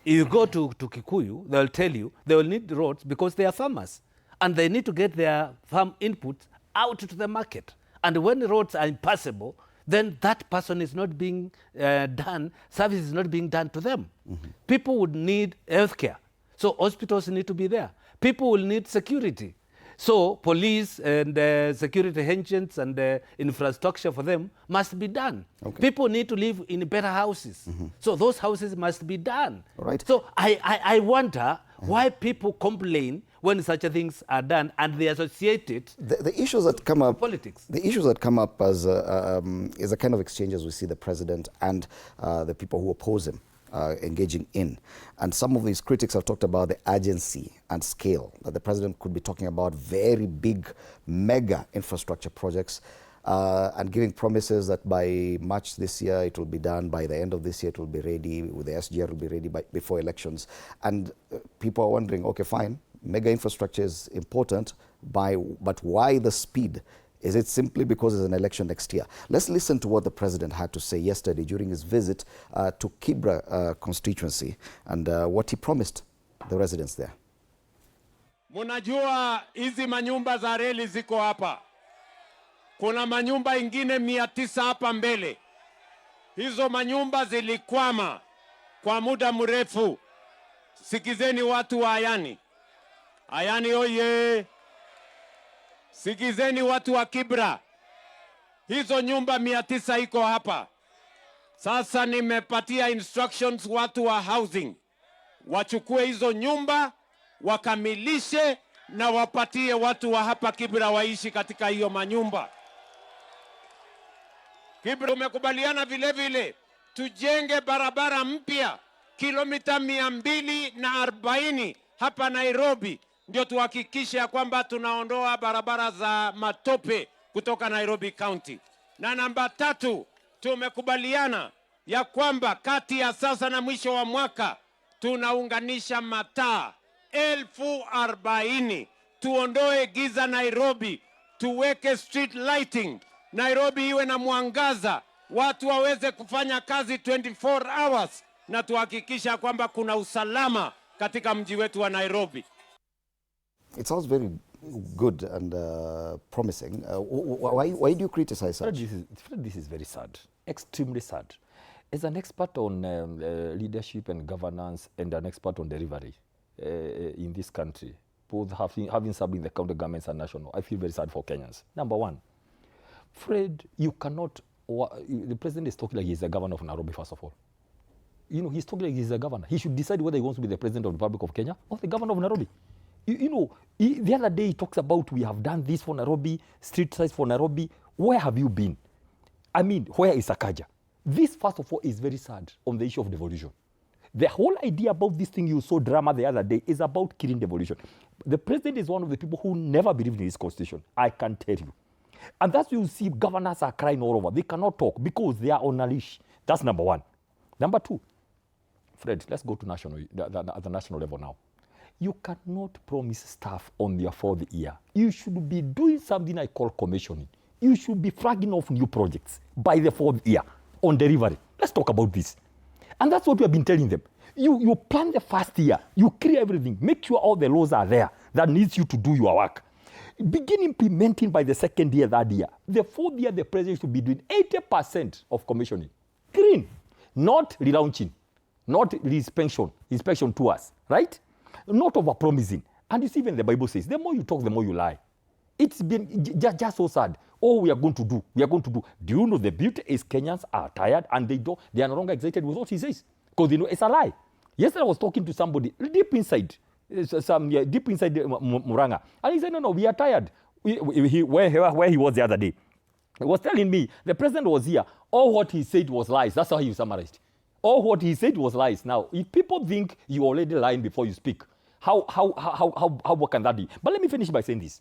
If you go to Kikuyu, they'll tell you they will need roads because they are farmers, and they need to get their farm inputs out to the market. And when the roads are impassable, then that person is not being done, service is not being done to them. People would need healthcare, so hospitals need to be there. People will need security. So police and security agents and infrastructure for them must be done. People need to live in better houses. So those houses must be done. Right. So I wonder why people complain when such things are done and they associate it the issues that come up politics. The issues that come up as is a kind of exchanges we see the president and the people who oppose him engaging in. And some of these critics have talked about the urgency and scale that the president could be talking about very big, mega infrastructure projects and giving promises that by March this year it will be done, by the end of this year it will be ready, with the SGR will be ready before elections. And people are wondering, okay, fine, mega infrastructure is important, but why the speed? Is it simply because there's an election next year? Let's listen to what the president had to say yesterday during his visit to Kibra constituency and what he promised the residents there. Munajua hizi manyumba za reli ziko hapa. Kuna manyumba ingine 900 hapa mbele. Hizo manyumba zilikwama kwa muda mrefu. Sikizeni watu wa Ayani. Ayani oye! Sikizeni watu wa Kibra. Hizo nyumba 900 iko hapa. Sasa nimepatia instructions watu wa housing. Wachukue hizo nyumba, wakamilishe na wapatie watu wa hapa Kibra waishi katika hiyo manyumba. Kibra umekubaliana vile vile tujenge barabara mpya kilomita 240 hapa Nairobi, ndio tuhakikishe ya kwamba tunaondoa barabara za matope kutoka Nairobi County. Na namba 3, tumekubaliana ya kwamba kati ya sasa na mwisho wa mwaka tunaunganisha mataa 40,000. Tuondoe giza Nairobi, tuweke street lighting. Nairobi iwe na mwangaza, watu waweze kufanya kazi 24 hours, na tuhakikisha kwamba kuna usalama katika mji wetu wa Nairobi. It sounds very good and promising. Why do you criticize such? This is very sad, extremely sad. As an expert on leadership and governance and an expert on delivery in this country, both having served in the county governments and national, I feel very sad for Kenyans. Number one, Fred, you cannot, the president is talking like he's the governor of Nairobi, first of all. You know, he's talking like he's the governor. He should decide whether he wants to be the president of the Republic of Kenya or the governor of Nairobi. You know, the other day he talks about we have done this for Nairobi, street size for Nairobi. Where have you been? I mean, where is Sakaja? This, first of all, is very sad on the issue of devolution. The whole idea about this thing you saw drama the other day is about killing devolution. The president is one of the people who never believed in his constitution, I can tell you. And that's why you see governors are crying all over. They cannot talk because they are on a leash. That's number one. Number two, Fred, let's go to at the national level now. You cannot promise staff on their 4th year. You should be doing something I call commissioning. You should be flagging off new projects by the 4th year on delivery. Let's talk about this. And that's what we have been telling them. You plan the 1st year, you clear everything, make sure all the laws are there that needs you to do your work. Begin implementing by the 2nd year, 3rd year. The 4th year, the president should be doing 80% of commissioning. Green, not relaunching, not inspection to us, right? Not over-promising. And you see, when the Bible says, the more you talk, the more you lie. It's been just so sad. Oh, we are going to do. Do you know the beauty is Kenyans are tired and they are no longer excited with what he says? Because they know it's a lie. Yesterday I was talking to somebody deep inside Muranga. And he said, no, we are tired. Where he was the other day. He was telling me, the president was here. All what he said was lies. That's how he summarized. All what he said was lies. Now, if people think you're already lying before you speak, how can that be? But let me finish by saying this.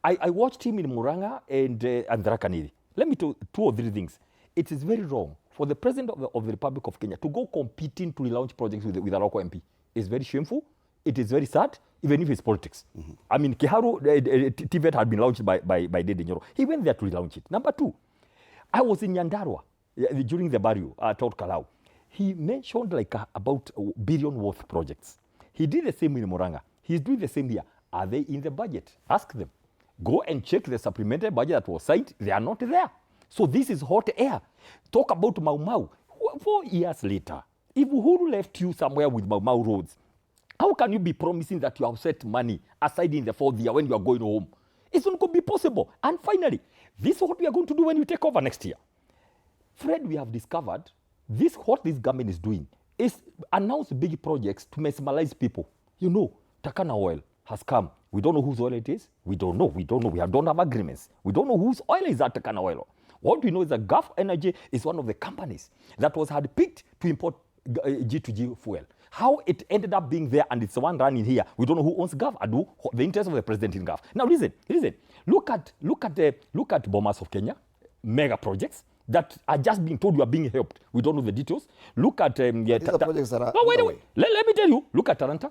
I watched him in Muranga and Rakaniri. Let me tell 2 or 3 things. It is very wrong for the president of the Republic of Kenya to go competing to relaunch projects with a local MP. It's very shameful. It is very sad, even if it's politics. Mm-hmm. I mean, Kiharu, TVET had been launched by Dede Nyoro. He went there to relaunch it. Number 2, I was in Nyandarua during the burial at Tort Kalau. He mentioned like about $1 billion worth projects. He did the same in Muranga. He's doing the same here. Are they in the budget? Ask them. Go and check the supplementary budget that was signed. They are not there. So this is hot air. Talk about Mau Mau. 4 years later, if Uhuru left you somewhere with Mau Mau roads, how can you be promising that you have set money aside in the 4th year when you are going home? It's not going to be possible. And finally, this is what we are going to do when we take over next year. Fred, we have discovered what this government is doing is announce big projects to mesmerize people. You know, Takana Oil has come. We don't know whose oil it is. We don't know. We don't have agreements. We don't know whose oil is that kind of oil. What we know is that Gulf Energy is one of the companies that had picked to import G2G fuel. How it ended up being there and it's the one running here. We don't know who owns Gulf and who the interest of the president in Gulf. Now listen. Look at Bomas of Kenya, mega projects that are just being told you are being helped. We don't know the details. Look at these are projects that are wait. Let me tell you. Look at Taranta.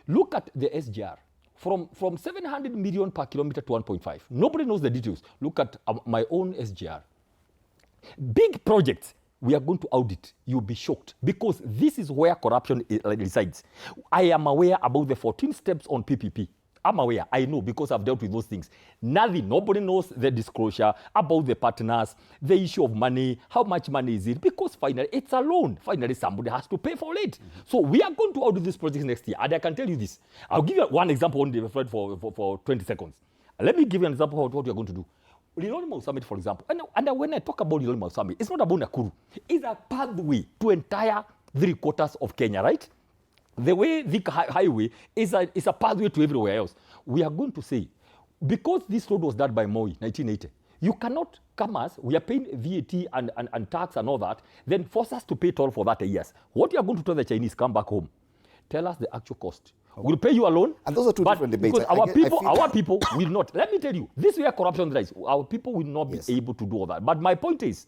Look at the SGR. From 700 million per kilometer to 1.5. Nobody knows the details. Look at my own SGR. Big projects. We are going to audit. You'll be shocked because this is where corruption resides. I am aware about the 14 steps on PPP. I'm aware. I know because I've dealt with those things. Nobody knows the disclosure about the partners, the issue of money, how much money is it? Because finally, it's a loan. Finally, somebody has to pay for it. So we are going to audit this project next year. And I can tell you this. I'll give you one example only for 20 seconds. Let me give you an example of what you're going to do. Lilongwe Summit, for example. And when I talk about Lilongwe Summit, it's not about Nakuru. It's a pathway to entire 3/4 of Kenya, right? The way the highway is a pathway to everywhere else. We are going to say, because this road was done by Moi, 1980, you cannot come us, we are paying VAT and tax and all that, then force us to pay toll for that years. What you are going to tell the Chinese, come back home. Tell us the actual cost. We'll pay you alone. And those are two different debates. Because our people will not. Let me tell you, this is where corruption lies. Our people will not be able to do all that. But my point is,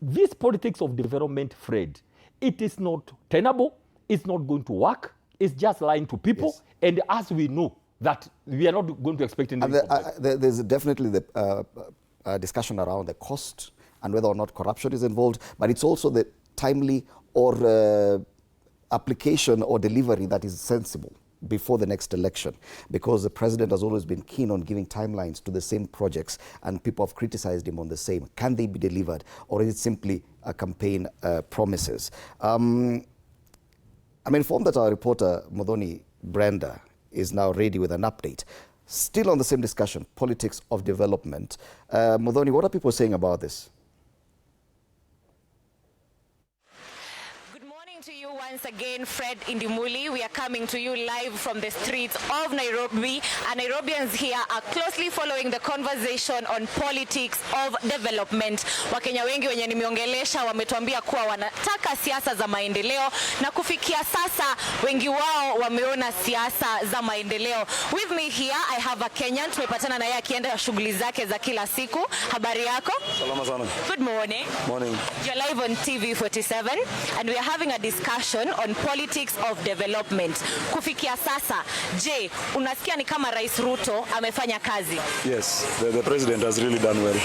this politics of development, Fred, it is not tenable. It's not going to work. It's just lying to people. And as we know, that we are not going to expect anything. There's definitely the discussion around the cost and whether or not corruption is involved. But it's also the timely or application or delivery that is sensible before the next election, because the president has always been keen on giving timelines to the same projects and people have criticized him on the same. Can they be delivered, or is it simply a campaign promises? I'm informed that our reporter Modoni Brenda is now ready with an update. Still on the same discussion, politics of development. Modoni, what are people saying about this? Once again, Fred Indimuli, we are coming to you live from the streets of Nairobi, and Nairobians here are closely following the conversation on politics of development. Wakenya wengi wenye nimeongelesha wametuambia kuwa wanataka siasa za maendeleo, na kufikia sasa wengi wao wameona siasa za maendeleo. With me here I have a Kenyan, tumepatana na yeye akienda shughuli zake za kila siku. Habari yako? Salama sana. Good morning. Morning. You're live on TV47 and we are having a discussion on politics of development. Kufikia sasa, je, unasikia ni kama Rais Ruto amefanya kazi? Yes, the president has really done well.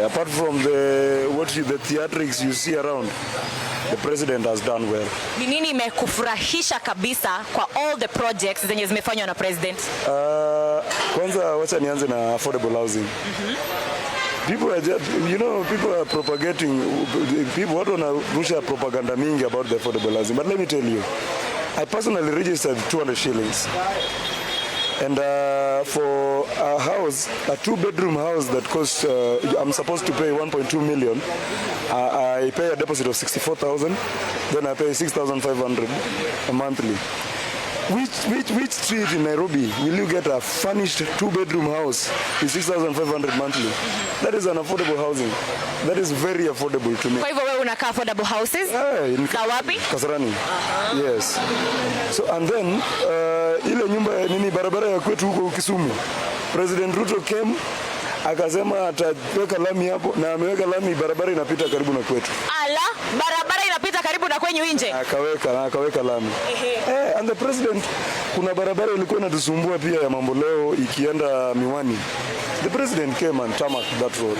Apart from the theatrics you see around, the president has done well. Ni nini imekufurahisha kabisa kwa all the projects zenye zimefanywa na president? Kwanza wacha nianze na affordable housing. People are just, people are propagating, watu wanarusha propaganda mingi about the affordable housing. But let me tell you, I personally registered 200 shillings. And for a house, a 2-bedroom house that costs, I'm supposed to pay 1.2 million, I pay a deposit of 64,000, then I pay 6,500 monthly. Which street in Nairobi will you get a furnished 2-bedroom house with 6,500 monthly? That is an affordable housing. That is very affordable to me. Kwa hivyo wewe unakaa affordable houses? Za wapi? Kasarani. Yes. So and then ile nyumba barabara ya kwetu huko Kisumu. President Ruto came akasema ataweka lami hapo, na ameweka lami, barabara inapita karibu na kwetu. Ala, barabara inapita karibu na kwenyu nje? Akaweka lami. And the president, kuna barabara ilikuwa inatusumbua pia ya Mamboleo ikienda Miwani. The president came and tarmacked that road.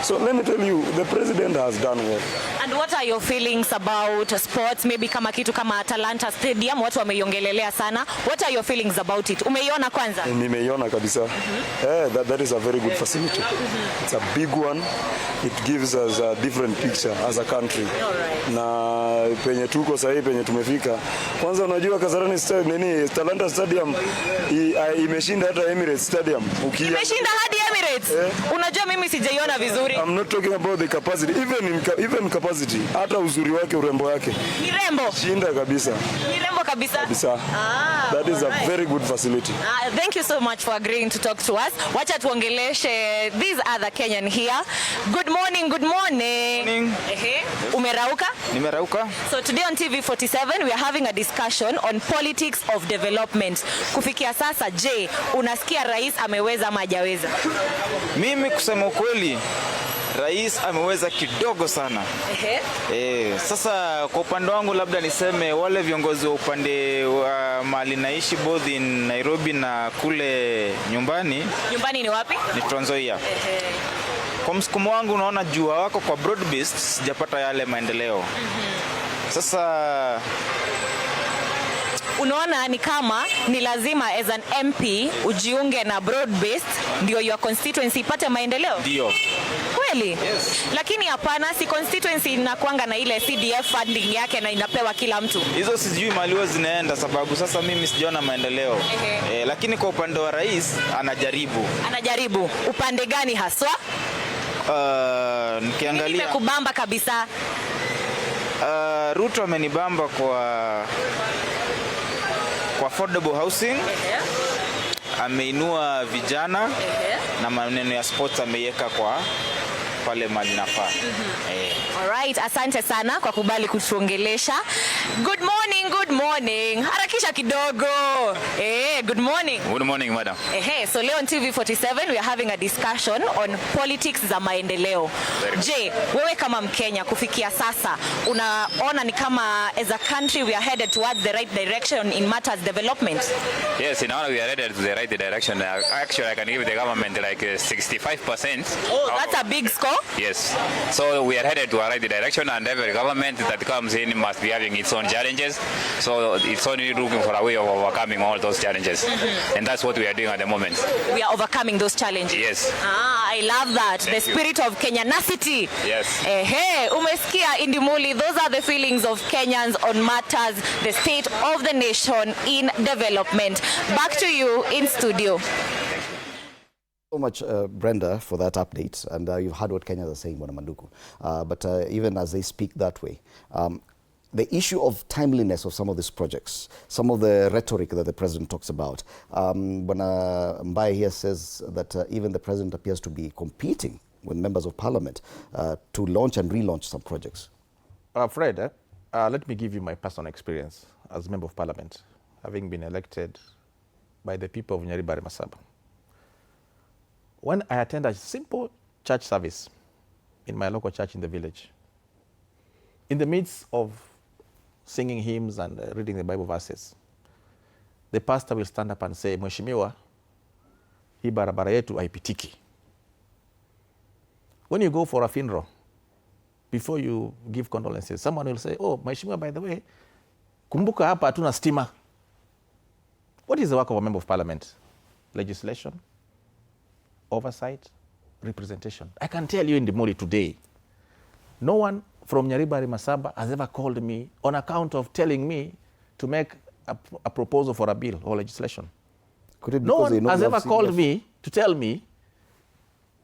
So let me tell you, the president has done well. And what are your feelings about sports? Maybe kama kitu kama Talanta Stadium, watu wameiongelelea sana. What are your feelings about it? Umeiona kwanza? Nimeiona kabisa. That is a very good facility. It's a big one. It gives us a different picture as a country. Na penye tuko sahi, penye tumefika. Kwanza unajua Kasarani Talanta Stadium imeshinda hata Emirates Stadium. Imeshinda hadi hadi Emirates. Unajua mimi sijaiona vizuri. I'm not talking about the capacity, even capacity. Hata uzuri wake, urembo wake. Ni rembo. Shinda kabisa. Ni rembo kabisa. Kabisa. That is a very good facility. Thank you so much for agreeing to talk to us. Wacha tuongeleshe these other Kenyan here. Good morning, good morning. Morning. Umerauka? Nimerauka. So today on TV47 we are having a discussion on politics of development. Kufikia sasa, je, unasikia rais ameweza ama hajaweza? Mimi kusema ukweli, rais ameweza kidogo sana. Sasa kwa upande wangu labda niseme wale viongozi wa upande wa mali naishi both in Nairobi na kule nyumbani. Nyumbani ni wapi? Ni Trans Nzoia. Kwa msukumo wangu unaona jua wako kwa broad based sijapata yale maendeleo. Sasa unaona ni kama ni lazima as an MP ujiunge na broad based ndio your constituency ipate maendeleo? Ndio. Kweli? Yes. Lakini hapana, si constituency inakuanga na ile CDF funding yake na inapewa kila mtu. Hizo sijui mali zinaenda sababu sasa mimi sijaona maendeleo. Lakini kwa upande wa rais anajaribu. Anajaribu. Upande gani haswa? Nikiangalia kubamba kabisa. Ruto amenibamba kwa affordable housing. Ameinua vijana na maneno ya sports ameiweka kwa pale mali nafaa. Alright, asante sana kwa kubali kutuongelesha. Good morning, good morning. Harakisha kidogo. Good morning. Good morning, madam. So leo on TV47 we are having a discussion on politics za maendeleo. Je, wewe kama Mkenya kufikia sasa unaona ni kama as a country we are headed towards the right direction in matters development? Yes, now we are headed to the right direction. Actually, I can give the government like 65%. Oh, that's a big score. Yes. So we are headed to a right direction, and every government that comes in must be having its own challenges. So it's only looking for a way of overcoming all those challenges. And that's what we are doing at the moment. We are overcoming those challenges. Yes. I love that. The spirit of Kenyanacity. Yes. Umesikia Indimuli, those are the feelings of Kenyans on matters, the state of the nation in development. Back to you in studio. So much, Brenda, for that update. And you've heard what Kenyans are saying, Bwana Manduku. But even as they speak that way, the issue of timeliness of some of these projects, some of the rhetoric that the president talks about, Bwana Mbai here says that even the president appears to be competing with members of parliament to launch and relaunch some projects. Fred, let me give you my personal experience as member of parliament, having been elected by the people of Nyaribari Masaba. When I attend a simple church service in my local church in the village, in the midst of singing hymns and reading the Bible verses, the pastor will stand up and say, Mheshimiwa, hii barabara yetu haipitiki. When you go for a funeral, before you give condolences, someone will say, oh, Mheshimiwa, by the way, kumbuka hapa hatuna stima. What is the work of a member of parliament? Legislation, oversight, representation. I can tell you in Ndimuli today, no one from Nyaribari Masaba has ever called me on account of telling me to make a proposal for a bill or legislation. No one has ever called me to tell me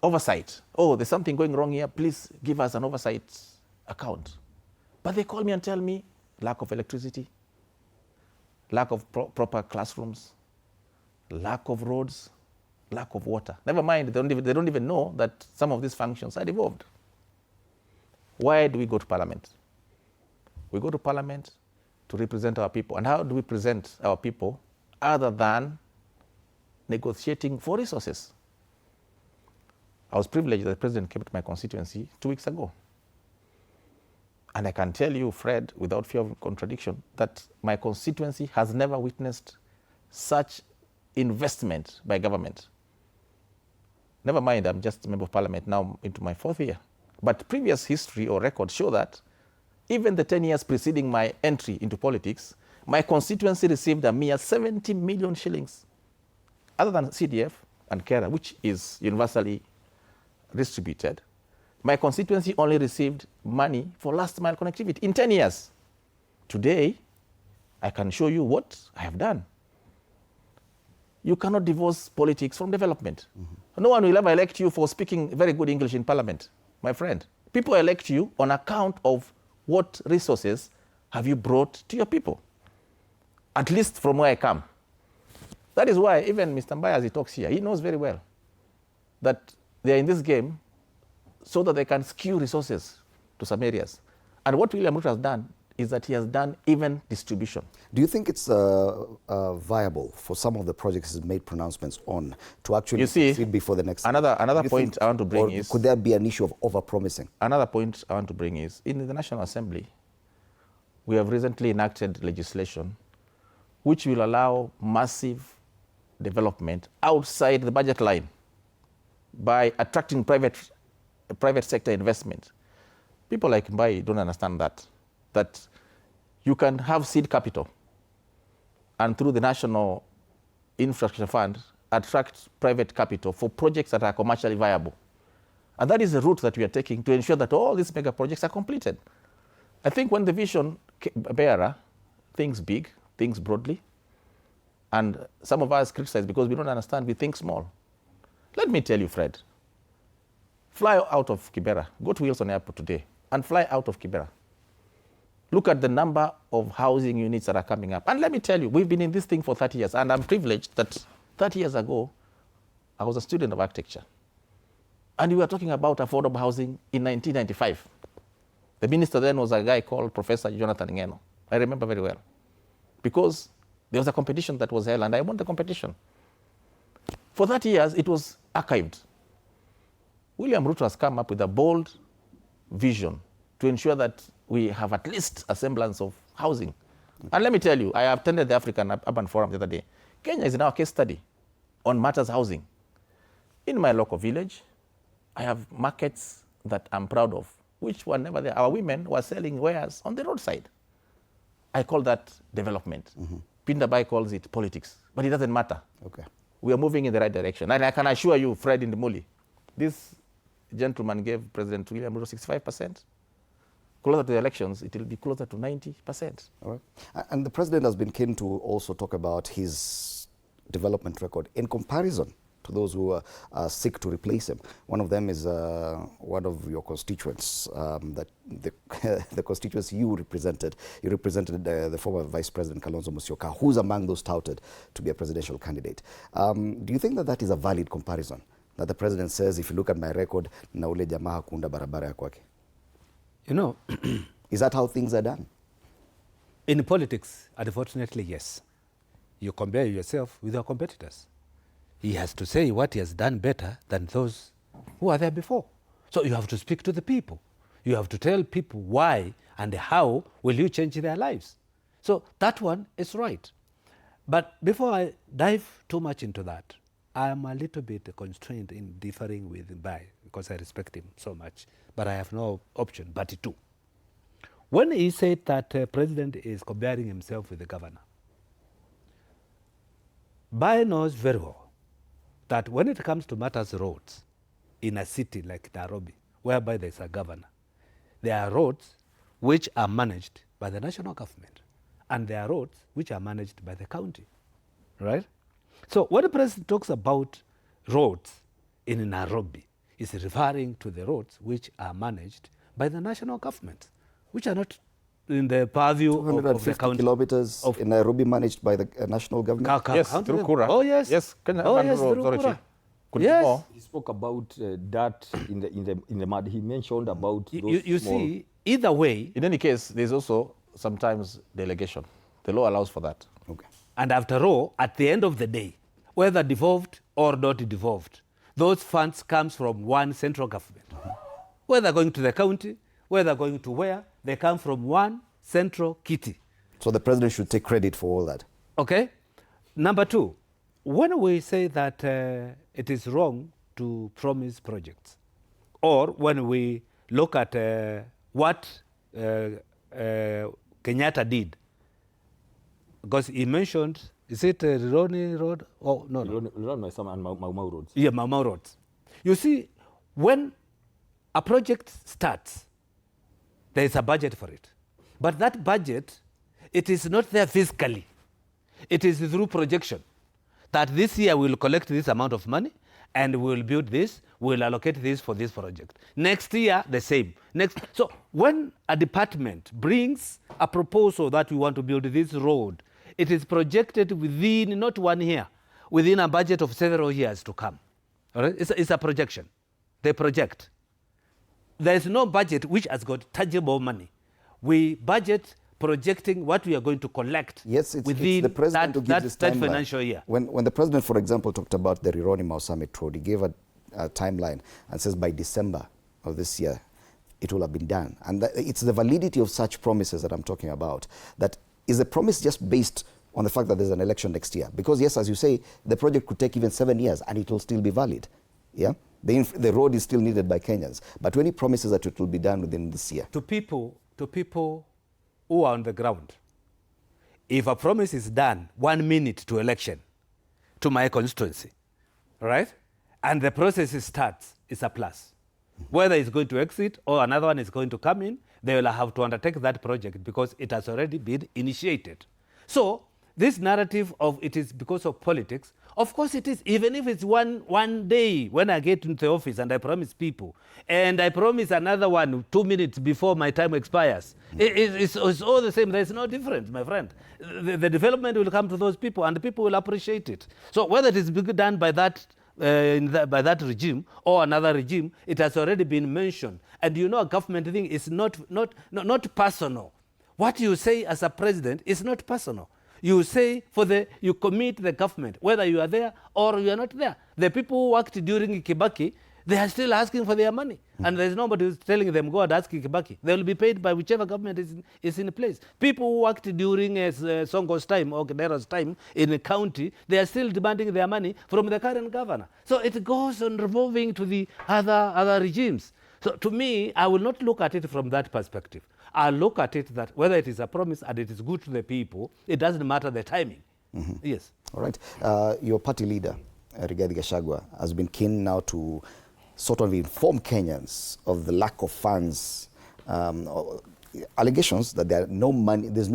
oversight. Oh, there's something going wrong here. Please give us an oversight account. But they call me and tell me lack of electricity, lack of proper classrooms, lack of roads, lack of water. Never mind, they don't even know that some of these functions are devolved. Why do we go to parliament? We go to parliament to represent our people. And how do we present our people other than negotiating for resources? I was privileged that the president came to my constituency 2 weeks ago. And I can tell you, Fred, without fear of contradiction, that my constituency has never witnessed such investment by government. Never mind, I'm just a member of parliament now into my 4th year. But previous history or records show that even the 10 years preceding my entry into politics, my constituency received a mere 70 million shillings. Other than CDF and KERA, which is universally distributed, my constituency only received money for last mile connectivity in 10 years. Today, I can show you what I have done. You cannot divorce politics from development. No one will ever elect you for speaking very good English in Parliament, my friend. People elect you on account of what resources have you brought to your people, at least from where I come. That is why even Mr. Mbaya, as he talks here, he knows very well that they are in this game so that they can skew resources to some areas. And what William Ruto has done is that he has done even distribution. Do you think it's viable for some of the projects he's made pronouncements on to actually succeed before the next? Another point I want to bring is... Could there be an issue of over-promising? Another point I want to bring is, in the National Assembly, we have recently enacted legislation which will allow massive development outside the budget line by attracting private sector investment. People like Mbai don't understand that you can have seed capital and through the National Infrastructure Fund attract private capital for projects that are commercially viable. And that is the route that we are taking to ensure that all these mega projects are completed. I think when the vision bearer thinks big, thinks broadly, and some of us criticize because we don't understand, we think small. Let me tell you, Fred, fly out of Kibera, go to Wilson Airport today, and fly out of Kibera. Look at the number of housing units that are coming up. And let me tell you, we've been in this thing for 30 years, and I'm privileged that 30 years ago, I was a student of architecture. And we were talking about affordable housing in 1995. The minister then was a guy called Professor Jonathan Ngeno. I remember very well. Because there was a competition that was held, and I won the competition. For 30 years, it was archived. William Ruto has come up with a bold vision to ensure that we have at least a semblance of housing. And let me tell you, I attended the African Urban Forum the other day. Kenya is now a case study on matters housing. In my local village, I have markets that I'm proud of, which were never there. Our women were selling wares on the roadside. I call that development. Pindabai calls it politics, but it doesn't matter. Okay. We are moving in the right direction. And I can assure you, Fred Indimuli, this gentleman gave President William Ruto 65%. Closer to the elections, it will be closer to 90%. All right. And the president has been keen to also talk about his development record in comparison to those who seek to replace him. One of them is one of your constituents, that the constituents you represented. You represented the former Vice President Kalonzo Musyoka, who's among those touted to be a presidential candidate. Do you think that that is a valid comparison? That the president says, if you look at my record, na ule jamaa hakunda barabara ya kwake. You know, is that how things are done? In politics, unfortunately, yes. You compare yourself with your competitors. He has to say what he has done better than those who are there before. So you have to speak to the people. You have to tell people why and how will you change their lives. So that one is right. But before I dive too much into that, I am a little bit constrained in differing with Mbai because I respect him so much. But I have no option but to. When he said that president is comparing himself with the governor, Mbai knows very well that when it comes to matters roads in a city like Nairobi, whereby there's a governor, there are roads which are managed by the national government, and there are roads which are managed by the county, right? So when the president talks about roads in Nairobi, he's referring to the roads which are managed by the national government, which are not in the purview of the county. Kilometers in Nairobi managed by the national government? Yes, through Kura. Oh, yes. Yes, Kenya Urban Authority. Yes. He spoke about that in the mud. He mentioned about those you small... see, either way... In any case, there's also sometimes delegation. The law allows for that. Okay. And after all, at the end of the day, whether devolved or not devolved, those funds comes from one central government. Whether going to the county, whether going to where, they come from one central kitty. So the president should take credit for all that. Okay. Number two, when we say that it is wrong to promise projects, or when we look at what Kenyatta did, because he mentioned, is it Rironi Road? Oh, no. Rironi and Mau Roads. Yeah, Mau Roads. You see, when a project starts, there is a budget for it. But that budget, it is not there physically. It is through projection. That this year we'll collect this amount of money, and we'll build this, we'll allocate this for this project. Next year, the same. So when a department brings a proposal that we want to build this road, it is projected within not 1 year, within a budget of several years to come. All right? It's a projection. They project. There is no budget which has got tangible money. We budget projecting what we are going to collect within the president who gives that financial year. When the president, for example, talked about the Rironi-Mau Summit Road, he gave a timeline and says by December of this year, it will have been done. And it's the validity of such promises that I'm talking about. That is the promise just based on the fact that there's an election next year? Because yes, as you say, the project could take even 7 years and it will still be valid. Yeah, the road is still needed by Kenyans. But when he promises that it will be done within this year, to people who are on the ground, if a promise is done 1 minute to election, to my constituency, right, and the process starts, it's a plus. Whether it's going to exit or another one is going to come in, they will have to undertake that project because it has already been initiated. So this narrative of it is because of politics, of course it is, even if it's one day when I get into the office and I promise people, and I promise another one 2 minutes before my time expires. It's all the same. There's no difference, my friend. The development will come to those people and the people will appreciate it. So whether it is done by that by that regime or another regime, it has already been mentioned. And you know, a government thing is not personal. What you say as a president is not personal. You say you commit the government, whether you are there or you are not there. The people who worked during Kibaki, they are still asking for their money. And there's nobody who's telling them, go and ask Kibaki. They will be paid by whichever government is in place. People who worked during Songo's time or Kedera's time in the county, they are still demanding their money from the current governor. So it goes on revolving to the other regimes. So to me, I will not look at it from that perspective. I look at it that whether it is a promise and it is good to the people, it doesn't matter the timing. Yes. All right. Your party leader, Rigathi Gachagua, has been keen now to sort of inform Kenyans of the lack of funds, allegations that there's no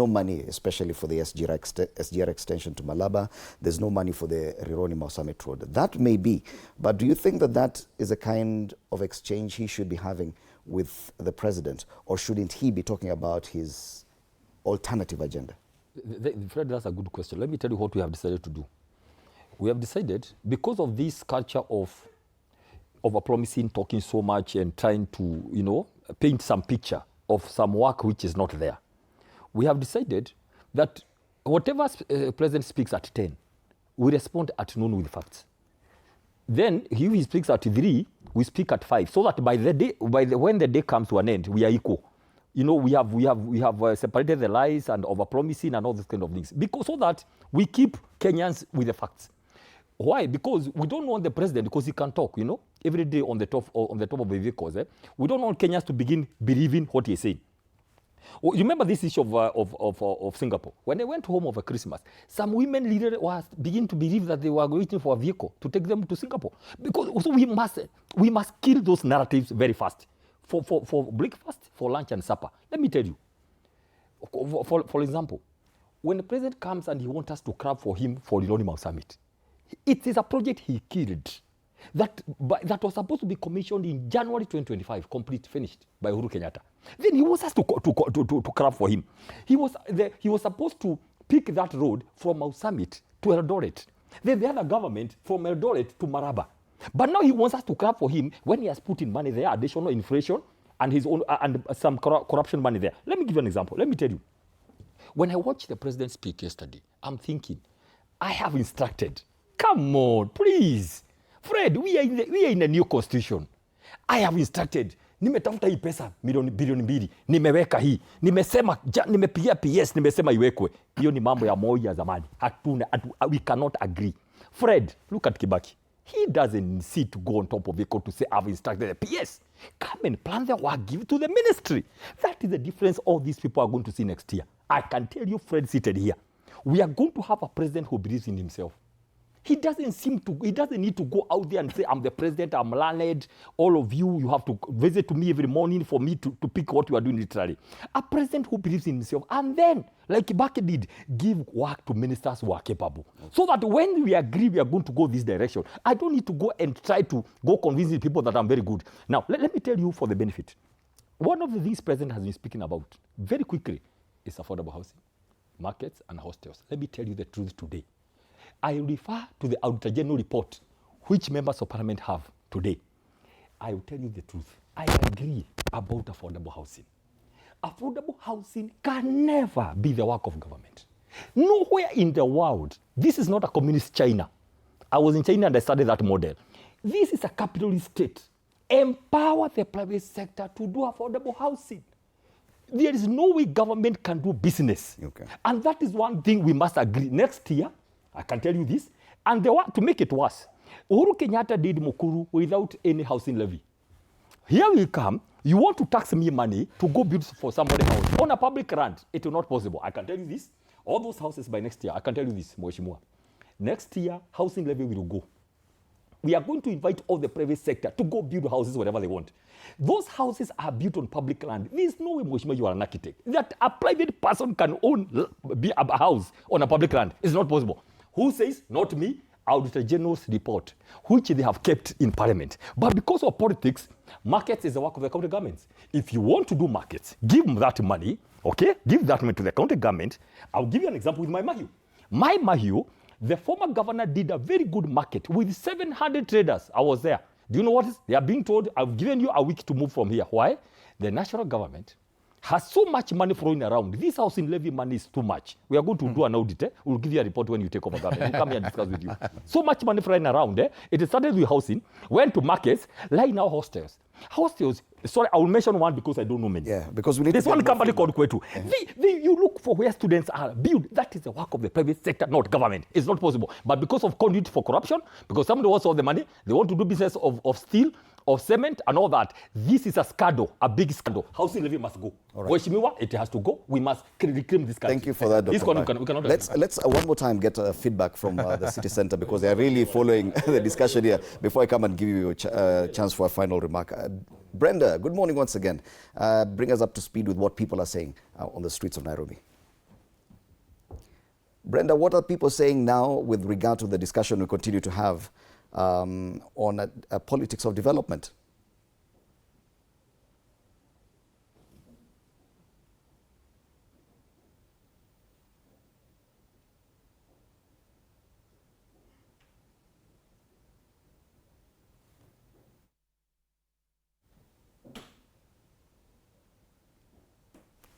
money, especially for the SGR extension to Malaba. There's no money for the Rironi-Mau Summit Road. That may be, but do you think that that is a kind of exchange he should be having with the president, or shouldn't he be talking about his alternative agenda? Fred, that's a good question. Let me tell you what we have decided to do. We have decided, because of this culture of promising, talking so much and trying to, paint some picture of some work which is not there, we have decided that whatever president speaks at 10, we respond at noon with facts. Then he speaks at 3, we speak at 5, so that when the day comes to an end, we are equal. We have separated the lies and over-promising and all these kind of things, so that we keep Kenyans with the facts. Why? Because we don't want the president, because he can talk, every day on the top of the vehicles. We don't want Kenyans to begin believing what he's saying. You remember this issue of Singapore? When they went home over Christmas, some women leaders was beginning to believe that they were waiting for a vehicle to take them to Singapore. Because also we must kill those narratives very fast. For breakfast, for lunch and supper. Let me tell you. For example, when the president comes and he wants us to clap for him for the Rironi-Mau Summit, it is a project he killed that was supposed to be commissioned in January 2025, complete, finished by Uhuru Kenyatta. Then he wants us to clap for him. He was supposed to pick that road from Mau Summit to Eldoret. Then the other government from Eldoret to Maraba. But now he wants us to clap for him when he has put in money there, additional inflation and his own and some corruption money there. Let me give you an example. Let me tell you. When I watched the president speak yesterday, I'm thinking, I have instructed. Come on, please. Fred, we are in a new constitution. I have instructed. Nimetafuta hii pesa bilioni 2. Nimeweka hii. Nimepigia PS, nimesema iwekwe. Hiyo ni mambo ya Moi ya zamani. We cannot agree. Fred, look at Kibaki. He doesn't sit to go on top of vehicle to say, I've instructed the PS. Come and plan their work, give it to the ministry. That is the difference all these people are going to see next year. I can tell you, Fred, seated here, we are going to have a president who believes in himself. He doesn't need to go out there and say, I'm the president, I'm learned, all of you have to visit to me every morning for me to pick what you are doing literally. A president who believes in himself, and then, like Kibaki did, give work to ministers who are capable. So that when we agree we are going to go this direction, I don't need to go and try to go convincing people that I'm very good. Now, let me tell you for the benefit. One of the things President has been speaking about very quickly is affordable housing, markets, and hostels. Let me tell you the truth today. I refer to the Auditor General report, which members of parliament have today. I will tell you the truth. I agree about affordable housing. Affordable housing can never be the work of government. Nowhere in the world, this is not a communist China. I was in China and I studied that model. This is a capitalist state. Empower the private sector to do affordable housing. There is no way government can do business. Okay. And that is one thing we must agree. Next year, I can tell you this, and to make it worse, Uhuru Kenyatta did Mukuru without any housing levy. Here we come, you want to tax me money to go build for somebody else on a public land. It will not possible. I can tell you this, all those houses by next year, I can tell you this, Mheshimiwa. Next year, housing levy will go. We are going to invite all the private sector to go build houses wherever they want. Those houses are built on public land. There is no way, Mheshimiwa, you are an architect, that a private person can own a house on a public land. It's not possible. Who says? Not me. Auditor General's report, which they have kept in Parliament. But because of politics, markets is the work of the county governments. If you want to do markets, give them that money, okay? Give that money to the county government. I'll give you an example with my Mahiu. My Mahiu, the former governor did a very good market with 700 traders. I was there. Do you know what is? They are being told, I've given you a week to move from here. Why? The national government has so much money flowing around. This housing levy money is too much. We are going to do an audit. We'll give you a report when you take over government. We'll come here and discuss with you. So much money flowing around. It started with housing, went to markets, like now hostels. Hostels, sorry, I will mention one because I don't know many. Yeah, because we need There's one company called Kwetu. You look for where students are built. That is the work of the private sector, not government. It's not possible. But because of conduit for corruption, because somebody wants all the money, they want to do business of steel, of cement and all that. This is a scandal, a big scandal. Housing levy must go. Weshimiwa, it has to go. We must reclaim this country. Thank you for that, Dr. This one we cannot let's one more time get feedback from the city center because they are really following the discussion here. Before I come and give you a chance for a final remark. Brenda, good morning once again. Bring us up to speed with what people are saying on the streets of Nairobi. Brenda, what are people saying now with regard to the discussion we continue to have on politics of development?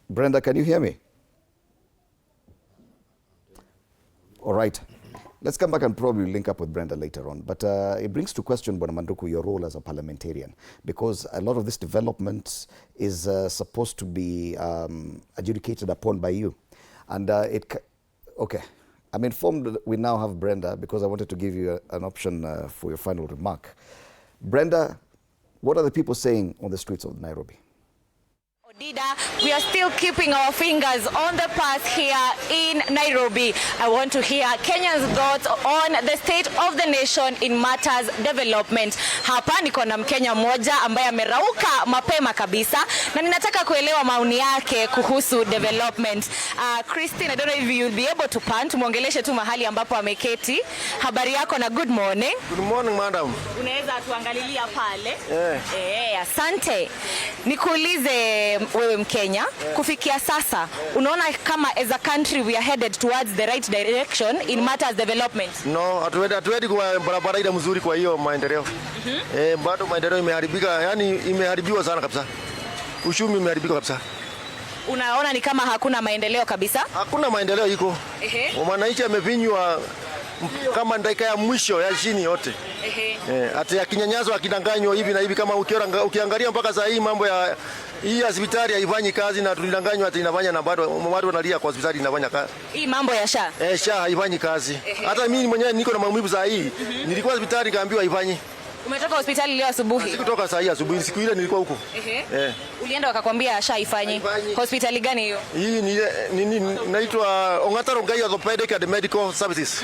Brenda, can you hear me? All right. Let's come back and probably link up with Brenda later on. But it brings to question, Bwana Manduku, your role as a parliamentarian, because a lot of this development is supposed to be adjudicated upon by you. And okay, I'm informed that we now have Brenda because I wanted to give you an option for your final remark. Brenda, what are the people saying on the streets of Nairobi? We are still keeping our fingers on the pulse here in Nairobi. I want to hear Kenyans' thoughts on the state of the nation in matters development. Hapa niko na Mkenya mmoja ambaye amerauka mapema kabisa na ninataka kuelewa maoni yake kuhusu development. Christine, I don't know if you'll be able to pan tumuongeleshe tu mahali ambapo ameketi. Habari yako na good morning. Good morning, madam. Unaweza tuangalilia pale? Asante. Nikuulize wewe Mkenya, kufikia sasa unaona kama as a country we are headed towards the right direction in matters development? No, hatuendi kwa barabara ile mzuri kwa hiyo maendeleo. Bado maendeleo imeharibika, yani imeharibiwa sana kabisa. Uchumi umeharibika kabisa. Unaona ni kama hakuna maendeleo kabisa? Hakuna maendeleo iko. Wananchi amevinywa kama dakika ya mwisho ya chini yote. Hata akinyanyazwa akidanganywa hivi na hivi kama ukiangalia mpaka saa hii mambo ya hii hospitali haifanyi kazi na tulidanganywa ati inafanya na bado watu wanalia kwa hospitali inafanya kazi. Hii mambo ya SHA? SHA haifanyi kazi. Hata mimi mwenyewe niko na maumivu saa hii. Nilikuwa hospitali kaambiwa haifanyi. Umetoka hospitali leo asubuhi? Sikutoka saa hii asubuhi, siku ile nilikuwa huko. Ulienda wakakwambia ashaifanyi. Hospitali gani hiyo? Hii ni naitwa Ongata Rongai Orthopedic and Medical Services.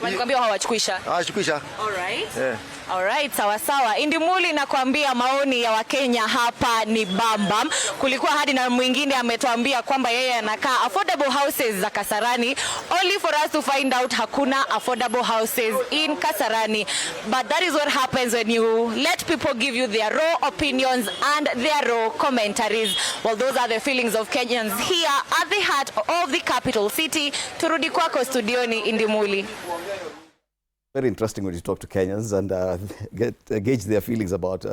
Walikwambia hawachukisha? Hawachukisha. Alright. Alright, sawa sawa. Indimuli nakwambia maoni ya Wakenya hapa ni bamba. Kulikuwa hadi na mwingine ametuambia kwamba yeye anakaa affordable houses za Kasarani, only for us to find out hakuna affordable houses in Kasarani. But that is what happens when you let people give you their raw opinions and their raw commentaries. Well, those are the feelings of Kenyans here at the heart of the capital city. Turudi kwako studioni Indimuli. Very interesting when you talk to Kenyans and gauge their feelings about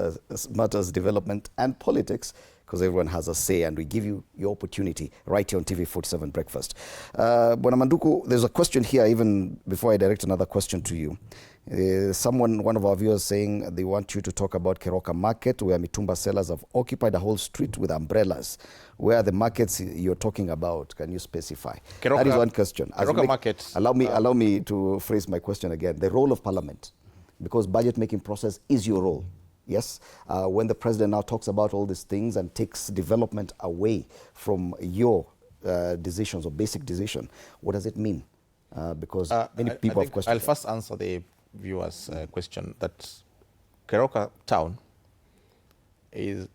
matters, development and politics, because everyone has a say, and we give you your opportunity right here on TV47 Breakfast. Bwana Manduku, there's a question here, even before I direct another question to you. One of our viewers saying they want you to talk about Keroka Market, where Mitumba sellers have occupied a whole street with umbrellas. Where are the markets you're talking about? Can you specify? Keroka, that is one question. Keroka Market. Allow me to phrase my question again. The role of Parliament, because budget making process is your role. Yes, when the president now talks about all these things and takes development away from your decisions or basic decision, what does it mean? Because many people have questions. I'll first answer the viewer's question that Keroka town it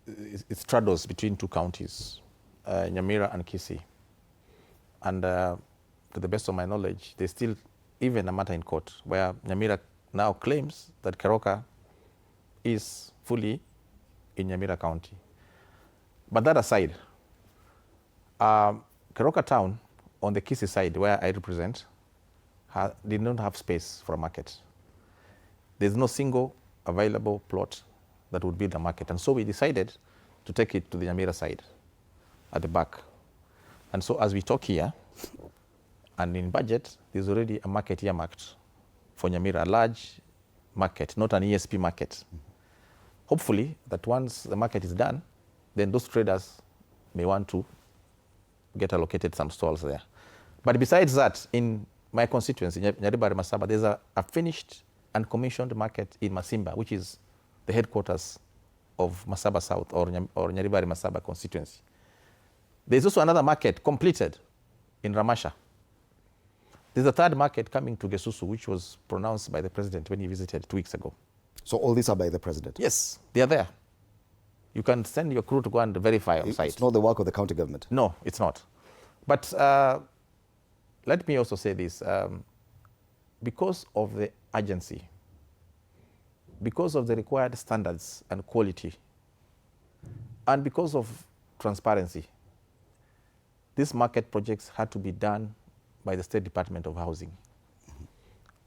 straddles between two counties, Nyamira and Kisii. And to the best of my knowledge, there's still even a matter in court where Nyamira now claims that Keroka is fully in Nyamira County. But that aside, Keroka town on the Kisii side, where I represent, did not have space for a market. There's no single available plot that would be the market. And so we decided to take it to the Nyamira side at the back. And so as we talk here, and in budget, there's already a market earmarked for Nyamira, a large market, not an ESP market. Hopefully, that once the market is done, then those traders may want to get allocated some stalls there. But besides that, in my constituency, Nyaribari Masaba, there's a finished and commissioned market in Masimba, which is the headquarters of Masaba South or Nyaribari Masaba constituency. There's also another market completed in Ramasha. There's a third market coming to Gesusu, which was pronounced by the president when he visited 2 weeks ago. So all these are by the president? Yes, they are there. You can send your crew to go and verify on site. It's not the work of the county government? No, it's not. But let me also say this. Because of the urgency, because of the required standards and quality, and because of transparency, these market projects had to be done by the State Department of Housing.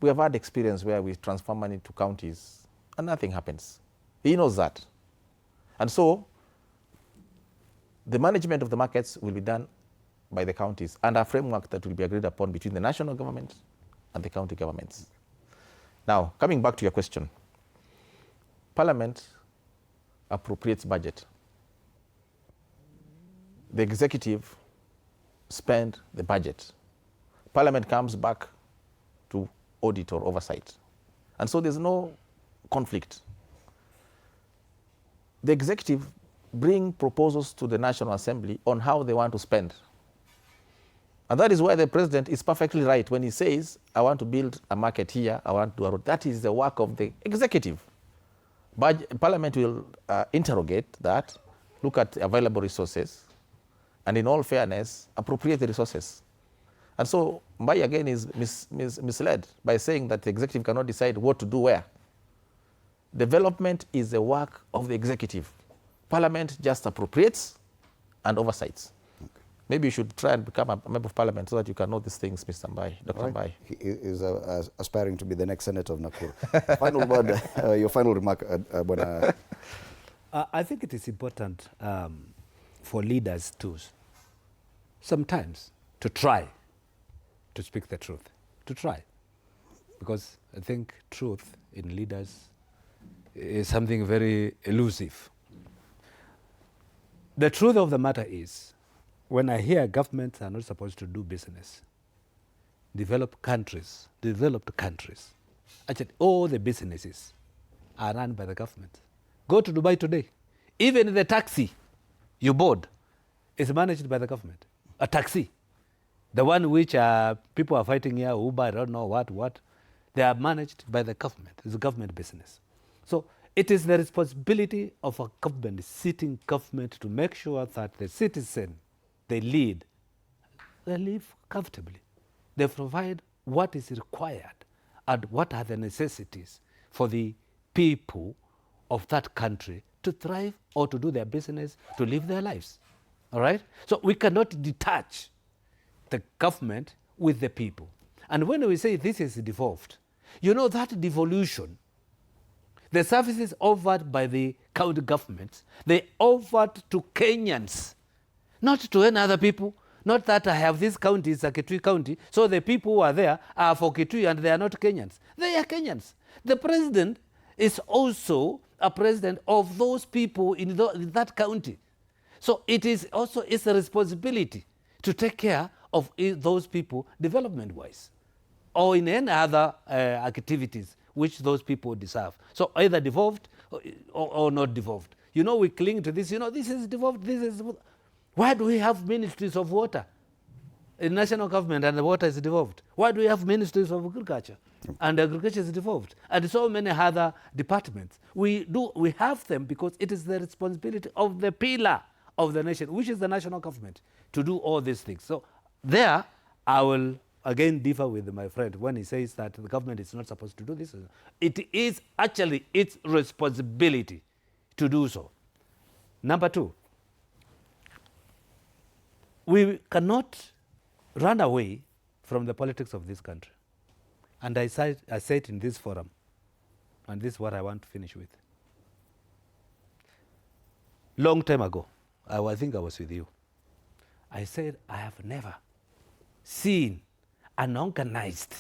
We have had experience where we transfer money to counties and nothing happens. He knows that. And so the management of the markets will be done by the counties under a framework that will be agreed upon between the national government and the county governments. Now, coming back to your question, Parliament appropriates budget. The executive spend the budget. Parliament comes back to audit or oversight. And so there's no conflict. The executive bring proposals to the National Assembly on how they want to spend. And that is why the president is perfectly right when he says, I want to build a market here, I want to do a road. That is the work of the executive. But Parliament will interrogate that, look at available resources, and in all fairness, appropriate the resources. And so Mbai again is misled by saying that the executive cannot decide what to do where. Development is the work of the executive. Parliament just appropriates and oversights. Okay. Maybe you should try and become a member of Parliament so that you can know these things, Mr. Mbai, Dr. Mbai. He is aspiring to be the next senator of Nakuru. Final word, your final remark, Bwana. I think it is important for leaders to sometimes to try to speak the truth, to try. Because I think truth in leaders is something very elusive. The truth of the matter is, when I hear governments are not supposed to do business, developed countries, actually all the businesses are run by the government. Go to Dubai today. Even the taxi you board is managed by the government. A taxi. The one which people are fighting here, Uber, I don't know what. They are managed by the government. It's a government business. So it is the responsibility of a government, sitting government, to make sure that the citizen they lead, they live comfortably. They provide what is required and what are the necessities for the people of that country to thrive or to do their business, to live their lives. All right? So we cannot detach the government with the people. And when we say this is devolved, you know that devolution, the services offered by the county governments, they offered to Kenyans, not to any other people. Not that I have this county, it's a Kitui county, so the people who are there are for Kitui and they are not Kenyans. They are Kenyans. The president is also a president of those people in that county. So it is also its responsibility to take care of those people development-wise or in any other activities which those people deserve. So either devolved or not devolved. You know, we cling to this, you know, this is devolved, this is... Why do we have ministries of water in national government and the water is devolved? Why do we have ministries of agriculture and agriculture is devolved? And so many other departments. We have them because it is the responsibility of the pillar of the nation, which is the national government, to do all these things. So there, I will again differ with my friend when he says that the government is not supposed to do this. It is actually its responsibility to do so. Number two, we cannot run away from the politics of this country. And I said in this forum, and this is what I want to finish with. Long time ago, I think I was with you. I said I have never seen an organized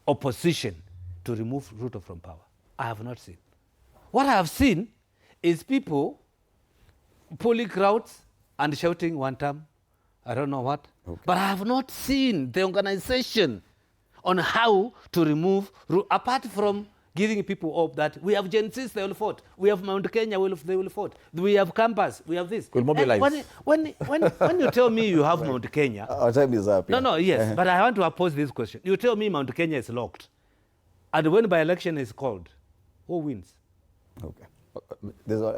opposition to remove Ruto from power. I have not seen. What I have seen is people pulling crowds and shouting one time, I don't know what. Okay. But I have not seen the organization on how to remove, apart from giving people hope that we have Gen Zs, they will vote. We have Mount Kenya, they will vote. We have campus, we have this. We'll mobilize. When you tell me you have Mount Kenya... Our time is up. Yeah. No, yes, but I want to pose this question. You tell me Mount Kenya is locked, and when by-election is called, who wins? Okay.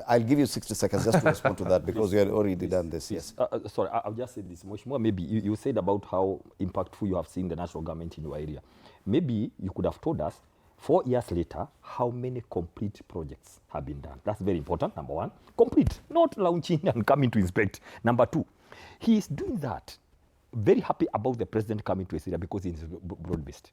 I'll give you 60 seconds just to respond to that because you had already done this. Yes. Sorry, I'll just say this. Mheshimiwa, maybe you said about how impactful you have seen the national government in your area. Maybe you could have told us 4 years later how many complete projects have been done. That's very important, number one. Complete, not launching and coming to inspect. Number two, he is doing that. Very happy about the president coming to his area because he's broad-based.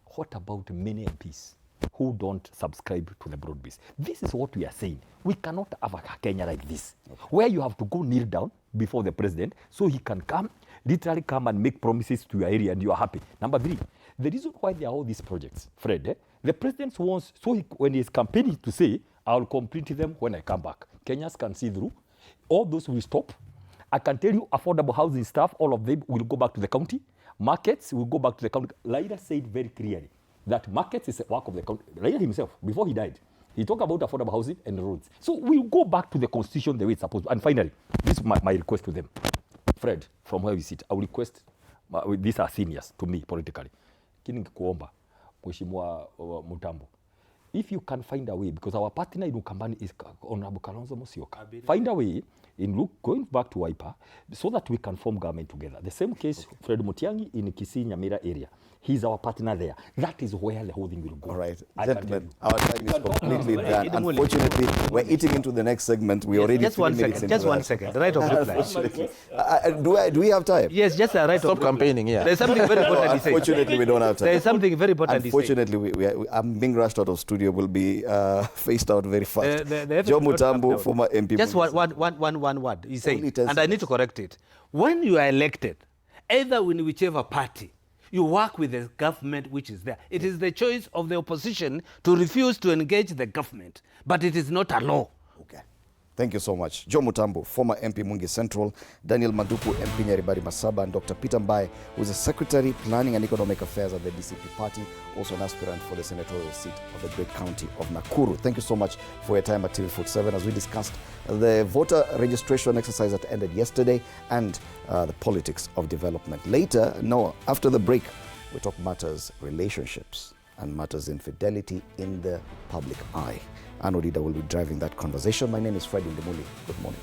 What about many MPs who don't subscribe to the broad-based? This is what we are saying. We cannot have a Kenya like this, where you have to go kneel down before the president so he can come, literally come and make promises to your area and you are happy. Number three, the reason why there are all these projects, Fred, the president wants, when he's campaigning to say, I'll complete them when I come back. Kenyans can see through. All those will stop. I can tell you affordable housing stuff, all of them will go back to the county. Markets will go back to the county. Laila said very clearly that markets is a work of the county. Laila himself, before he died, he talked about affordable housing and roads. So we'll go back to the constitution the way it's supposed to. And finally, this is my request to them. Fred, from where we sit, I will request, these are seniors to me politically. Kini kuomba, Mheshimiwa Mutambo, if you can find a way, because our partner in Ukambani is Honorable Kalonzo Musyoka, find a way in going back to Wiper so that we can form government together. The same case, okay. Fred Mutiang'i in Kisii Nyamira area. He's our partner there. That is where the whole thing will go. All right. Gentlemen, our time is completely done. Unfortunately, we're eating into the next segment. We already just 1 second. Just 1 second. The right of reply. Do we have time? Yes, just the right Stop campaigning, yeah. There's something very important to say. Unfortunately, we don't have time. There's something very important to say. Unfortunately, I'm being rushed out of studio. Will be phased out very fast. Joe Mutambo, former MP. Just one word. You say, and I need to correct it. When you are elected, either in whichever party, you work with the government which is there. It is the choice of the opposition to refuse to engage the government, but it is not a law. Okay. Thank you so much. Joe Mutambo, former MP Mwingi Central, Daniel Madupu, MP Nyaribari Masaba, and Dr. Peter Mbaye, who is the Secretary, Planning and Economic Affairs at the DCP party, also an aspirant for the senatorial seat of the great county of Nakuru. Thank you so much for your time at TV47 as we discussed the voter registration exercise that ended yesterday and the politics of development. Later, after the break, we talk matters relationships and matters infidelity in the public eye. Anne Odida will be driving that conversation. My name is Fred Indemuli. Good morning.